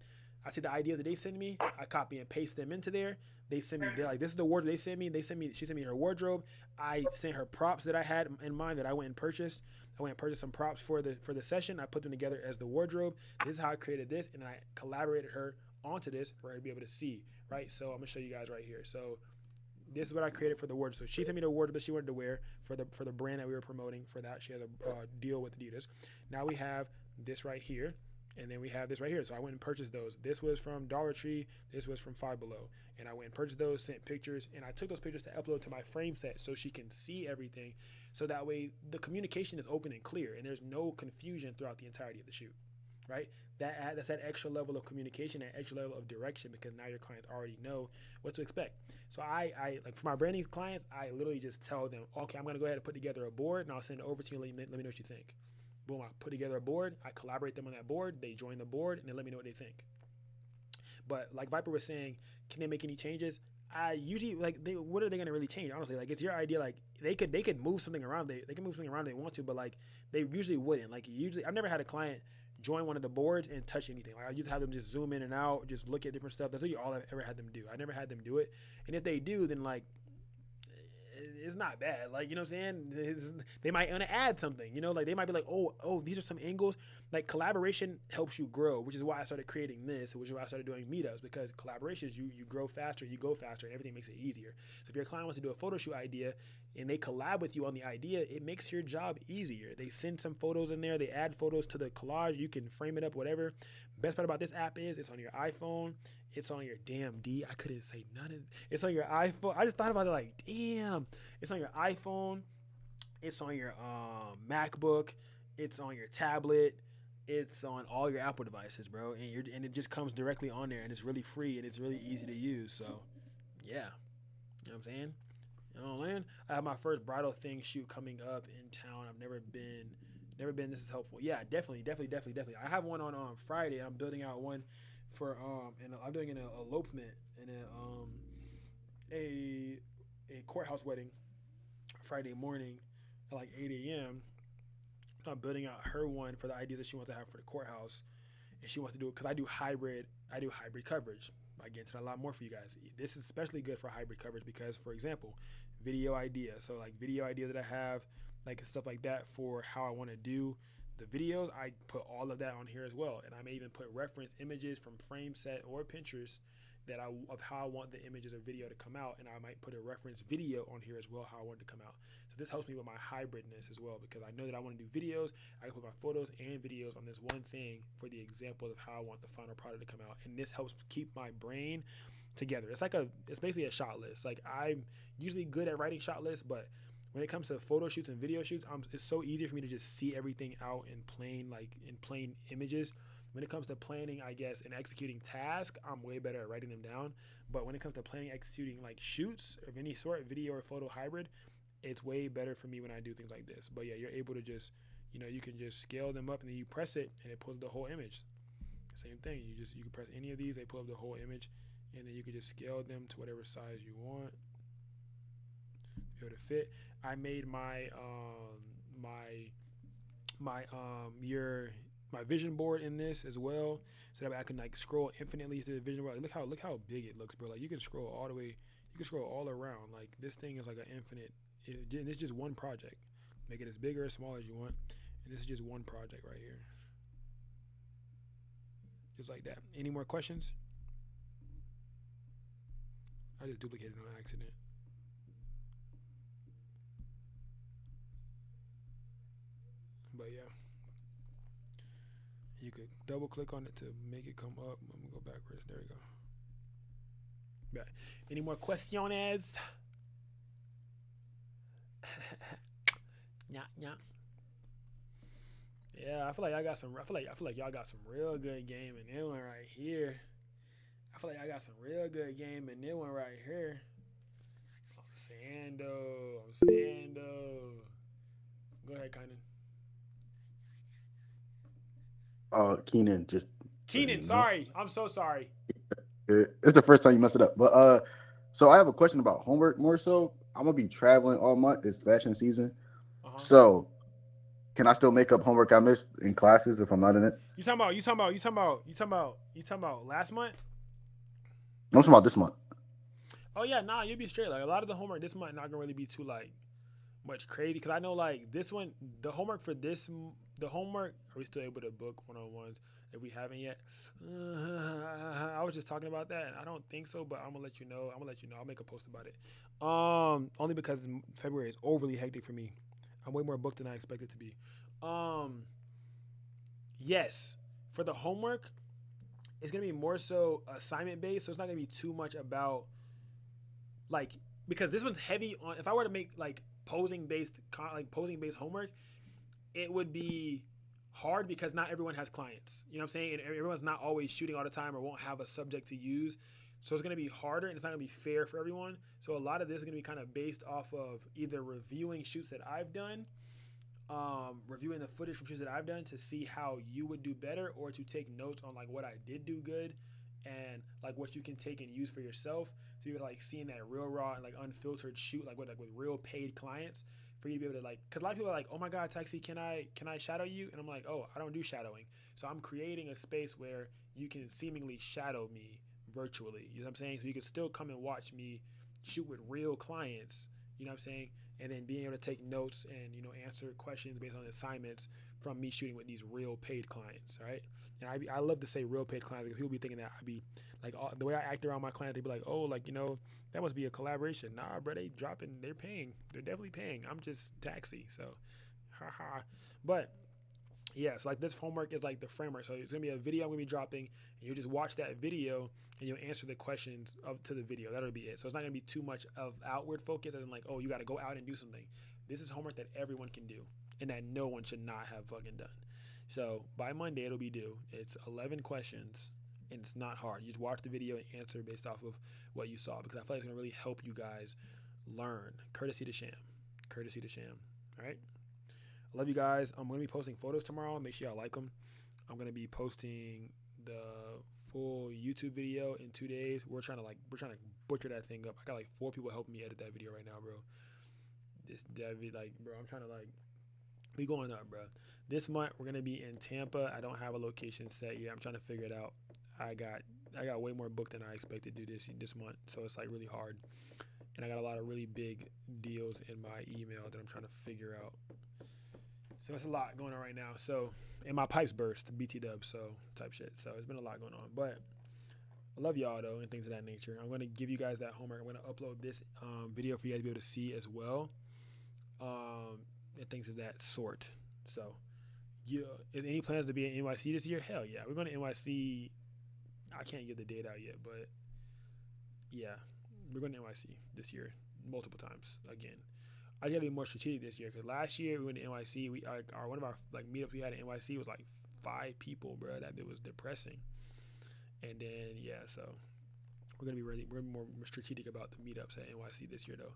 I see the ideas that they send me. I copy and paste them into there. They send me, they're like, this is the wardrobe they sent me. She sent me her wardrobe. I sent her props that I had in mind that I went and purchased. I went and purchased some props for the session. I put them together as the wardrobe. This is how I created this, and I collaborated her onto this for her to be able to see, right? So I'm gonna show you guys right here. So this is what I created for the award. So she sent me the award that she wanted to wear for the brand that we were promoting. For that, she has a deal with Adidas. Now we have this right here, and then we have this right here. So I went and purchased those. This was from Dollar Tree. This was from Five Below. And I went and purchased those, sent pictures, and I took those pictures to upload to my frame set so she can see everything. So that way the communication is open and clear, and there's no confusion throughout the entirety of the shoot, right? That's that extra level of communication, that extra level of direction, because now your clients already know what to expect. So I like for my branding clients, I literally just tell them, okay, I'm going to go ahead and put together a board, and I'll send it over to you and let me know what you think. Boom, I put together a board, I collaborate them on that board, they join the board, and they let me know what they think. But like Viper was saying, can they make any changes? I usually what are they gonna really change? Honestly, like it's your idea. Like they could move something around. They can move something around if they want to, but like they usually wouldn't. Like usually, I've never had a client join one of the boards and touch anything. Like I used to have them just zoom in and out, just look at different stuff. That's really all I've ever had them do. I never had them do it. And if they do, then like it's not bad. Like, you know what I'm saying? They might want to add something, you know, like they might be like, oh, these are some angles. Like collaboration helps you grow, which is why I started creating this, which is why I started doing meetups, because collaborations, you grow faster, you go faster, and everything makes it easier. So if your client wants to do a photo shoot idea and they collab with you on the idea, it makes your job easier. They send some photos in there, they add photos to the collage, you can frame it up, whatever. Best part about this app is it's on your iPhone. It's on your damn D. I couldn't say none of it. It's on your iPhone. I just thought about it like, damn. It's on your iPhone. It's on your MacBook. It's on your tablet. It's on all your Apple devices, bro. And it just comes directly on there, and it's really free, and it's really easy to use. So, yeah. You know what I'm saying? You know what I'm saying? I have my first bridal thing shoot coming up in town. I've never been. This is helpful. Yeah, definitely. I have one on Friday. I'm building out one for and I'm doing an elopement and a courthouse wedding Friday morning at like 8 a.m. I'm building out her one for the ideas that she wants to have for the courthouse, and she wants to do it because I do hybrid coverage. I get into that a lot more for you guys. This is especially good for hybrid coverage because, for example, video idea. So like video idea that I have, like stuff like that for how I want to do the videos, I put all of that on here as well. And I may even put reference images from frame set or Pinterest of how I want the images or video to come out. And I might put a reference video on here as well, how I want it to come out. So this helps me with my hybridness as well, because I know that I want to do videos. I can put my photos and videos on this one thing for the example of how I want the final product to come out. And this helps keep my brain together. It's basically a shot list. Like I'm usually good at writing shot lists, but when it comes to photo shoots and video shoots, it's so easy for me to just see everything out in plain images. When it comes to planning, I guess, and executing tasks, I'm way better at writing them down. But when it comes to planning, executing like shoots of any sort, video or photo hybrid, it's way better for me when I do things like this. But yeah, you're able to just, you can just scale them up and then you press it and it pulls the whole image. Same thing. You can press any of these, they pull up the whole image, and then you can just scale them to whatever size you want. Be able to fit. I made my vision board in this as well, so that I can like scroll infinitely through the vision board. Like, look how big it looks, bro. Like you can scroll all the way, you can scroll all around. Like this thing is like an infinite. And it's just one project. Make it as big or as small as you want, and this is just one project right here, just like that. Any more questions? I just duplicated on accident. But yeah, you could double click on it to make it come up. Let me go backwards. There we go. Back. Any more questions? Yeah. Yeah, I feel like y'all got some real good game in this one right here. I feel like I got some real good game in this one right here. I'm saying though. Go ahead, Kynan. Keenan, sorry. I'm so sorry. It's the first time you messed it up. But so I have a question about homework more so. I'm gonna be traveling all month. It's fashion season. So can I still make up homework I missed in classes if I'm not in it? You talking about last month? I'm talking about this month. Oh yeah, nah, you'll be straight. Like a lot of the homework this month not gonna really be too like much crazy, because I know like this one, the homework, are we still able to book one-on-ones? if we haven't yet. I was just talking about that, and I don't think so, but I'm gonna let you know. I'll make a post about it. Only because February is overly hectic for me. I'm way more booked than I expected to be. Yes, for the homework, it's gonna be more so assignment based, so it's not gonna be too much about like, because this one's heavy on. If I were to make like posing based homework, it would be hard because not everyone has clients. You know what I'm saying? And everyone's not always shooting all the time or won't have a subject to use. So it's going to be harder and it's not going to be fair for everyone. So a lot of this is going to be kind of based off of either reviewing shoots that I've done, reviewing the footage from shoots that I've done to see how you would do better, or to take notes on like what I did do good and like what you can take and use for yourself. So you're like seeing that real raw and like unfiltered shoot like with real paid clients, for you to be able to like, because a lot of people are like, oh my God, Taxi, can I shadow you? And I'm like, oh, I don't do shadowing. So I'm creating a space where you can seemingly shadow me virtually. You know what I'm saying? So you can still come and watch me shoot with real clients. You know what I'm saying? And then being able to take notes and, you know, answer questions based on assignments from me shooting with these real paid clients, right? And I love to say real paid clients because people be thinking that I be like, the way I act around my clients, they be like, oh, like, you know, that must be a collaboration. Nah, bro, they're paying. They're definitely paying. I'm just Taxi, so haha. But yeah, so like this homework is like the framework. So it's gonna be a video I'm gonna be dropping, and you just watch that video and you'll answer the questions to the video. That'll be it. So it's not gonna be too much of outward focus, as in like, oh, you gotta go out and do something. This is homework that everyone can do and that no one should not have fucking done. So by Monday it'll be due. It's 11 questions and it's not hard. You just watch the video and answer based off of what you saw, because I feel like it's gonna really help you guys learn. Courtesy to Sham. All right. I love you guys. I'm going to be posting photos tomorrow. Make sure y'all like them. I'm going to be posting the full YouTube video in 2 days. We're trying to butcher that thing up. I got like 4 people helping me edit that video right now, bro. I'm trying to like, we going up, bro. This month we're going to be in Tampa. I don't have a location set yet. I'm trying to figure it out. I got way more booked than I expected to do this month. So it's like really hard. And I got a lot of really big deals in my email that I'm trying to figure out. So it's a lot going on right now. So, and my pipes burst, BT dub, so type shit. So it's been a lot going on. But I love y'all though, and things of that nature. I'm going to give you guys that homework. I'm going to upload this video for you guys to be able to see as well, and things of that sort. So, yeah, if any plans to be in NYC this year? Hell yeah, we're going to NYC. I can't get the date out yet, but yeah, we're going to NYC this year multiple times again. I gotta be more strategic this year, because last year we went to NYC. One of our like meetups we had at NYC was like 5 people, bro. That bit was depressing. And then yeah, so we're more strategic about the meetups at NYC this year though.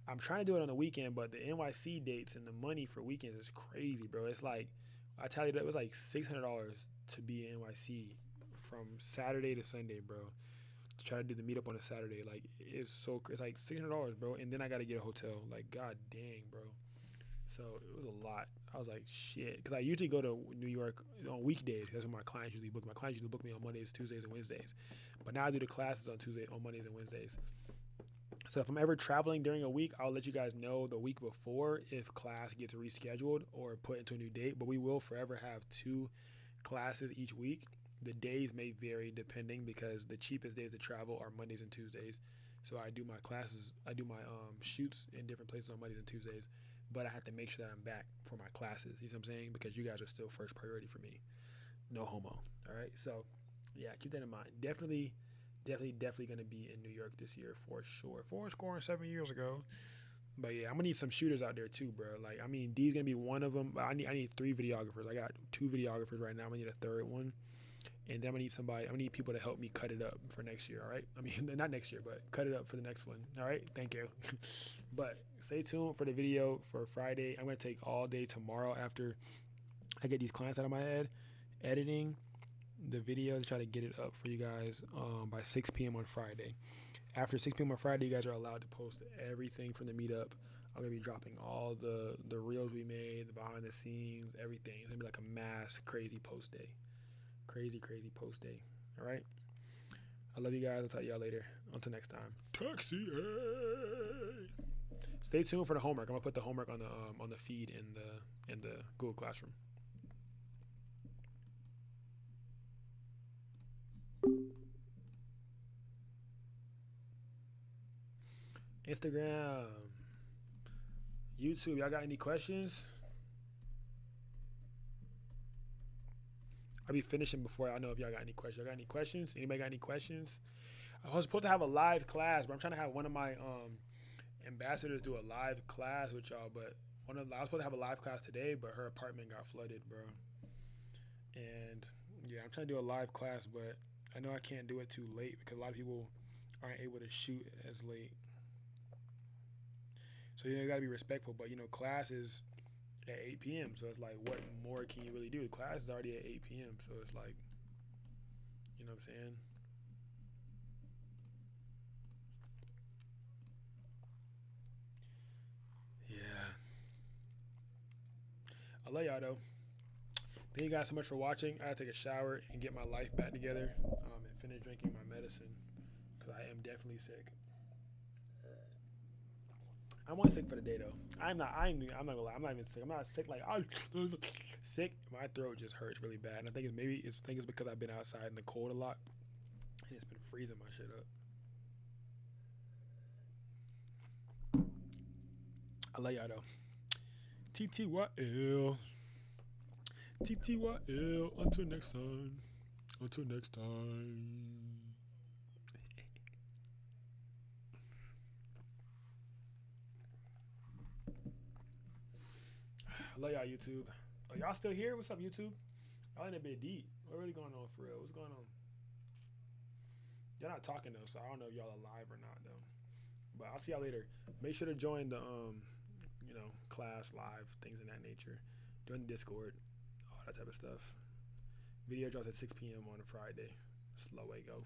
I'm trying to do it on the weekend, but the NYC dates and the money for weekends is crazy, bro. It's like, I tell you that it was like $600 to be in NYC from Saturday to Sunday, bro. To try to do the meetup on a Saturday, like it's like $600, bro, and then I gotta get a hotel. Like, god dang, bro. So it was a lot. I was like, shit, because I usually go to New York on weekdays. That's when my clients usually book. My clients usually book me on Mondays, Tuesdays, and Wednesdays. But now I do the classes on Mondays and Wednesdays. So if I'm ever traveling during a week, I'll let you guys know the week before if class gets rescheduled or put into a new date. But we will forever have 2 classes each week. The days may vary depending, because the cheapest days to travel are Mondays and Tuesdays. So I do my shoots in different places on Mondays and Tuesdays, but I have to make sure that I'm back for my classes. You see what I'm saying? Because you guys are still first priority for me. No homo. All right. So yeah, keep that in mind. Definitely going to be in New York this year for sure. 7 years ago. But yeah, I'm gonna need some shooters out there too, bro. Like, I mean, D's gonna be one of them. But I need 3 videographers. I got 2 videographers right now. I'm gonna need a 3rd one. And then I'm gonna need people to help me cut it up for next year, all right? I mean, not next year, but cut it up for the next one, all right? Thank you. But stay tuned for the video for Friday. I'm gonna take all day tomorrow after I get these clients out of my head, editing the video to try to get it up for you guys by 6 p.m. on Friday. After 6 p.m. on Friday, you guys are allowed to post everything from the meetup. I'm gonna be dropping all the reels we made, the behind the scenes, everything. It's gonna be like a mass crazy post day. Crazy post day. All right. I love you guys. I'll talk to y'all later. Until next time. Taxi. Hey. Stay tuned for the homework. I'm gonna put the homework on the feed in the Google Classroom. Instagram, YouTube. Y'all got any questions? I'll be finishing before I know if y'all got any questions. Y'all got any questions? Anybody got any questions? I was supposed to have a live class, but I'm trying to have one of my ambassadors do a live class with y'all. But I was supposed to have a live class today, but her apartment got flooded, bro. And yeah, I'm trying to do a live class, but I know I can't do it too late because a lot of people aren't able to shoot as late. So you gotta be respectful. But class is at 8 p.m. So it's like, what more can you really do? The class is already at 8 p.m. So it's like, you know what I'm saying? Yeah. I love y'all though. Thank you guys so much for watching. I gotta take a shower and get my life back together and finish drinking my medicine because I am definitely sick. I'm only sick for the day though. I'm not gonna lie. I'm not even sick. I'm not sick like I'm sick. My throat just hurts really bad. And I think it's because I've been outside in the cold a lot and it's been freezing my shit up. I love y'all though. TTYL. TTYL. Until next time. Until next time. I love y'all, YouTube. Oh, y'all still here? What's up, YouTube? Y'all in a bit deep. What really going on for real? What's going on? Y'all not talking though, so I don't know if y'all are live or not though. But I'll see y'all later. Make sure to join the class live, things in that nature. Join the Discord, all that type of stuff. Video drops at 6 p.m. on a Friday. Slow way go.